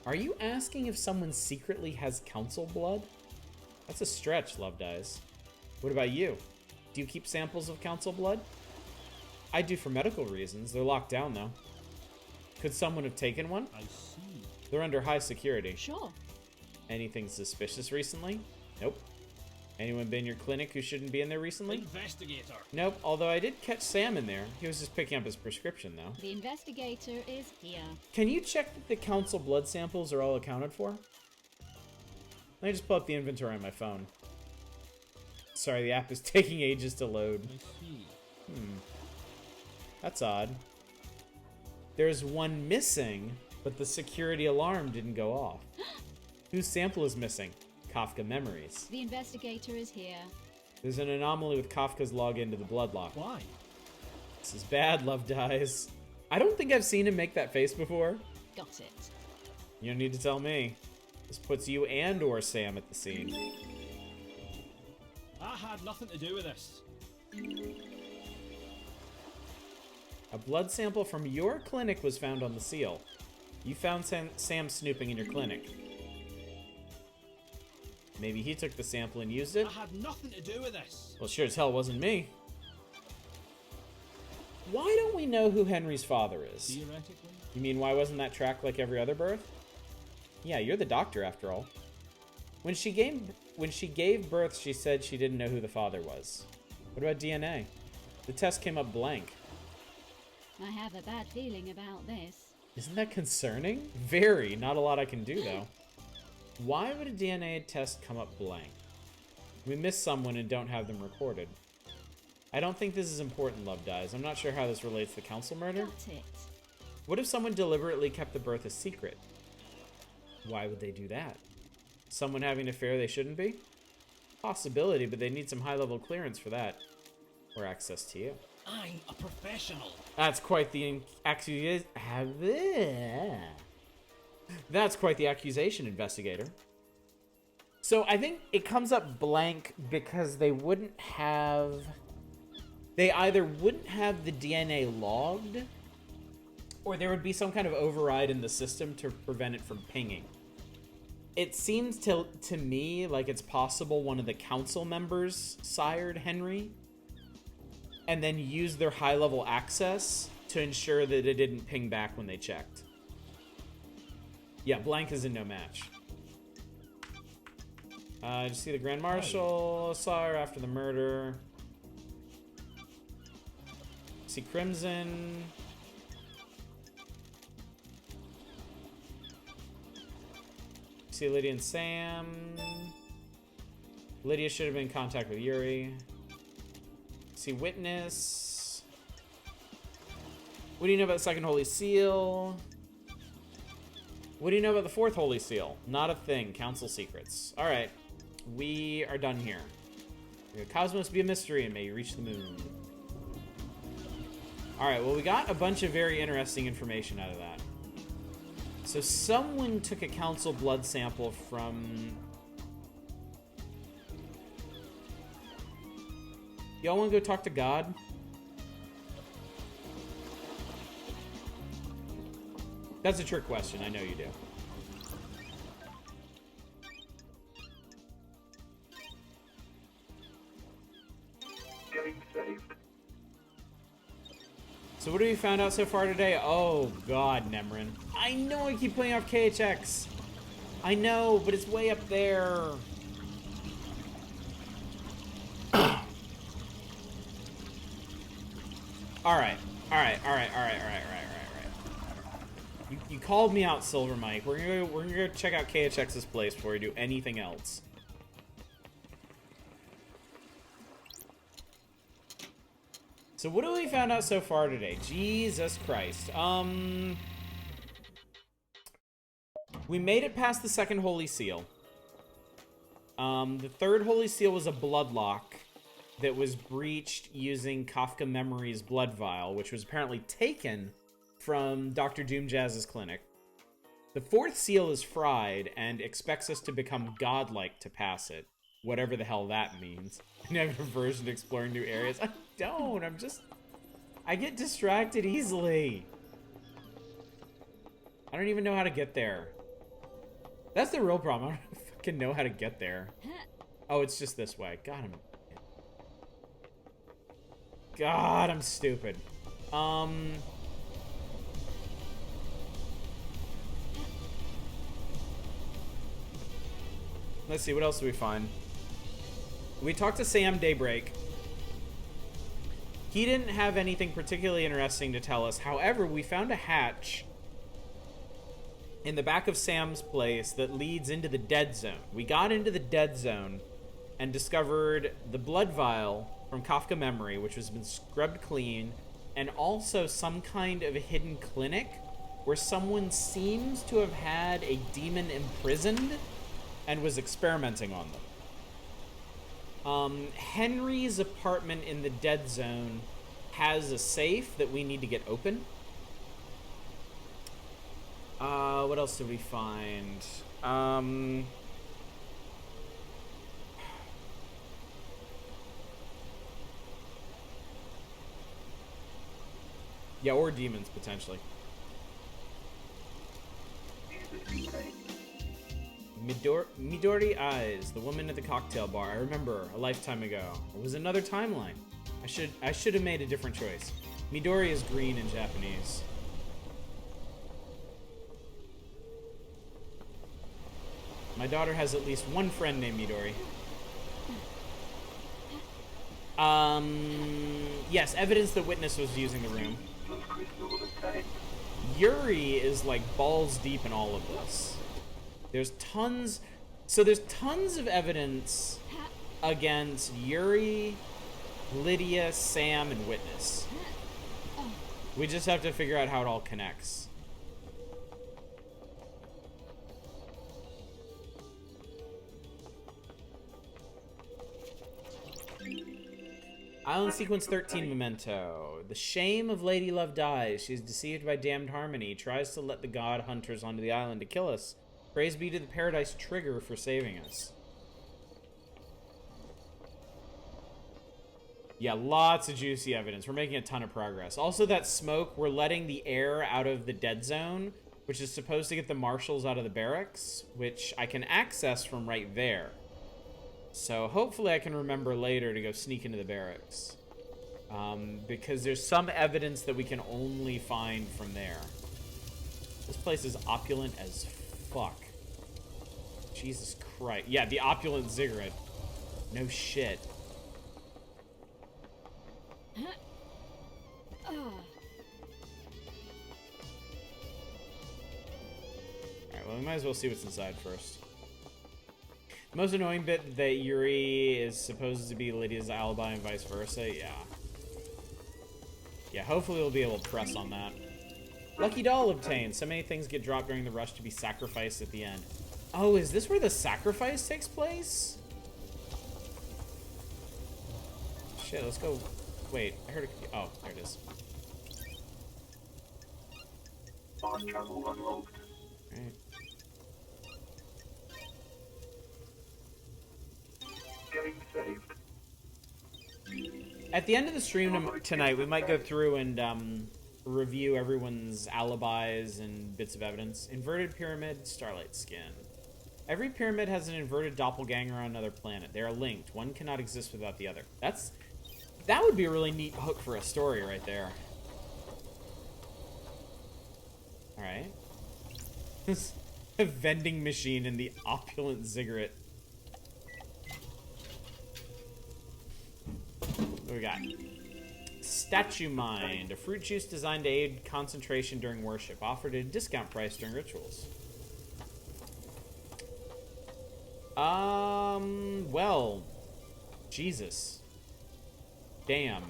Are you asking if someone secretly has council blood? That's a stretch, Love Dies. What about you? Do you keep samples of council blood? I do for medical reasons. They're locked down, though. Could someone have taken one? I see. They're under high security. sure. Anything suspicious recently? Nope. Anyone been in your clinic who shouldn't be in there recently? Investigator. Nope, although I did catch Sam in there. He was just picking up his prescription, though. The investigator is here. Can you check that the council blood samples are all accounted for? Let me just pull up the inventory on my phone. Sorry, the app is taking ages to load. I see. That's odd. There's one missing, but the security alarm didn't go off. Whose sample is missing? Kafka Memories. The investigator is here. There's an anomaly with Kafka's login to the bloodlock. Why? This is bad, Love Dies. I don't think I've seen him make that face before. Got it. You don't need to tell me. This puts you and or Sam at the scene. I had nothing to do with this. A blood sample from your clinic was found on the seal. You found Sam snooping in your clinic. Maybe he took the sample and used it? I had nothing to do with this. Well, sure as hell wasn't me. Why don't we know who Henry's father is? Theoretically? You mean why wasn't that tracked like every other birth? Yeah, you're the doctor after all. When she gave birth, she said she didn't know who the father was. What about DNA? The test came up blank. I have a bad feeling about this. Isn't that concerning? Very. Not a lot I can do, though. Why would a DNA test come up blank? We missed someone and don't have them recorded. I don't think this is important, Love Dies. I'm not sure how this relates to the council murder. Got it. What if someone deliberately kept the birth a secret? Why would they do that? Someone having an affair they shouldn't be? Possibility, but they need some high-level clearance for that. Or access to you. I'm a professional. That's quite the accusation. That's quite the accusation, investigator. So I think it comes up blank because they wouldn't have... They either wouldn't have the DNA logged, or there would be some kind of override in the system to prevent it from pinging. It seems to me like it's possible one of the council members sired Henry, and then used their high-level access to ensure that it didn't ping back when they checked. Yeah, blank is in no match. Just see the Grand Marshal, saw her after the murder. See Crimson. See Lydia and Sam. Lydia should have been in contact with Yuri. See Witness. What do you know about the second Holy Seal? What do you know about the fourth Holy Seal? Not a thing. Council secrets. Alright. We are done here. May the cosmos be a mystery and may you reach the moon. Alright, well we got a bunch of very interesting information out of that. So someone took a council blood sample from... Y'all want to go talk to God? That's a trick question. I know you do. Getting saved. So what have you found out so far today? Oh God, Nemrin. I know I keep putting off KHX. I know, but it's way up there. Alright. You called me out, Silver Mike. We're gonna go check out KHX's place before we do anything else. So what have we found out so far today? Jesus Christ. We made it past the second Holy Seal. The third Holy Seal was a bloodlock that was breached using Kafka Memory's blood vial, which was apparently taken from Dr. Doomjazz's clinic. The fourth seal is fried and expects us to become godlike to pass it. Whatever the hell that means. Negative version exploring new areas. I don't. I get distracted easily. I don't even know how to get there. That's the real problem. I don't fucking know how to get there. Oh, it's just this way. God, I'm stupid. Let's see, what else do we find? We talked to Sam Daybreak. He didn't have anything particularly interesting to tell us. However, we found a hatch in the back of Sam's place that leads into the dead zone. We got into the dead zone and discovered the blood vial from Kafka Memory, which has been scrubbed clean, and also some kind of a hidden clinic where someone seems to have had a demon imprisoned and was experimenting on them. Henry's apartment in the dead zone has a safe that we need to get open. What else did we find? Yeah, or demons, potentially. Midori Eyes, the woman at the cocktail bar. I remember a lifetime ago. It was another timeline. I should have made a different choice. Midori is green in Japanese. My daughter has at least one friend named Midori. Yes, evidence the witness was using the room. Yuri is like balls deep in all of this. There's tons of evidence against Yuri, Lydia, Sam, and Witness. We just have to figure out how it all connects. Island Sequence 13 Memento. The shame of Lady Love dies. She is deceived by damned harmony. Tries to let the god hunters onto the island to kill us. Praise be to the Paradise Trigger for saving us. Yeah, lots of juicy evidence. We're making a ton of progress. Also, that smoke, we're letting the air out of the dead zone, which is supposed to get the marshals out of the barracks, which I can access from right there. So hopefully I can remember later to go sneak into the barracks. Because there's some evidence that we can only find from there. This place is opulent as fuck. Jesus Christ. Yeah, the opulent ziggurat. No shit. Alright, well, we might as well see what's inside first. The most annoying bit that Yuri is supposed to be Lydia's alibi and vice versa, yeah. Yeah, hopefully we'll be able to press on that. Lucky doll obtained. So many things get dropped during the rush to be sacrificed at the end. Oh, is this where the sacrifice takes place? Shit, let's go. Wait, I heard a... Oh, there it is. On channel unlocked. Alright. Getting saved. At the end of the stream tonight, we might go through and review everyone's alibis and bits of evidence. Inverted pyramid, starlight skin. Every pyramid has an inverted doppelganger on another planet. They are linked. One cannot exist without the other. That would be a really neat hook for a story right there. Alright. A vending machine in the opulent ziggurat. What we got? Statue Mind. A fruit juice designed to aid concentration during worship. Offered at a discount price during rituals. Well. Jesus. Damn.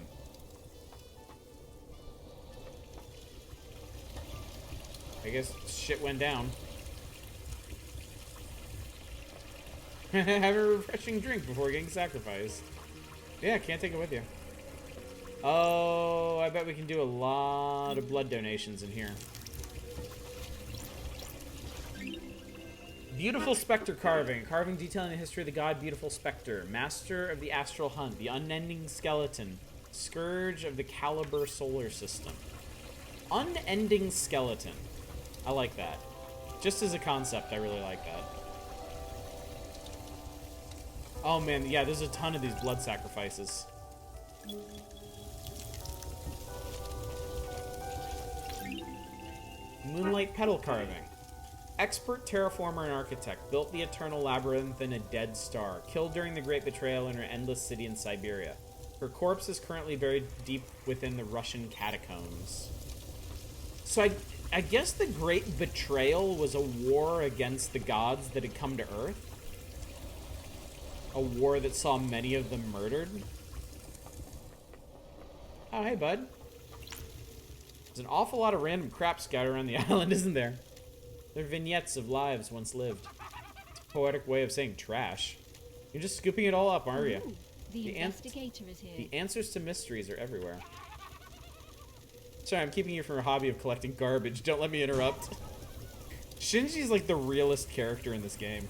I guess shit went down. Have a refreshing drink before getting sacrificed. Yeah, can't take it with you. Oh, I bet we can do a lot of blood donations in here. Beautiful Spectre carving. Carving detailing the history of the god Beautiful Spectre. Master of the Astral Hunt. The Unending Skeleton. Scourge of the Caliber Solar System. Unending Skeleton. I like that. Just as a concept, I really like that. Oh man, yeah, there's a ton of these blood sacrifices. Moonlight petal carving. Expert terraformer and architect. Built the eternal labyrinth in a dead star. Killed during the Great Betrayal in her endless city in Siberia. Her corpse is currently buried deep within the Russian catacombs. So I guess the Great Betrayal was a war against the gods that had come to Earth. A war that saw many of them murdered. Oh, hey, bud. There's an awful lot of random crap scattered around the island, isn't there? They're vignettes of lives once lived. It's a poetic way of saying trash. You're just scooping it all up, aren't you? Ooh, the investigator is here. The answers to mysteries are everywhere. Sorry, I'm keeping you from a hobby of collecting garbage. Don't let me interrupt. Shinji's like the realest character in this game.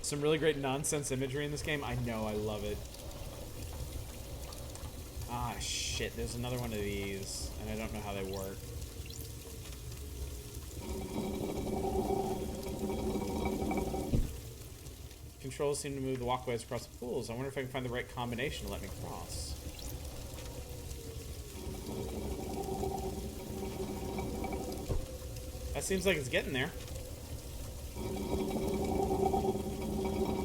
Some really great nonsense imagery in this game. I know, I love it. Ah, shit. There's another one of these, and I don't know how they work. Controls seem to move the walkways across the pools. I wonder if I can find the right combination to let me cross. That seems like it's getting there.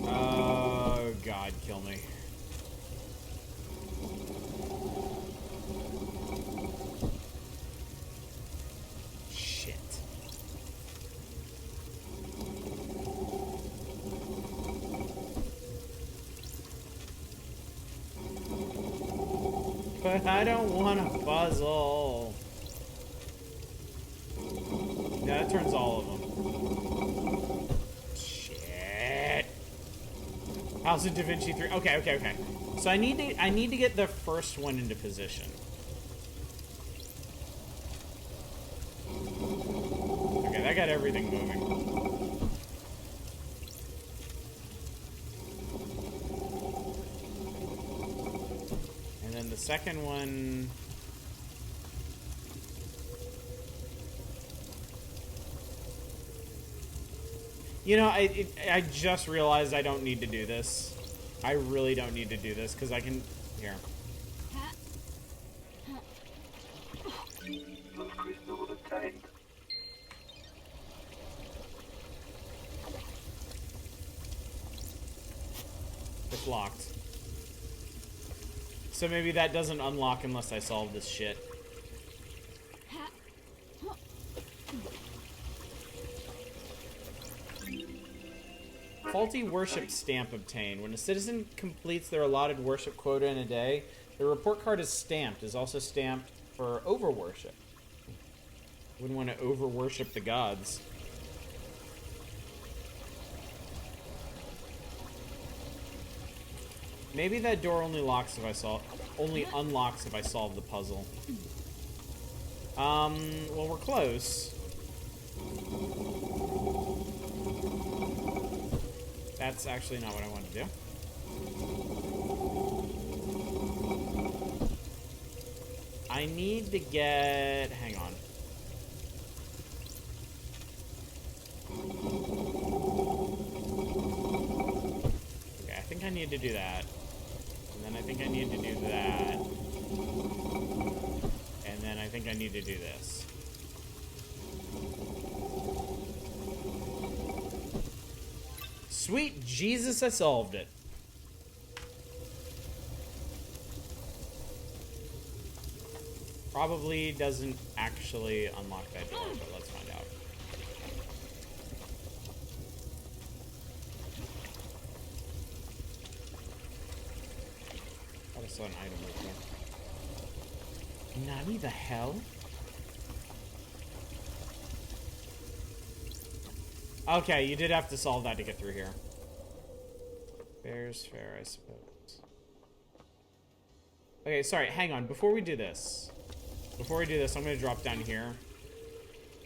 Oh, God, kill me. Shit. But I don't want a puzzle. Yeah, that turns all of them. Shit. House of Da Vinci 3. Okay. So I need to get the first one into position. Okay, that got everything moving. And then the second one. You know, I just realized I don't need to do this. I really don't need to do this, because I can... Here. Those crystals obtained. It's locked. So maybe that doesn't unlock unless I solve this shit. Faulty worship stamp obtained. When a citizen completes their allotted worship quota in a day, their report card is stamped. Is also stamped for over-worship. Wouldn't want to over-worship the gods. Maybe that door only unlocks if I solve the puzzle. Well, we're close. That's actually not what I want to do. I need to get... Hang on. Okay, I think I need to do that. And then I think I need to do that. And then I think I need to do this. Sweet Jesus, I solved it. Probably doesn't actually unlock that door, but let's find out. Thought I saw an item right there. Nani the hell? Okay, you did have to solve that to get through here. Fair's fair, I suppose. Okay, sorry, hang on. Before we do this, I'm going to drop down here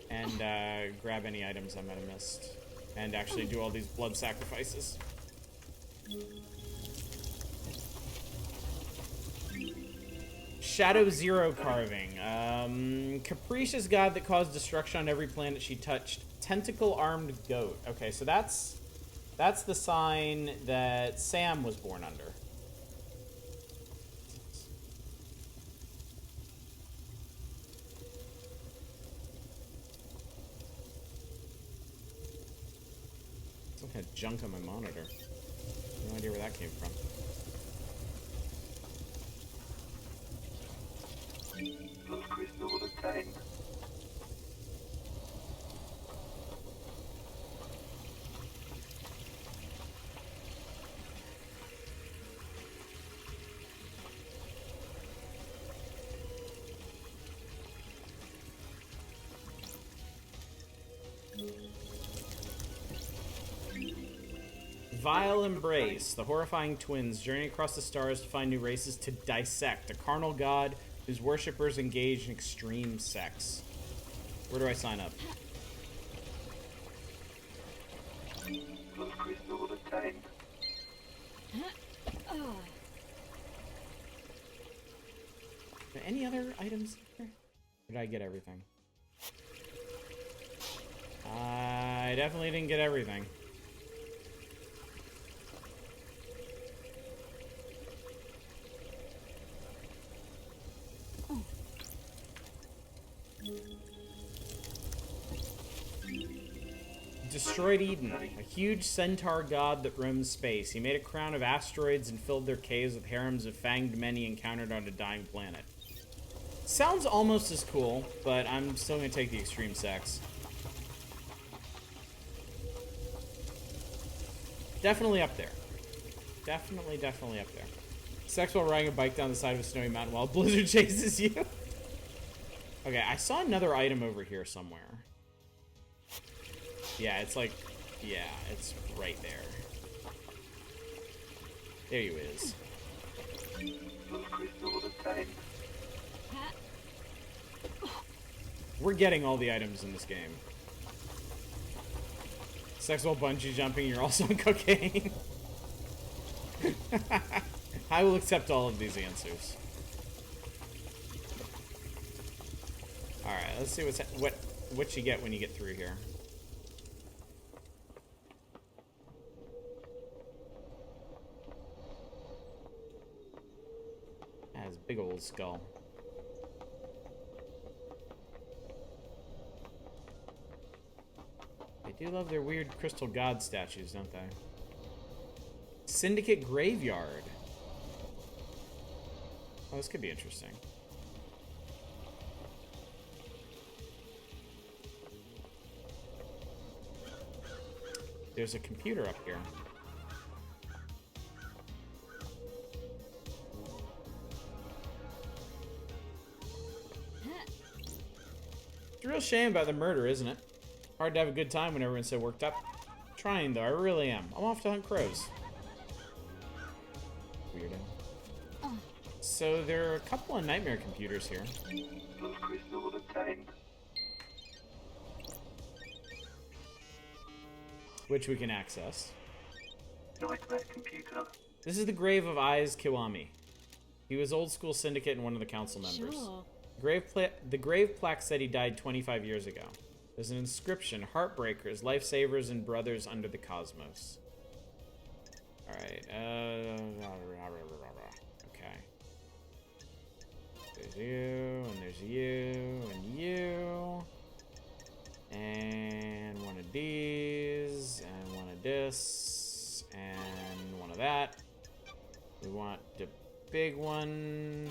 and grab any items I might have missed. And actually do all these blood sacrifices. Shadow Zero carving. Capricious god that caused destruction on every planet she touched. Tentacle-armed goat. Okay, so that's the sign that Sam was born under. Some kind of junk on my monitor. No idea where that came from. Blood crystal obtained. Vile Embrace. The horrifying twins journey across the stars to find new races to dissect. A carnal god whose worshippers engage in extreme sex. Where do I sign up? Blood crystal obtained. Oh, Are there any other items here? Or did I get everything? I definitely didn't get everything. Destroyed Eden, a huge centaur god that roams space. He made a crown of asteroids and filled their caves with harems of fanged men he encountered on a dying planet. Sounds almost as cool, but I'm still gonna take the extreme sex. Definitely up there. Definitely up there. Sex while riding a bike down the side of a snowy mountain while a blizzard chases you. Okay, I saw another item over here somewhere. Yeah, it's like, yeah, it's right there. There you is. Blood crystal obtained. We're getting all the items in this game. Sex while bungee jumping, you're also on cocaine. I will accept all of these answers. Alright, let's see what you get when you get through here. Has big old skull. They do love their weird crystal god statues, don't they? Syndicate Graveyard. Oh, this could be interesting. There's a computer up here. It's a real shame about the murder, isn't it? Hard to have a good time when everyone's so worked up. Trying, though, I really am. I'm off to hunt crows. Weirdo. So there are a couple of nightmare computers here. Blood crystal obtained. Which we can access. Nightmare computer. This is the grave of Aiz Kiwami. He was old school syndicate and one of the council members. sure. The grave plaque said he died 25 years ago. There's an inscription, Heartbreakers, Lifesavers, and Brothers under the Cosmos. Alright, okay. There's you, and there's you, and you. And one of these, and one of this, and one of that. We want the big one.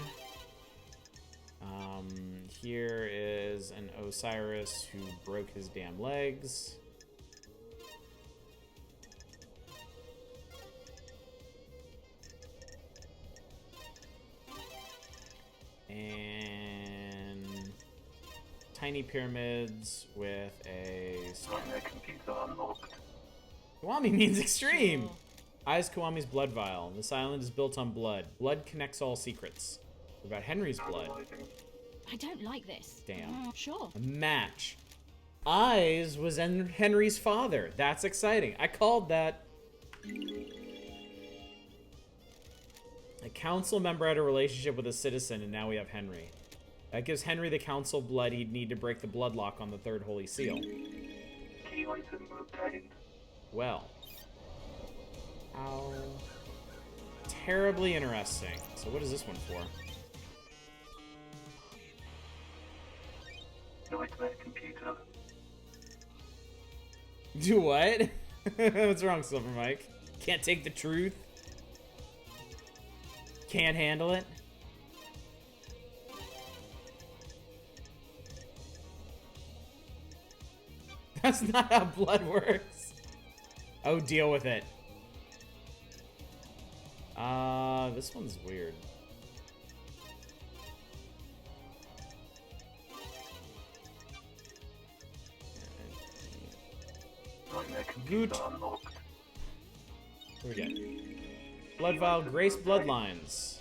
Here is an Osiris who broke his damn legs. And tiny pyramids with a star. Find their computer unlocked. Kiwami means extreme. Sure. Eyes Kiwami's blood vial. This island is built on blood. Blood connects all secrets. What about Henry's blood? Analyzing. I don't like this. Damn. Sure. A match. Eyes was Henry's father. That's exciting. I called that. A council member had a relationship with a citizen, and now we have Henry. That gives Henry the council blood he'd need to break the blood lock on the third holy seal. Key item obtained. Well. How terribly interesting. So what is this one for? Nightmare computer. Do what? What's wrong, Silver Mike? Can't take the truth? Can't handle it? That's not how blood works. Oh, deal with it. This one's weird. Nightmare computer Good. unlocked. Here we go. Blood vial, Grace bloodlines.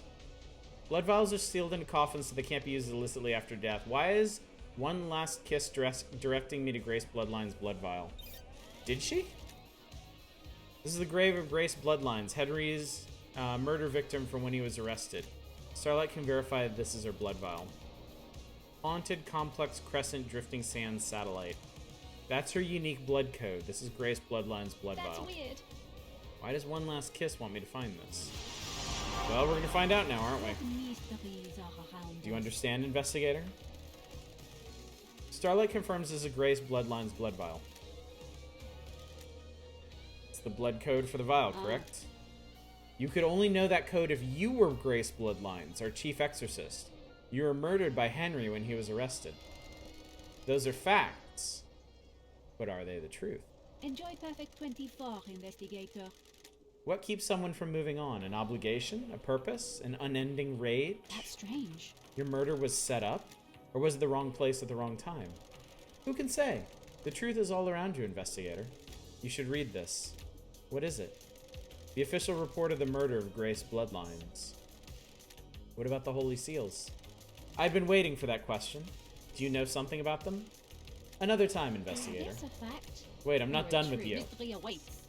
Blood vials are sealed in coffins so they can't be used illicitly after death. Why is one last kiss directing me to Grace bloodlines blood vial? Did she? This is the grave of Grace bloodlines, Henry's murder victim from when he was arrested. Starlight can verify that this is her blood vial. Haunted complex crescent drifting sands satellite. That's her unique blood code. This is Grace bloodlines blood That's vial. weird. Why does one last kiss want me to find this? Well, we're gonna find out now, aren't we? Mysteries are around Do you us. understand, investigator? Starlight confirms this is a Grace bloodlines blood vial. It's the blood code for the vial, correct? You could only know that code if you were Grace bloodlines, our chief exorcist. You were murdered by Henry when he was arrested. Those are facts. But are they the truth? Enjoy Perfect 24, investigator. What keeps someone from moving on? An obligation? A purpose? An unending rage? That's strange. Your murder was set up? Or was it the wrong place at the wrong time? Who can say? The truth is all around you, investigator. You should read this. What is it? The official report of the murder of Grace bloodlines. What about the Holy Seals? I've been waiting for that question. Do you know something about them? Another time, investigator. That's a fact. Wait, I'm not Your done with true you. Mystery awaits.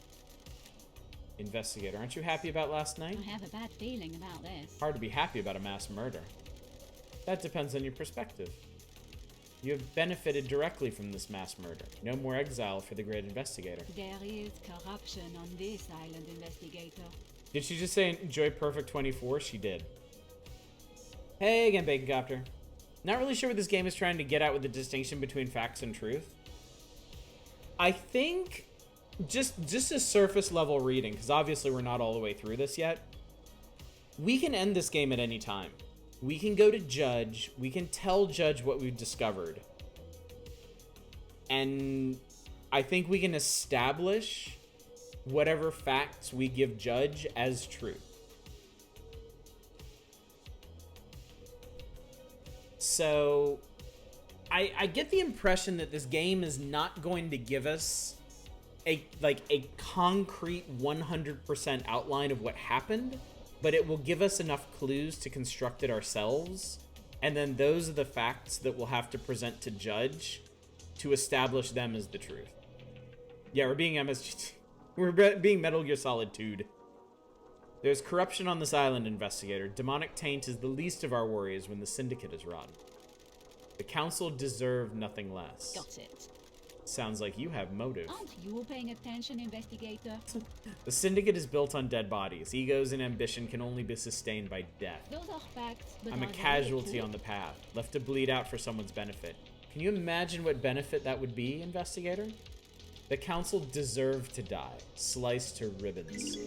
Investigator, aren't you happy about last night? I have a bad feeling about this. Hard to be happy about a mass murder. That depends on your perspective. You have benefited directly from this mass murder. No more exile for the great investigator. There is corruption on this island, investigator. Did she just say enjoy Perfect 24? She did. Hey again, Bacon Copter. Not really sure what this game is trying to get at with the distinction between facts and truth. I think just a surface level reading, because obviously we're not all the way through this yet. We can end this game at any time. We can go to Judge. We can tell Judge what we've discovered. And I think we can establish whatever facts we give Judge as true. So I get the impression that this game is not going to give us a concrete 100% outline of what happened, but it will give us enough clues to construct it ourselves, and then those are the facts that we'll have to present to Judge to establish them as the truth. Yeah, we're being MSG. We're being Metal Gear Solid 2'd. There's corruption on this island, investigator. Demonic taint is the least of our worries when the Syndicate is rotten. The Council deserve nothing less. Got it. Sounds like you have motive. Aren't you paying attention, investigator? The Syndicate is built on dead bodies. Egos and ambition can only be sustained by death. Those are facts, but I'm a are they casualty true? on the path, left to bleed out for someone's benefit. Can you imagine what benefit that would be, investigator? The Council deserve to die, sliced to ribbons.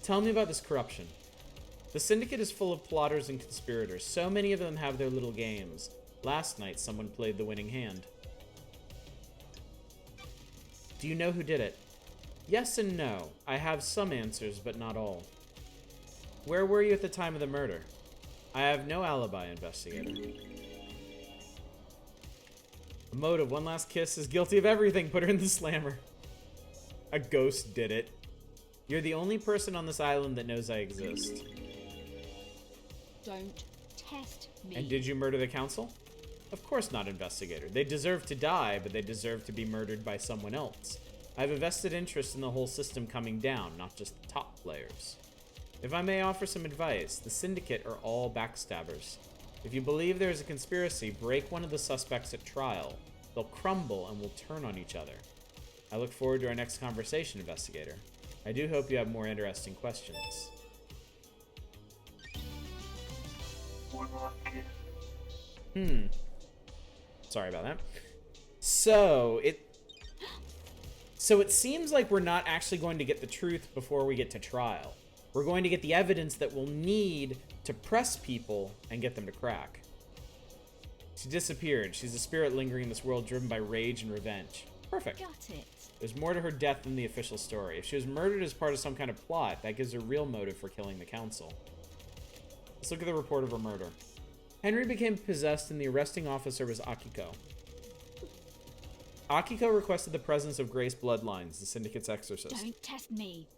Tell me about this corruption. The Syndicate is full of plotters and conspirators. So many of them have their little games. Last night, someone played the winning hand. Do you know who did it? Yes and no. I have some answers, but not all. Where were you at the time of the murder? I have no alibi, investigator. A motive, one last kiss, is guilty of everything. Put her in the slammer. A ghost did it. You're the only person on this island that knows I exist. Don't test me. And did you murder the council? Of course not, investigator. They deserve to die, but they deserve to be murdered by someone else. I have a vested interest in the whole system coming down, not just the top players. If I may offer some advice, the Syndicate are all backstabbers. If you believe there is a conspiracy, break one of the suspects at trial. They'll crumble and will turn on each other. I look forward to our next conversation, investigator. I do hope you have more interesting questions. One last kiss. Sorry about that. So it seems like we're not actually going to get the truth before we get to trial. We're going to get the evidence that we'll need to press people and get them to crack. She disappeared. She's a spirit lingering in this world driven by rage and revenge. Perfect. Got it. There's more to her death than the official story. If she was murdered as part of some kind of plot, that gives her real motive for killing the council. Let's look at the report of her murder. Henry became possessed and the arresting officer was Akiko. Akiko requested the presence of Grace Bloodlines, the Syndicate's exorcist. Don't test me.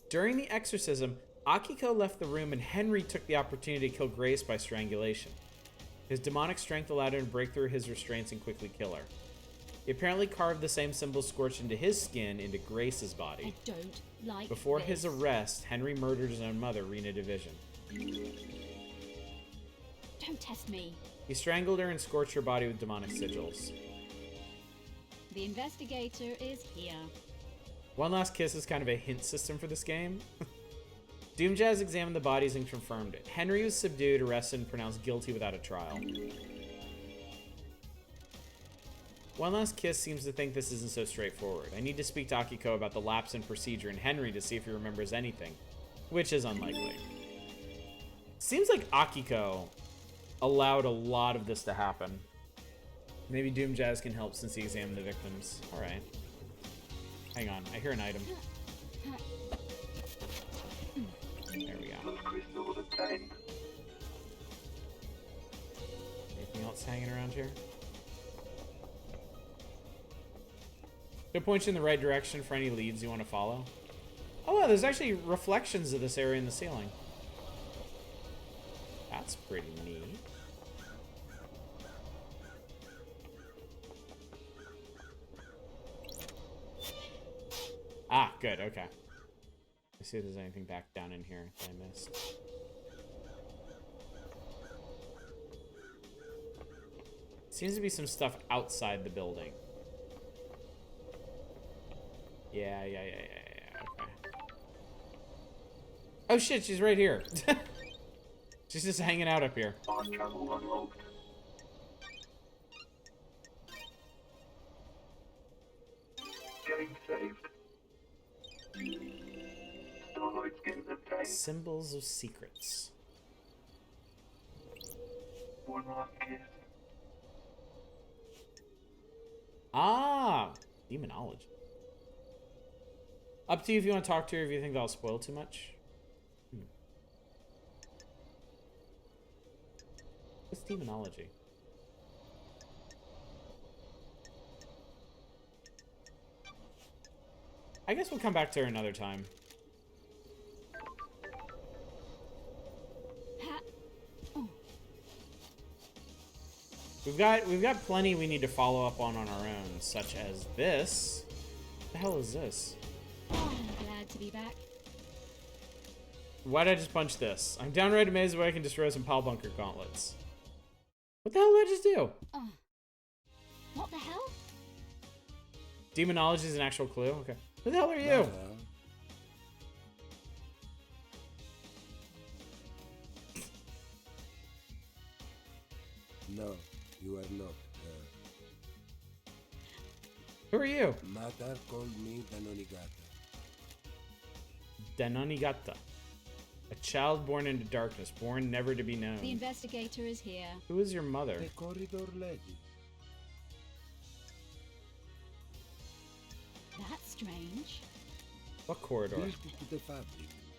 During the exorcism, Akiko left the room and Henry took the opportunity to kill Grace by strangulation. His demonic strength allowed him to break through his restraints and quickly kill her. He apparently carved the same symbol scorched into his skin into Grace's body. I don't like Before this. his arrest, Henry murdered his own mother, Rena Division. Don't test me. He strangled her and scorched her body with demonic sigils. The investigator is here. One Last Kiss is kind of a hint system for this game. Doomjazz examined the bodies and confirmed it. Henry was subdued, arrested, and pronounced guilty without a trial. One Last Kiss seems to think this isn't so straightforward. I need to speak to Akiko about the lapse in procedure and Henry to see if he remembers anything, which is unlikely. Seems like Akiko allowed a lot of this to happen. Maybe Doomjazz can help since he examined the victims. Alright. Hang on, I hear an item. There we go. Those crystals obtained. Anything else hanging around here? Should I point you in the right direction for any leads you want to follow? Oh, wow, there's actually reflections of this area in the ceiling. That's pretty neat. Ah, good, okay. Let's see if there's anything back down in here that I missed. Seems to be some stuff outside the building. Yeah, okay. Oh shit, she's right here. She's just hanging out up here. On travel unlocked. Getting saved. Starlight skins obtained. Symbols of secrets. One last kiss. Ah, demonology. Up to you if you want to talk to her, if you think that'll spoil too much. What's demonology? I guess we'll come back to her another time. Ha- oh, We've got plenty we need to follow up on our own, such as this. What the hell is this? I'm glad to be back. Why'd I just punch this? I'm downright amazed that I can destroy some Pal Bunker gauntlets. What the hell did I just do? What the hell? Demonology is an actual clue? Okay. Who the hell are you? No, you are not. Who are you? Matar called me Danonigata. Danonigata. A child born into darkness, born never to be known. The investigator is here. Who is your mother? The corridor lady. That's strange. What corridor? Built to the fabric,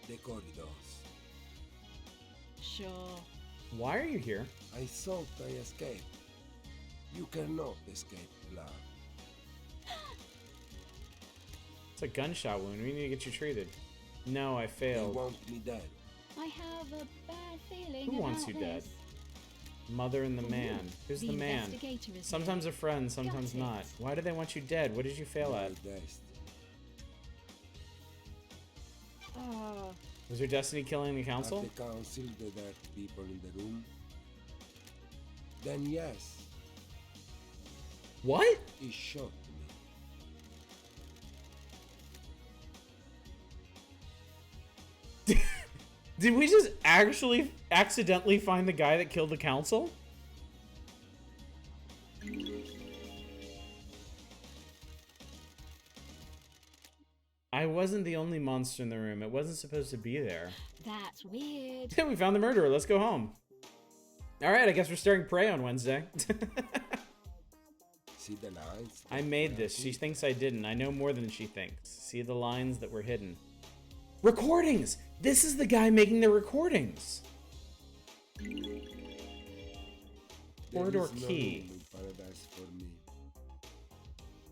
the corridors. Sure. Why are you here? I thought I escaped. You cannot escape love. It's a gunshot wound. We need to get you treated. No, I They failed. want me dead. I have a bad feeling Who about wants you dead? this. Mother and the Ooh, man. Who's the man? investigator is Sometimes here. a friend, sometimes Got it. not. Why do they want you dead? What did you fail My at? best. Ah, Was your destiny killing the council? At the council, the dark people in the room. Then yes, What? he shot me. Did we just actually accidentally find the guy that killed the council? I wasn't the only monster in the room. It wasn't supposed to be there. That's weird. We found the murderer. Let's go home. All right, I guess we're starting Prey on Wednesday. See the lines? I made this. She thinks I didn't. I know more than she thinks. See the lines that were hidden. Recordings! This is the guy making the recordings. There Corridor is no key. room in paradise for me.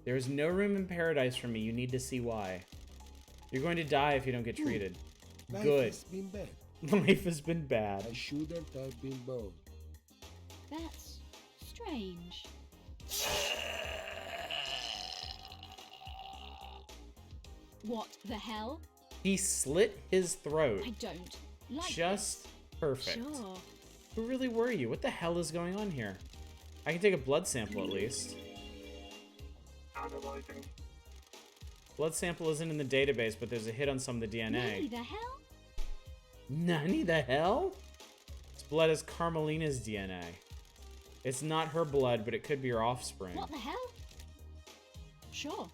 There is no room in paradise for me. You need to see why. You're going to die if you don't get treated. Life Good. has been bad. Life has been bad. I shouldn't have been born. That's strange. What the hell? He slit his throat. I don't like Just this. perfect. Sure. Who really were you? What the hell is going on here? I can take a blood sample at least. Analyzing. Blood sample isn't in the database, but there's a hit on some of the Nanny, DNA. the hell? Nanny the hell? This blood is Carmelina's DNA. It's not her blood, but it could be her offspring. What the hell? Sure.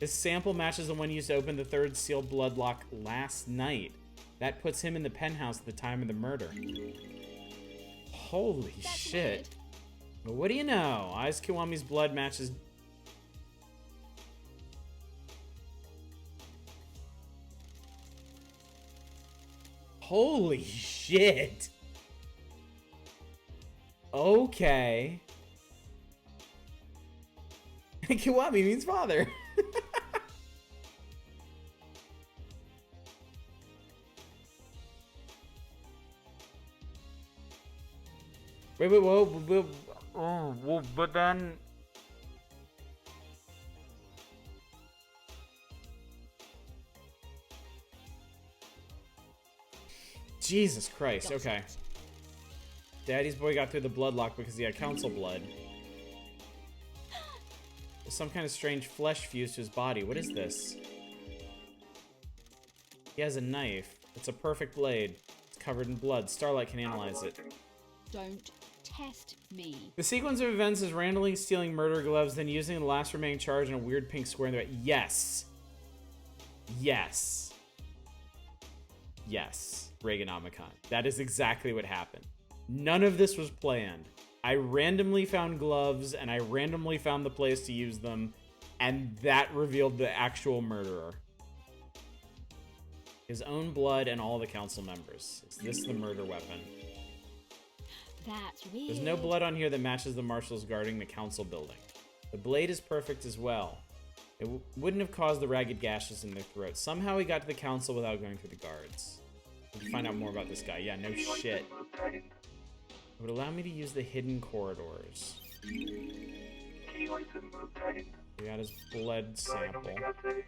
This sample matches the one used to open the third sealed blood lock last night. That puts him in the penthouse at the time of the murder. Holy That's shit. weird. Well, what do you know? Aiz Kiwami's blood matches... Holy shit. Okay. Kiwami means father. Wait, whoa, but then... Jesus Christ, okay. Daddy's boy got through the blood lock because he had council blood. There's some kind of strange flesh fused to his body. What is this? He has a knife. It's a perfect blade. It's covered in blood. Starlight can analyze it. Don't test me. The sequence of events is randomly stealing murder gloves, then using the last remaining charge in a weird pink square in the back. Yes. Yes. Yes. Reaganomicon. That is exactly what happened. None of this was planned. I randomly found gloves, and I randomly found the place to use them, and that revealed the actual murderer. His own blood and all the council members. Is this the murder weapon? That's weird. There's no blood on here that matches the marshals guarding the council building. The blade is perfect as well. It wouldn't have caused the ragged gashes in their throats. Somehow he got to the council without going through the guards. We can find out more about this guy. Yeah, no shit. It would allow me to use the hidden corridors. Key item obtained. We got his blood sample. Dynamic assay.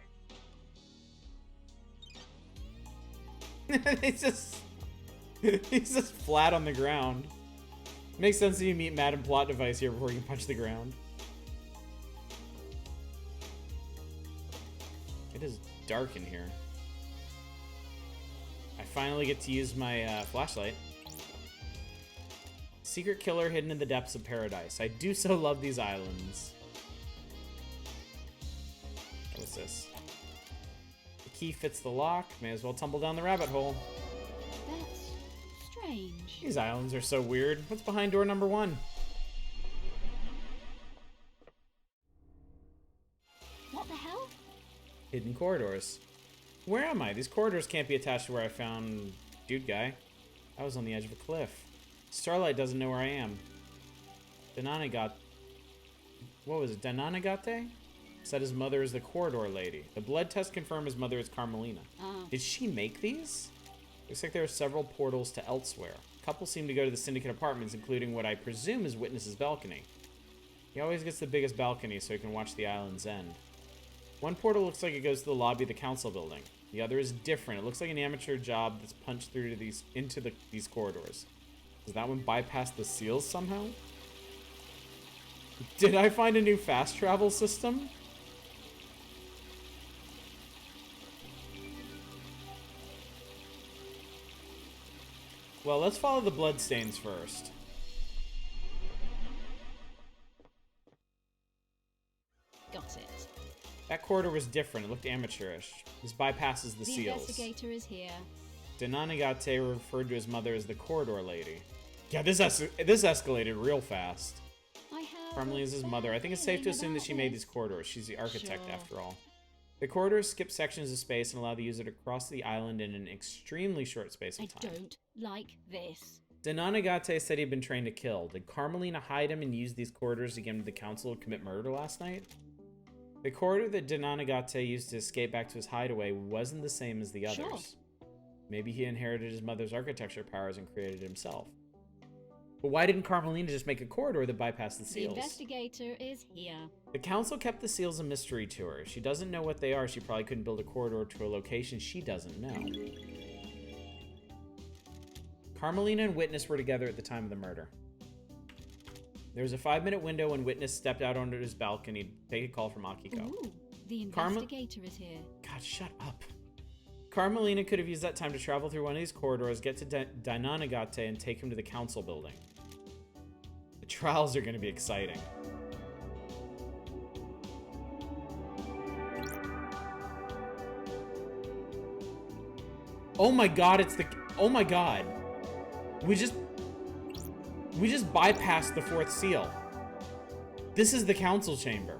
he's just flat on the ground. Makes sense that you meet Madam Plot Device here before you can punch the ground. It is dark in here. I finally get to use my flashlight. Secret killer hidden in the depths of paradise. I do so love these islands. What's this? The key fits the lock. May as well tumble down the rabbit hole. That's strange. These islands are so weird. What's behind door number 1? What the hell? Hidden corridors. Where am I? These corridors can't be attached to where I found dude guy. I was on the edge of a cliff. Starlight doesn't know where I am. What was it? Dananagate? Said his mother is the corridor lady. The blood test confirmed his mother is Carmelina. Oh. Did she make these? Looks like there are several portals to elsewhere. A couple seem to go to the Syndicate apartments, including what I presume is Witness's balcony. He always gets the biggest balcony so he can watch the island's end. One portal looks like it goes to the lobby of the council building. The other is different. It looks like an amateur job that's punched through to these corridors. Does that one bypass the seals somehow? Did I find a new fast travel system? Well, let's follow the bloodstains first. Got it. That corridor was different. It looked amateurish. This bypasses the The seals. investigator is here. Dananagate referred to his mother as the corridor lady. Yeah, this escalated real fast. I have. Carmelina is his mother. I think it's safe to assume that she made these corridors. She's the architect, Sure. after all. The corridors skip sections of space and allow the user to cross the island in an extremely short space I of time. don't like this. Dananagate said he'd been trained to kill. Did Carmelina hide him and use these corridors to get him to the council to commit murder last night? The corridor that Dananagate used to escape back to his hideaway wasn't the same as the others. Sure. Maybe he inherited his mother's architecture powers and created it himself. But why didn't Carmelina just make a corridor that bypassed the The seals? investigator is here. The council kept the seals a mystery to her. If she doesn't know what they are, she probably couldn't build a corridor to a location she doesn't know. Carmelina and Witness were together at the time of the murder. There was a 5-minute window when Witness stepped out onto his balcony to take a call from Akiko. Ooh, the Carmel- investigator is here. God, shut up. Carmelina could have used that time to travel through one of these corridors, get to Dananagate, and take him to the council building. The trials are going to be exciting. Oh my god, it's the... Oh my god. We just bypassed the 4th seal. This is the council chamber.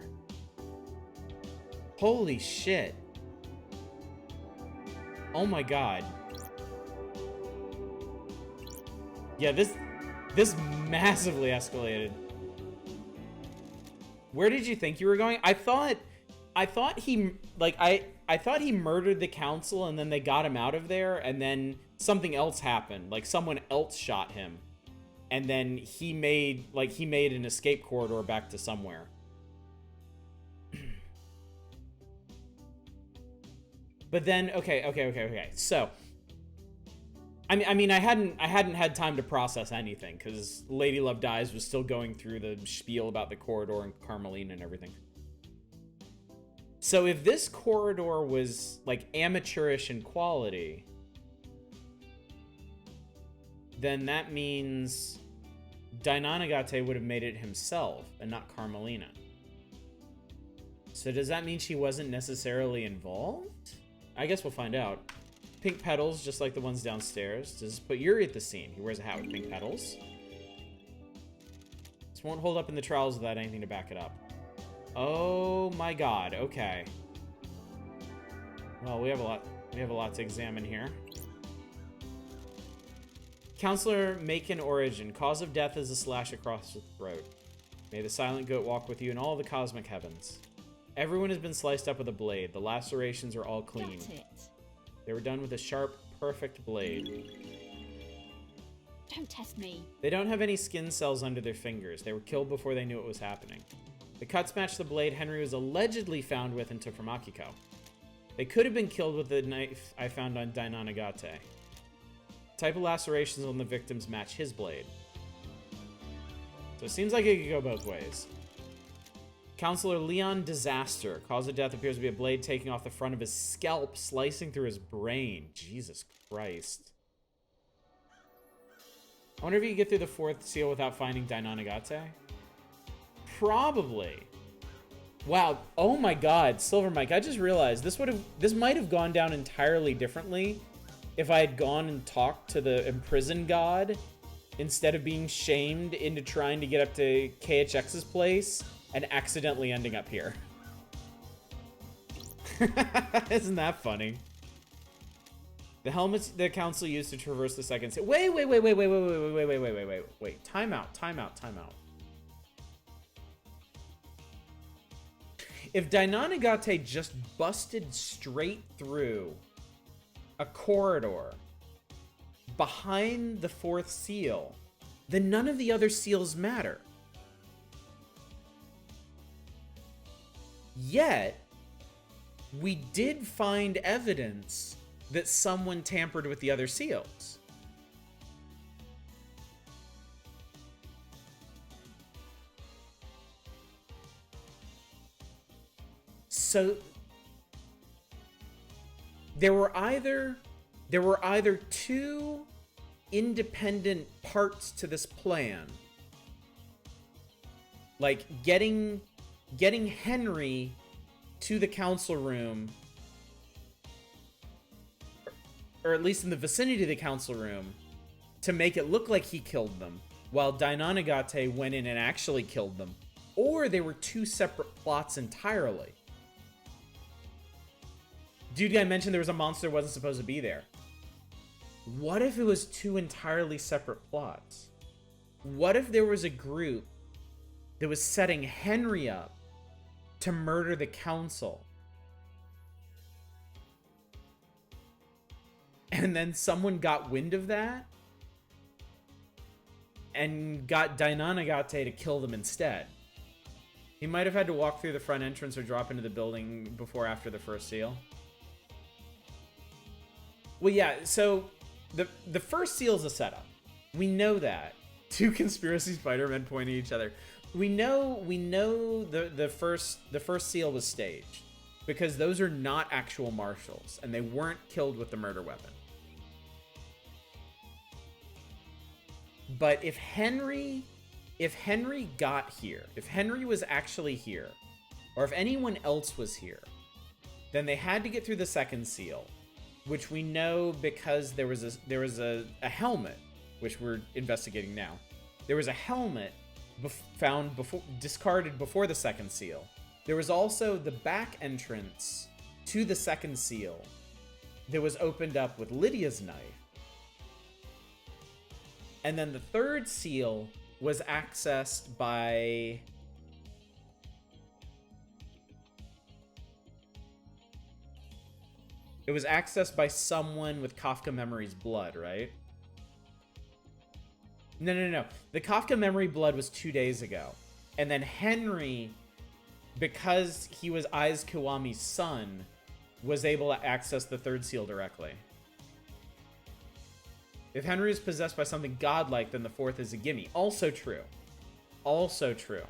Holy shit. Oh my god. Yeah, this massively escalated. Where did you think you were going? I thought he I thought he murdered the council and then they got him out of there and then something else happened. Like someone else shot him. And then he made an escape corridor back to somewhere. But then okay. So I mean I hadn't had time to process anything because Lady Love Dies was still going through the spiel about the corridor and Carmelina and everything. So if this corridor was like amateurish in quality, then that means Dananagate would have made it himself and not Carmelina. So does that mean she wasn't necessarily involved? I guess we'll find out. Pink petals, just like the ones downstairs. Does this put Yuri at the scene? He wears a hat with pink petals. This won't hold up in the trials without anything to back it up. Oh my god, okay. Well, we have a lot to examine here. Counselor Macon Origin. Cause of death is a slash across the throat. May the silent goat walk with you in all the cosmic heavens. Everyone has been sliced up with a blade. The lacerations are all clean. Got it. They were done with a sharp, perfect blade. Don't test me. They don't have any skin cells under their fingers. They were killed before they knew what was happening. The cuts match the blade Henry was allegedly found with and took from Akiko. They could have been killed with the knife I found on Dananagate. Type of lacerations on the victims match his blade. So it seems like it could go both ways. Counselor Leon Disaster. Cause of death appears to be a blade taking off the front of his scalp, slicing through his brain. Jesus Christ. I wonder if you could get through the 4th seal without finding Dananagate. Probably. Wow. Oh my god, Silver Mike, I just realized this might have gone down entirely differently if I had gone and talked to the imprisoned god instead of being shamed into trying to get up to KHX's place and accidentally ending up here. Isn't that funny? The helmets the council used to traverse the second seal. Wait. Time out. If Dainanagate just busted straight through a corridor behind the fourth seal, then none of the other seals matter. Yet, we did find evidence that someone tampered with the other seals. So there were either two independent parts to this plan, like getting Henry to the council room, or at least in the vicinity of the council room, to make it look like he killed them, while Dainanagate went in and actually killed them, or they were two separate plots entirely. Dude guy mentioned there was a monster that wasn't supposed to be there. What if it was two entirely separate plots? What if there was a group that was setting Henry up to murder the council? And then someone got wind of that and got Dainanagate to kill them instead. He might have had to walk through the front entrance or drop into the building before or after the first seal. Well, yeah, so the first seal is a setup. We know that. Two conspiracy Spider-Men pointing at each other. We know the first seal was staged because those are not actual marshals and they weren't killed with the murder weapon. But if Henry got here, if Henry was actually here, or if anyone else was here, then they had to get through the second seal, which we know because there was a helmet, which we're investigating now. There was a helmet found discarded before the second seal. There was also the back entrance to the second seal that was opened up with Lydia's knife. And then the third seal was accessed by... It was accessed by someone with Kafka Memory's blood, right? No. The Kafka Memory blood was 2 days ago. And then Henry, because he was Aiz Kiwami's son, was able to access the third seal directly. If Henry is possessed by something godlike, then the fourth is a gimme. Also true. Also true.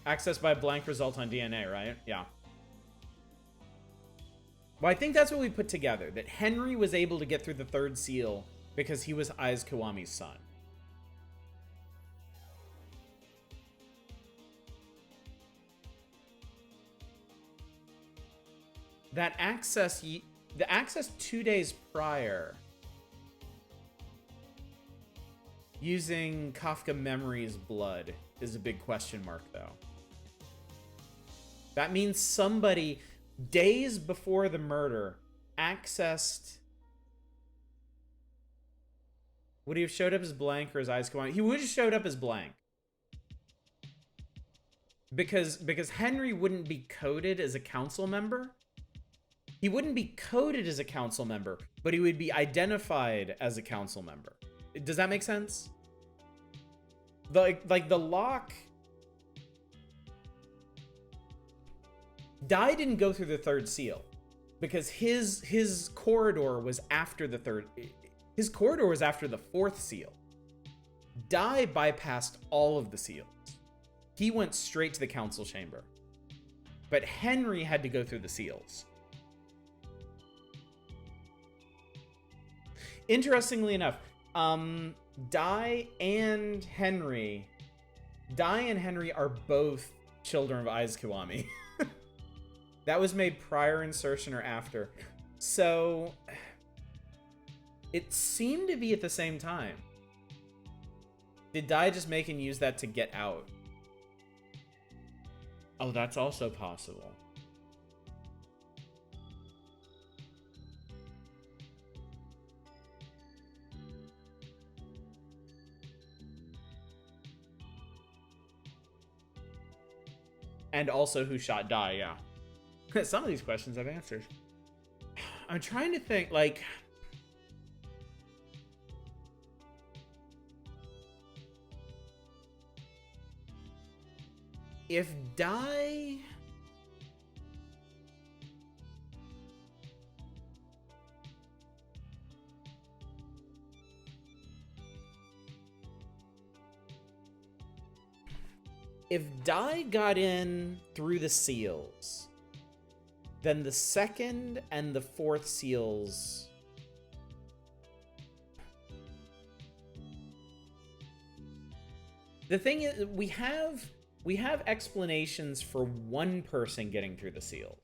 Accessed by a blank result on DNA, right? Yeah. Well, I think that's what we put together. That Henry was able to get through the third seal because he was Aiz Kiwami's son. That access... The access 2 days prior... using Kafka Memory's blood is a big question mark, though. That means somebody, days before the murder, accessed... Would he have showed up as blank or as Aiz Kiwami? He would have showed up as blank. Because Henry wouldn't be coded as a council member. He wouldn't be coded as a council member, but he would be identified as a council member. Does that make sense? Like the lock... Dai didn't go through the third seal because his corridor was after the third... His corridor was after the fourth seal. Dai bypassed all of the seals. He went straight to the council chamber. But Henry had to go through the seals. Interestingly enough, Dai and Henry are both children of Aiz Kiwami. That was made prior insertion or after. So it seemed to be at the same time. Did Dai just make and use that to get out? Oh, that's also possible. And also who shot Dai, yeah. Some of these questions I've answered. I'm trying to think, like... If Dai... If Dai got in through the seals, then the second and the fourth seals... The thing is, we have explanations for one person getting through the seal.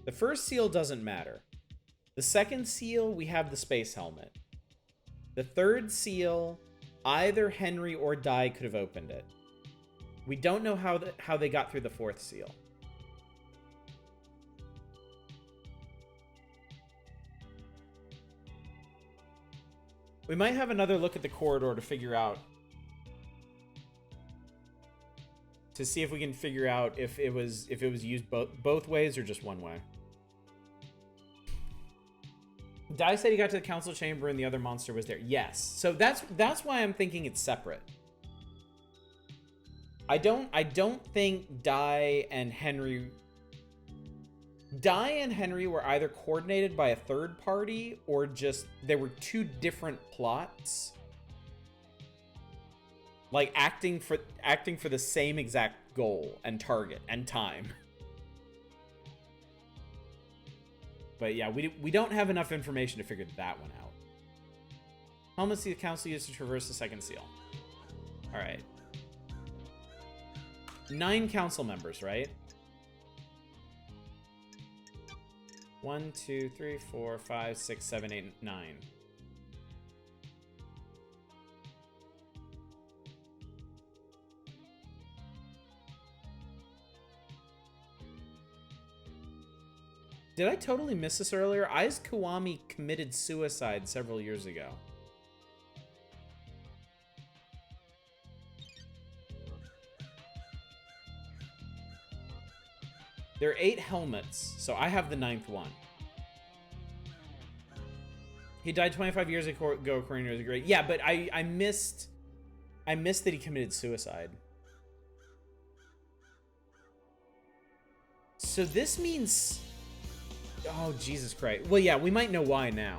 The first seal doesn't matter. The second seal, we have the space helmet. The third seal, either Henry or Dai could have opened it. We don't know how they got through the fourth seal. We might have another look at the corridor to figure out. To see if we can figure out if it was used both ways or just one way. Dai said he got to the council chamber and the other monster was there. Yes. So that's why I'm thinking it's separate. I don't think Dai and Henry were either coordinated by a third party or just there were two different plots. Like acting for the same exact goal and target and time. But yeah, we don't have enough information to figure that one out. Helmets the council used to traverse the second seal. Alright. 9 council members, right? 1, 2, 3, 4, 5, 6, 7, 8, 9. Did I totally miss this earlier? Aiz Kiwami committed suicide several years ago. There are 8 helmets, so I have the 9th one. He died 25 years ago, according to the great. Yeah, but I missed that he committed suicide. So this means... Oh, Jesus Christ. Well, yeah, we might know why now.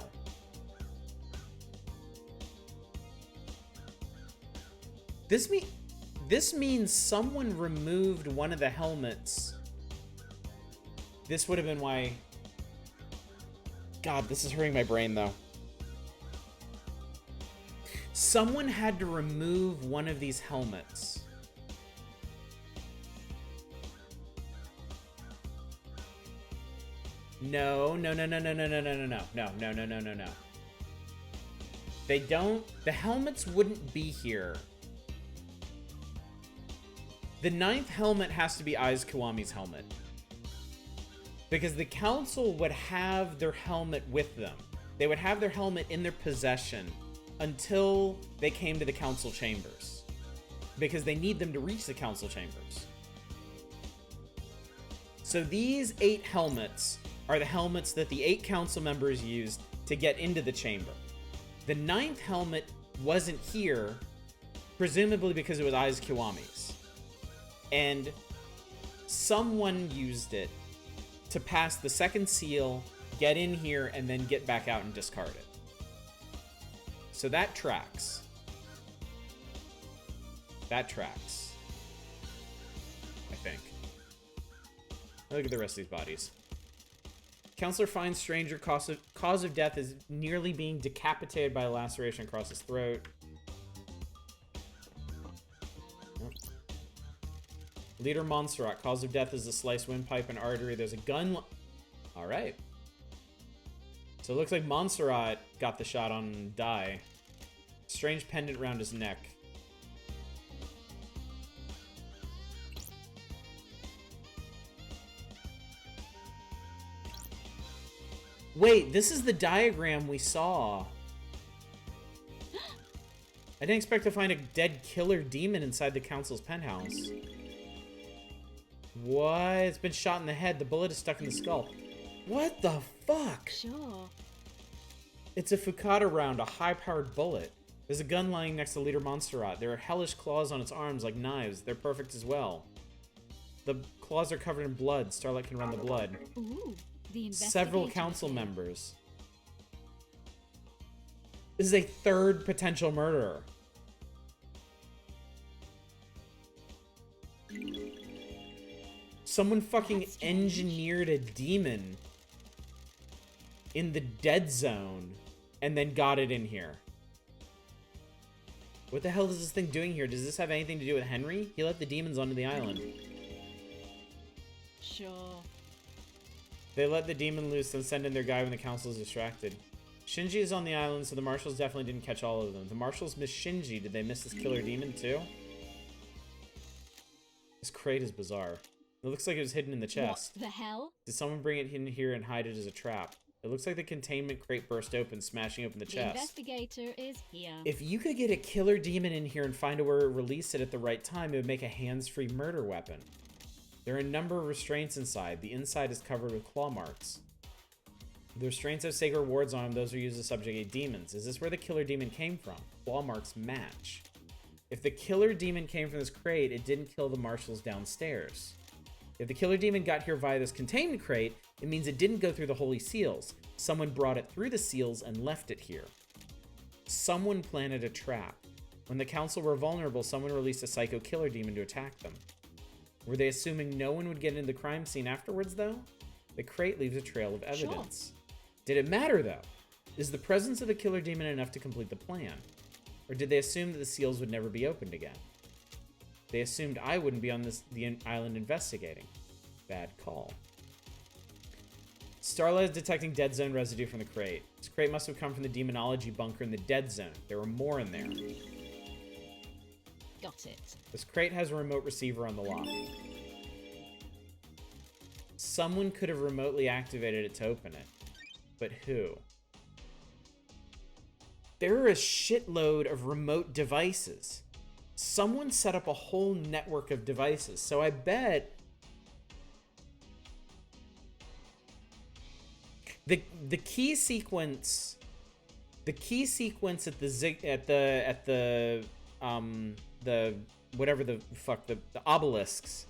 This means someone removed one of the helmets. This would have been why... God, this is hurting my brain, though. Someone had to remove one of these helmets. No. They don't... The helmets wouldn't be here. The 9th helmet has to be Aiz Kiwami's helmet. Because the council would have their helmet with them. They would have their helmet in their possession until they came to the council chambers. Because they need them to reach the council chambers. So these 8 helmets are the helmets that the 8 council members used to get into the chamber. The 9th helmet wasn't here, presumably because it was Aiz Kiwami's. And someone used it to pass the second seal, get in here, and then get back out and discard it. So that tracks. That tracks. I think. Look at the rest of these bodies. Counselor finds stranger cause of death is nearly being decapitated by a laceration across his throat. Nope. Leader Montserrat, cause of death is a sliced windpipe and artery. There's a gun. All right. So it looks like Montserrat got the shot on Dai. Strange pendant around his neck. Wait, this is the diagram we saw. I didn't expect to find a dead killer demon inside the council's penthouse. What? It's been shot in the head. The bullet is stuck in the skull. What the fuck? Sure. It's a Fukata round, a high-powered bullet. There's a gun lying next to Leader Montserrat. There are hellish claws on its arms like knives. They're perfect as well. The claws are covered in blood. Starlight can run the blood. Ooh, the Several investigator council is here. members. This is a third potential murderer. Someone fucking That's strange. engineered a demon in the dead zone and then got it in here. What the hell is this thing doing here? Does this have anything to do with Henry? He let the demons onto the island. Sure. They let the demon loose and send in their guy when the council is distracted. Shinji is on the island, so the marshals definitely didn't catch all of them. The marshals missed Shinji. Did they miss this killer demon too? This crate is bizarre. It looks like it was hidden in the chest. What the hell? Did someone bring it in here and hide it as a trap? It looks like the containment crate burst open, smashing open the The chest. investigator is here. If you could get a killer demon in here and find a way to release it at the right time, it would make a hands-free murder weapon. There are a number of restraints inside. The inside is covered with claw marks. The restraints have sacred wards on them. Those are used to subjugate demons. Is this where the killer demon came from? Claw marks match. If the killer demon came from this crate, it didn't kill the marshals downstairs. If the killer demon got here via this containment crate, it means it didn't go through the holy seals. Someone brought it through the seals and left it here. Someone planted a trap. When the council were vulnerable, someone released a psycho killer demon to attack them. Were they assuming no one would get into the crime scene afterwards, though? The crate leaves a trail of evidence. Did it matter, though? Is the presence of the killer demon enough to complete the plan? Or did they assume that the seals would never be opened again? They assumed I wouldn't be on the island investigating. Bad call. Starlight is detecting dead zone residue from the crate. This crate must have come from the demonology bunker in the dead zone. There were more in there. Got it. This crate has a remote receiver on the lock. Someone could have remotely activated it to open it. But who? There are a shitload of remote devices. Someone set up a whole network of devices. So I bet the key sequence at the whatever the fuck the obelisks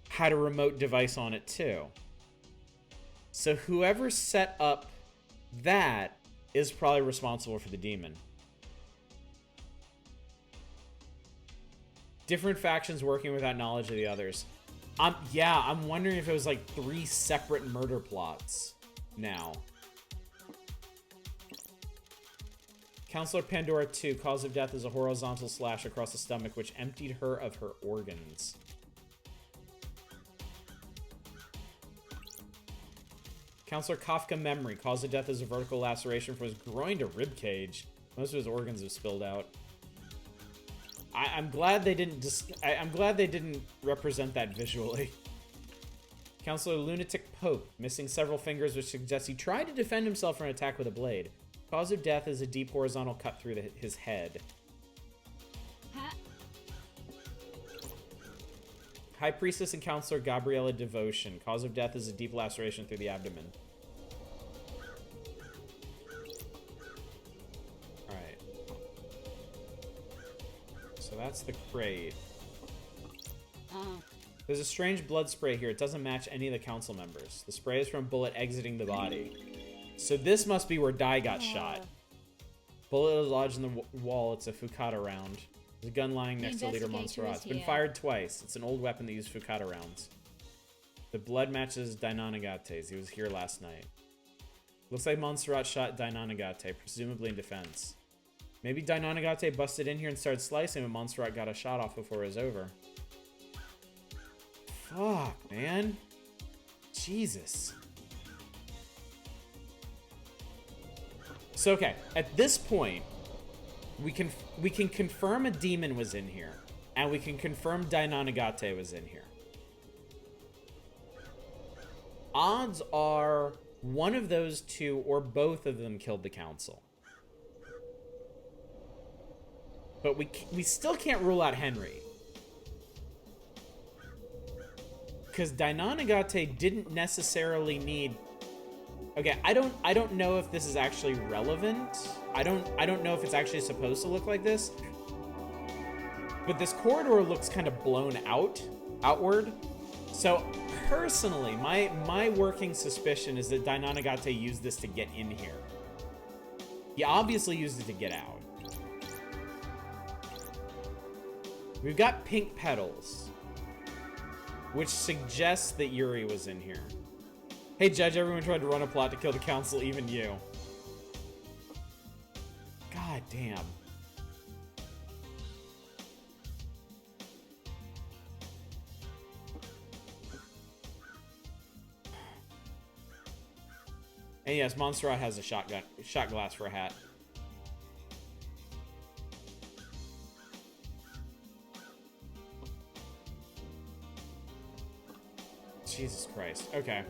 had a remote device on it too. So whoever set up that is probably responsible for the demon. Different factions working without knowledge of the others. I'm wondering if it was like 3 separate murder plots now. Counselor Pandora 2, cause of death is a horizontal slash across the stomach which emptied her of her organs. Counselor Kafka Memory, cause of death is a vertical laceration from his groin to rib cage. Most of his organs have spilled out. I'm glad they didn't I'm glad they didn't represent that visually. Counselor Lunatic Pope, missing several fingers, which suggests he tried to defend himself from an attack with a blade. Cause of death is a deep horizontal cut through his head. Ha- High Priestess and Counselor Gabriella Devotion, cause of death is a deep laceration through the abdomen. Alright. So that's the crate. Oh, There's a strange blood spray here. It doesn't match any of the council members. The spray is from bullet exiting the body. So this must be where Dai got shot. Bullet is lodged in the wall. It's a Fukata round. There's a gun lying next to Leader investigator Montserrat. is It's been here. fired twice. It's an old weapon that used Fukata rounds. The blood matches Dainanagate's. He was here last night. Looks like Montserrat shot Dainanagate, presumably in defense. Maybe Dainanagate busted in here and started slicing, but Montserrat got a shot off before it was over. Fuck, man. Jesus. So, okay, at this point, we can confirm a demon was in here, and we can confirm Dainanagate was in here. Odds are one of those two or both of them killed the council. But we still can't rule out Henry. Because Dainonagate didn't necessarily need... Okay, I don't know if this is actually relevant. I don't know if it's actually supposed to look like this. But this corridor looks kind of blown outward. So personally, my working suspicion is that Dainonagate used this to get in here. He obviously used it to get out. We've got pink petals, which suggests that Yuri was in here. Hey, Judge, everyone tried to run a plot to kill the council, even you. God damn. And yes, Montserrat has a shot glass for a hat. Jesus Christ. Okay.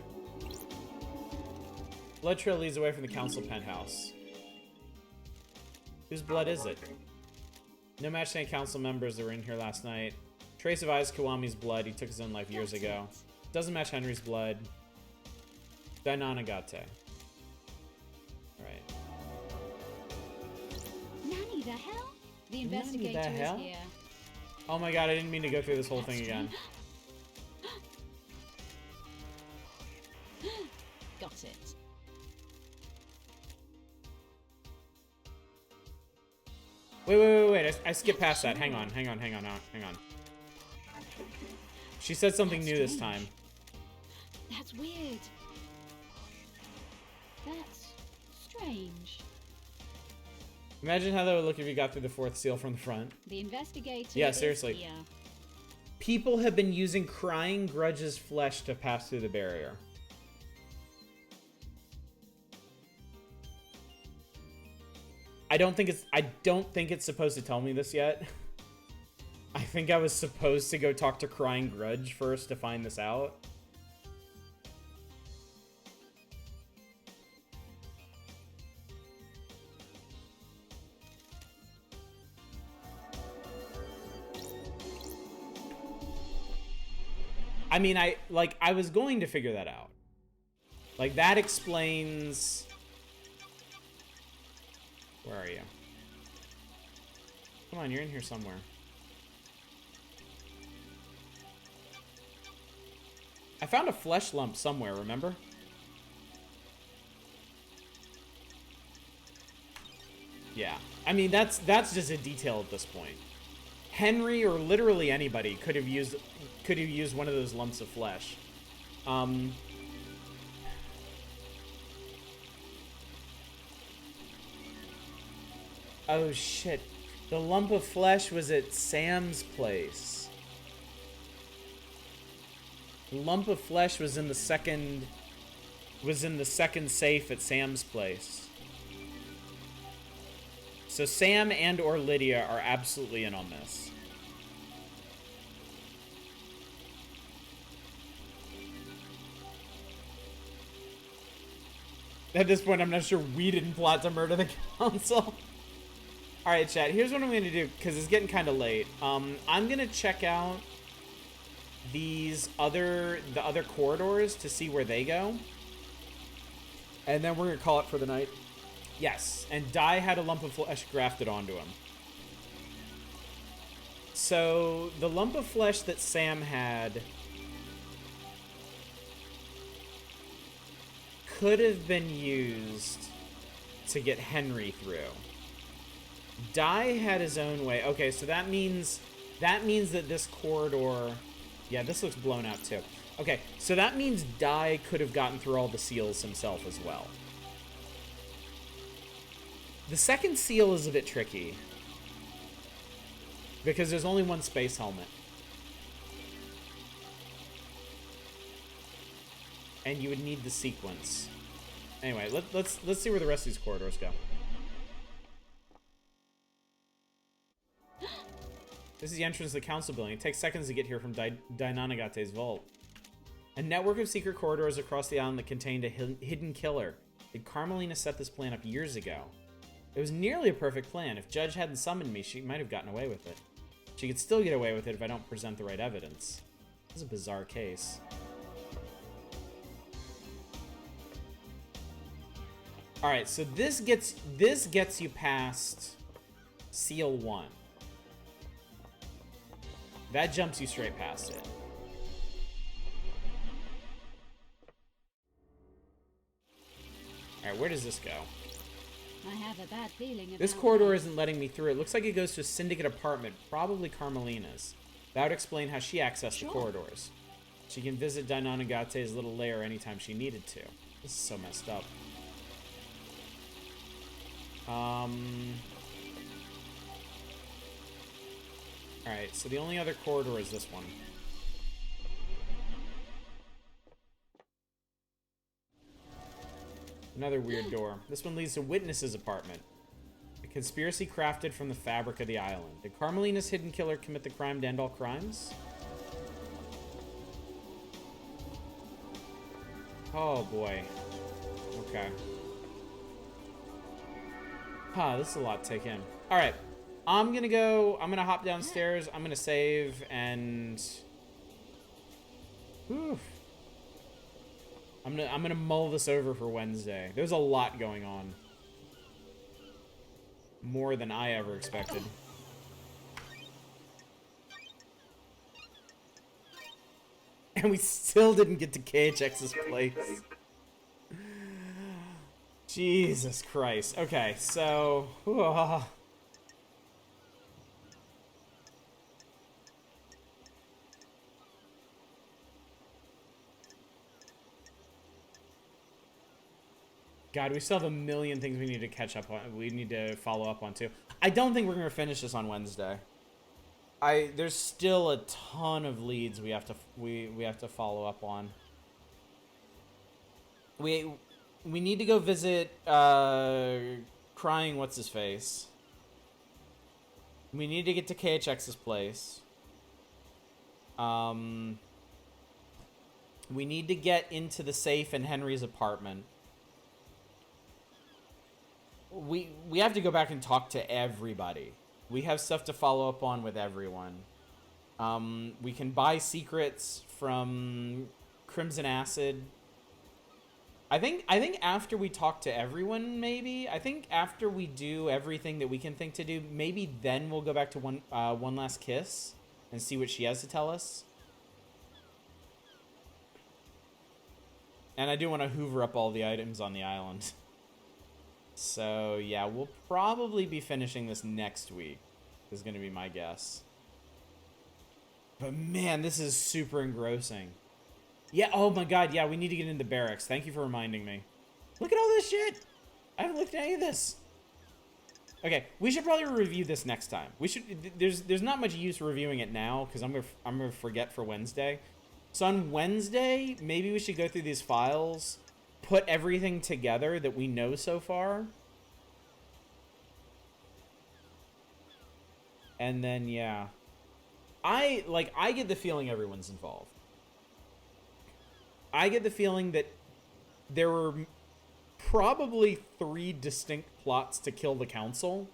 Blood trail leads away from the council penthouse. Whose blood is it? No match to any council members that were in here last night. Trace of Aiz Kiwami's blood. He took his own life years ago. Doesn't match Henry's blood. Dainonagate. Alright. Nanny, the hell? The Nanny, the investigator hell? is here. Oh my god, I didn't mean to go through this whole thing again. Got it. Wait. I skipped past that. Hang on. She said something new this time. That's weird. That's strange. Imagine how that would look if you got through the fourth seal from the front. The investigator Yeah, is seriously. here. People have been using Crying Grudge's flesh to pass through the barrier. I don't think it's supposed to tell me this yet. I think I was supposed to go talk to Crying Grudge first to find this out. I mean, I was going to figure that out. Like, that explains... Where are you? Come on, you're in here somewhere. I found a flesh lump somewhere, remember? Yeah. I mean, that's just a detail at this point. Henry or literally anybody could have used one of those lumps of flesh. Oh shit. The lump of flesh was at Sam's place. The lump of flesh was in the second safe at Sam's place. So Sam and or Lydia are absolutely in on this. At this point, I'm not sure we didn't plot to murder the council. Alright, chat, here's what I'm going to do, because it's getting kind of late. I'm going to check out the other corridors to see where they go. And then we're going to call it for the night. Yes, and Dai had a lump of flesh grafted onto him. So, the lump of flesh that Sam had could have been used to get Henry through. Dai had his own way. Okay, so that means that this corridor... Yeah, this looks blown out too. Okay, so that means Dai could have gotten through all the seals himself as well. The second seal is a bit tricky. Because there's only one space helmet. And you would need the sequence. Anyway, let's see where the rest of these corridors go. This is the entrance to the council building. It takes seconds to get here from Dainonagate's vault. A network of secret corridors across the island that contained a hidden killer. Did Carmelina set this plan up years ago? It was nearly a perfect plan. If Judge hadn't summoned me, she might have gotten away with it. She could still get away with it if I don't present the right evidence. This is a bizarre case. Alright, so this gets you past Seal 1. That jumps you straight past it. Alright, where does this go? I have a bad feeling about This corridor this. isn't letting me through. It looks like it goes to a syndicate apartment, probably Carmelina's. That would explain how she accessed the corridors. She can visit Dainonagate's little lair anytime she needed to. This is so messed up. Alright, so the only other corridor is this one. Another weird door. This one leads to Witness's apartment. A conspiracy crafted from the fabric of the island. Did Carmelina's hidden killer commit the crime to end all crimes? Oh boy. Okay. This is a lot to take in. Alright. I'm gonna hop downstairs, I'm gonna save, and... Whew. I'm gonna mull this over for Wednesday. There's a lot going on. More than I ever expected. And we still didn't get to KHX's place. Jesus Christ. Okay, so... God, we still have a million things we need to catch up on. We need to follow up on too. I don't think we're gonna finish this on Wednesday. There's still a ton of leads we have to follow up on. We need to go visit crying what's his face. We need to get to KHX's place. We need to get into the safe in Henry's apartment. We have to go back and talk to everybody. We have stuff to follow up on with everyone. We can buy secrets from Crimson Acid. I think after we talk to everyone, maybe. I think after we do everything that we can think to do, maybe then we'll go back to One Last Kiss and see what she has to tell us. And I do want to hoover up all the items on the island. So, yeah, we'll probably be finishing this next week, is going to be my guess. But, man, this is super engrossing. Yeah, oh my god, yeah, we need to get into barracks. Thank you for reminding me. Look at all this shit! I haven't looked at any of this. Okay, we should probably review this next time. We should. There's not much use reviewing it now, because I'm gonna forget for Wednesday. So on Wednesday, maybe we should go through these files, put everything together that we know so far. And then, yeah. I get the feeling everyone's involved. I get the feeling that there were probably 3 distinct plots to kill the council.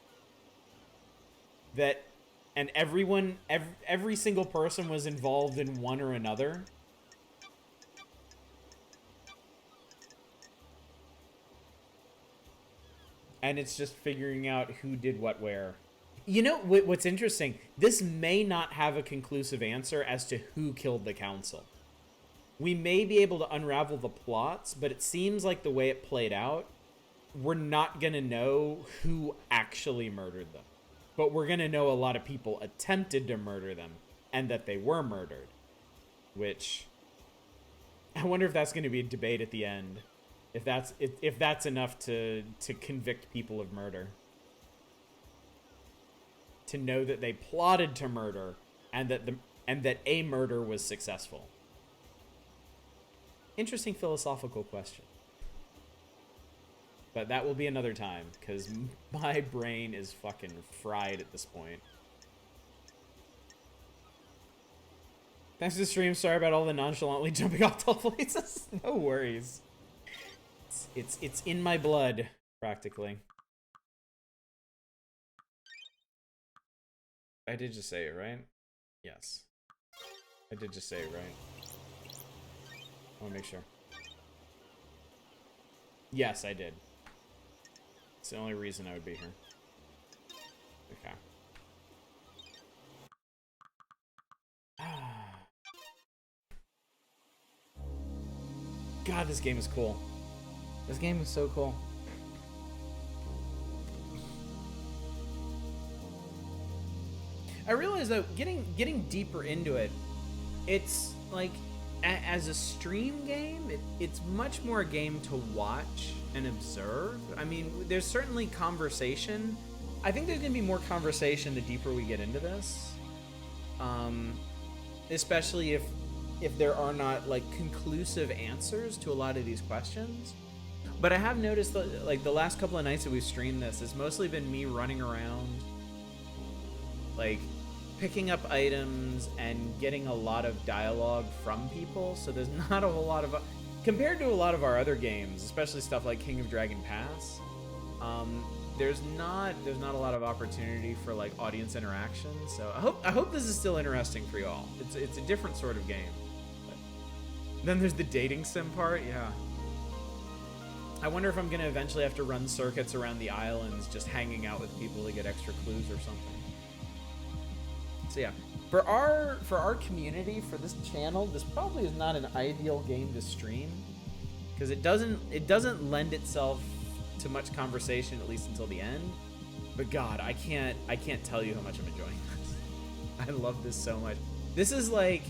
And every single person was involved in one or another. And it's just figuring out who did what where. You know, what's interesting? This may not have a conclusive answer as to who killed the council. We may be able to unravel the plots, but it seems like the way it played out, we're not going to know who actually murdered them. But we're going to know a lot of people attempted to murder them and that they were murdered. Which, I wonder if that's going to be a debate at the end. If that's enough to convict people of murder. To know that they plotted to murder and that a murder was successful. Interesting philosophical question. But that will be another time, because my brain is fucking fried at this point. Thanks for the stream. Sorry about all the nonchalantly jumping off tall places. No worries. It's in my blood, practically. I did just say it, right? Yes. I did just say it, right? I want to make sure. Yes, I did. It's the only reason I would be here. Okay. God, this game is cool. This game is so cool. I realize though, getting deeper into it, it's like as a stream game, it's much more a game to watch and observe. I mean, there's certainly conversation. I think there's gonna be more conversation the deeper we get into this, especially if there are not like conclusive answers to a lot of these questions. But I have noticed that like the last couple of nights that we've streamed this, it's mostly been me running around, like picking up items and getting a lot of dialogue from people. So there's not a whole lot of compared to a lot of our other games, especially stuff like King of Dragon Pass. There's not a lot of opportunity for like audience interaction. So I hope this is still interesting for y'all. It's a different sort of game. But then there's the dating sim part. Yeah. I wonder if I'm gonna eventually have to run circuits around the islands, just hanging out with people to get extra clues or something. So yeah, for our community, for this channel, this probably is not an ideal game to stream because it doesn't lend itself to much conversation, at least until the end. But God, I can't tell you how much I'm enjoying this. I love this so much. This is like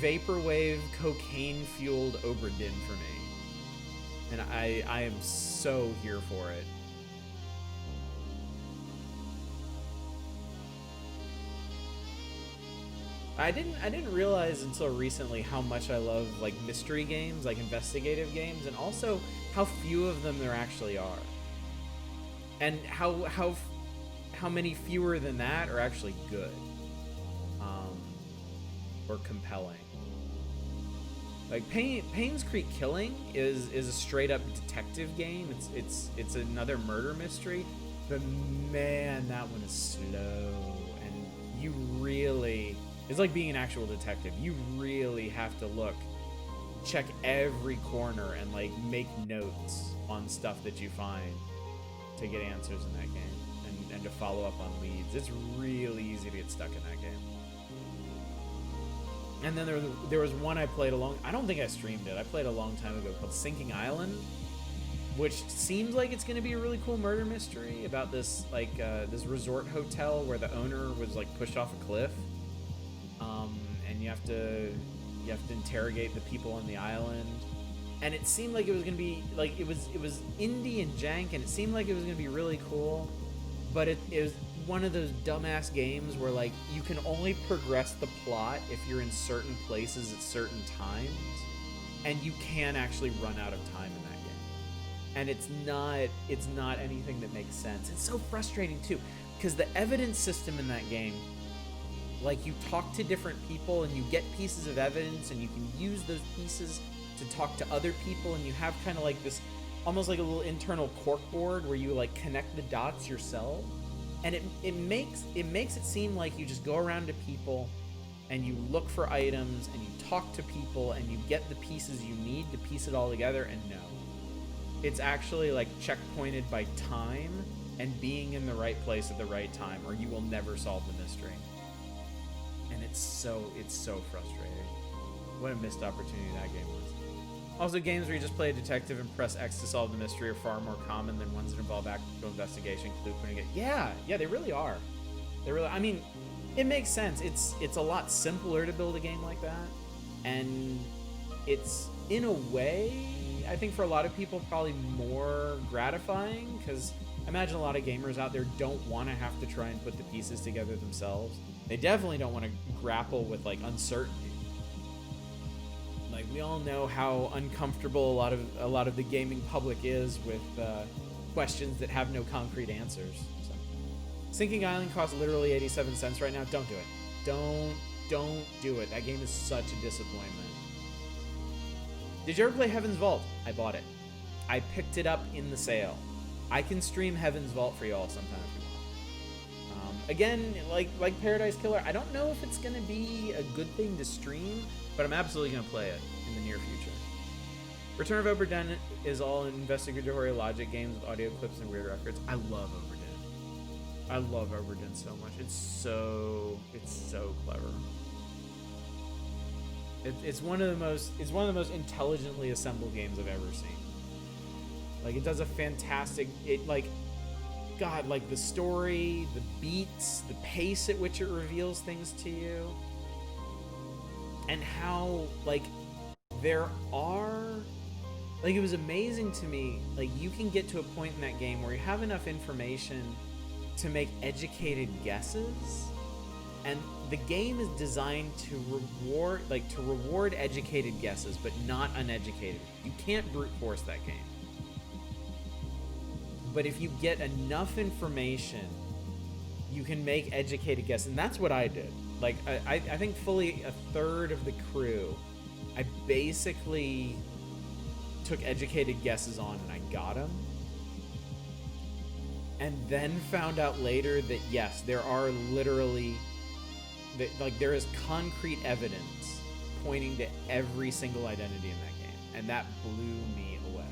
vaporwave cocaine fueled Oberdin for me, and I am so here for it. I didn't realize until recently how much I love like mystery games, like investigative games, and also how few of them there actually are, and how many fewer than that are actually good, or compelling. Like Payne's Creek Killing is a straight up detective game. It's another murder mystery, but man, that one is slow, and you really. It's like being an actual detective. You really have to check every corner and like make notes on stuff that you find to get answers in that game and to follow up on leads. It's really easy to get stuck in that game. And then there was one I played I don't think I streamed it. I played a long time ago called Sinking Island, which seems like it's going to be a really cool murder mystery about this like this resort hotel where the owner was like pushed off a cliff. And you have to interrogate the people on the island, and it seemed like it was gonna be like it was indie and jank, and it seemed like it was gonna be really cool, but it was one of those dumbass games where like you can only progress the plot if you're in certain places at certain times, and you can actually run out of time in that game, and it's not anything that makes sense. It's so frustrating too, because the evidence system in that game. Like, you talk to different people and you get pieces of evidence and you can use those pieces to talk to other people, and you have kind of like this, almost like a little internal corkboard where you like connect the dots yourself. And it makes it seem like you just go around to people and you look for items and you talk to people and you get the pieces you need to piece it all together, and no. It's actually like checkpointed by time and being in the right place at the right time, or you will never solve the mystery. And it's so frustrating. What a missed opportunity that game was. Also, games where you just play a detective and press X to solve the mystery are far more common than ones that involve actual investigation, clue putting it. Yeah, they really are. I mean, it makes sense. It's a lot simpler to build a game like that, and it's in a way, I think for a lot of people, probably more gratifying, because I imagine a lot of gamers out there don't want to have to try and put the pieces together themselves. They definitely don't want to grapple with like uncertainty. Like, we all know how uncomfortable a lot of the gaming public is with questions that have no concrete answers. So, Sinking Island costs literally 87 cents right now. Don't do it. Don't do it. That game is such a disappointment. Did you ever play Heaven's Vault? I bought it. I picked it up in the sale. I can stream Heaven's Vault for y'all sometime if you want. Again, like Paradise Killer, I don't know if it's gonna be a good thing to stream, but I'm absolutely gonna play it in the near future. Return of Oberdin is all investigatory logic games with audio clips and weird records. I love Oberdin. I love Oberdin so much. It's so clever. It's one of the most intelligently assembled games I've ever seen. Like, it does a fantastic, God, like the story, the beats, the pace at which it reveals things to you, and how, like, there are, like, it was amazing to me, like, you can get to a point in that game where you have enough information to make educated guesses, and the game is designed to reward educated guesses, but not uneducated. You can't brute force that game. But if you get enough information, you can make educated guesses. And that's what I did. Like, I think fully a third of the crew, I basically took educated guesses on and I got them. And then found out later that, yes, there are literally, there is concrete evidence pointing to every single identity in that game. And that blew me away.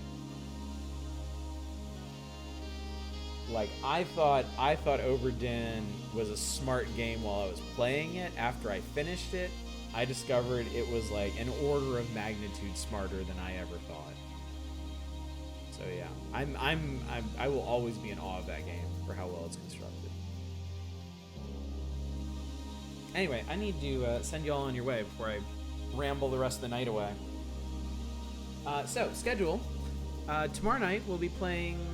Like, I thought Oberdin was a smart game while I was playing it. After I finished it, I discovered it was like an order of magnitude smarter than I ever thought. So yeah, I will always be in awe of that game for how well it's constructed. Anyway, I need to send y'all on your way before I ramble the rest of the night away. So schedule. Tomorrow night we'll be playing.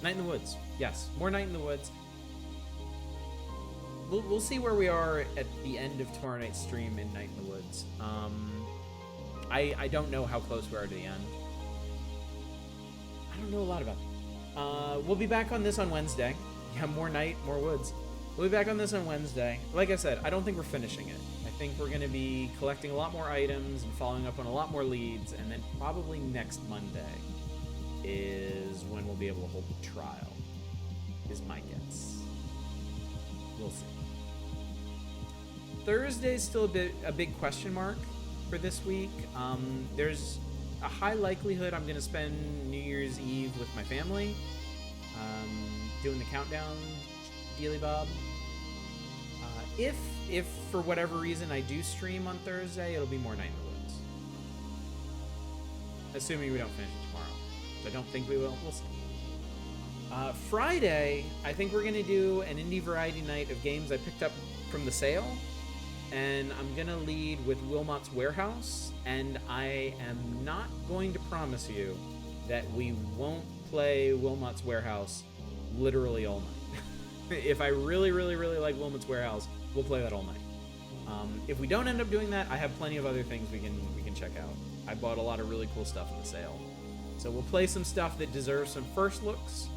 Night in the Woods. Yes, more Night in the Woods. We'll see where we are at the end of tomorrow night's stream in Night in the Woods. I don't know how close we are to the end. I don't know a lot about it. We'll be back on this on Wednesday. Yeah, more Night, more Woods. We'll be back on this on Wednesday. Like I said, I don't think we're finishing it. I think we're going to be collecting a lot more items and following up on a lot more leads, and then probably next Monday is when we'll be able to hold the trial, is my guess. We'll see. Thursday's still a big question mark for this week. There's a high likelihood I'm going to spend New Year's Eve with my family, doing the countdown dealy bob. If for whatever reason I do stream on Thursday, it'll be more Night in the Woods. Assuming we don't finish it tomorrow. I don't think we will. We'll see. Friday, I think we're going to do an indie variety night of games I picked up from the sale. And I'm going to lead with Wilmot's Warehouse. And I am not going to promise you that we won't play Wilmot's Warehouse literally all night. If I really, really, really like Wilmot's Warehouse, we'll play that all night. If we don't end up doing that, I have plenty of other things we can check out. I bought a lot of really cool stuff in the sale. So we'll play some stuff that deserves some first looks.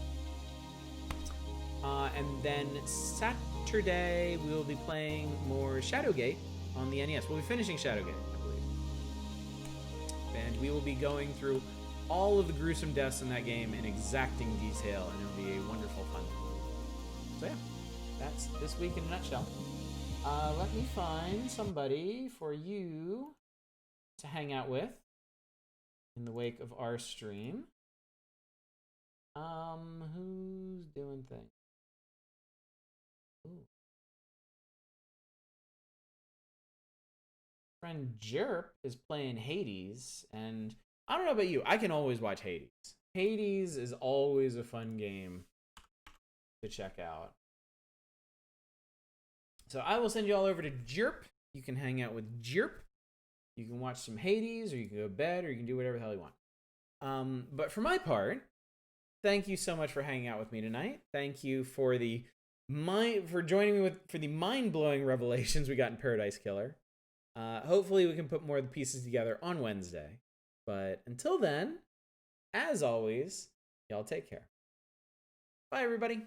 And then Saturday, we will be playing more Shadowgate on the NES. We'll be finishing Shadowgate, I believe. And we will be going through all of the gruesome deaths in that game in exacting detail, and it'll be a wonderful fun. So yeah, that's this week in a nutshell. Let me find somebody for you to hang out with in the wake of our stream. Who's doing things? Ooh. Friend Jerp is playing Hades, and I don't know about you, I can always watch Hades. Hades is always a fun game to check out. So I will send you all over to Jerp. You can hang out with Jerp. You can watch some Hades, or you can go to bed, or you can do whatever the hell you want. But for my part, thank you so much for hanging out with me tonight. Thank you for joining me for the mind-blowing revelations we got in Paradise Killer. Hopefully we can put more of the pieces together on Wednesday. But until then, as always, y'all take care. Bye, everybody.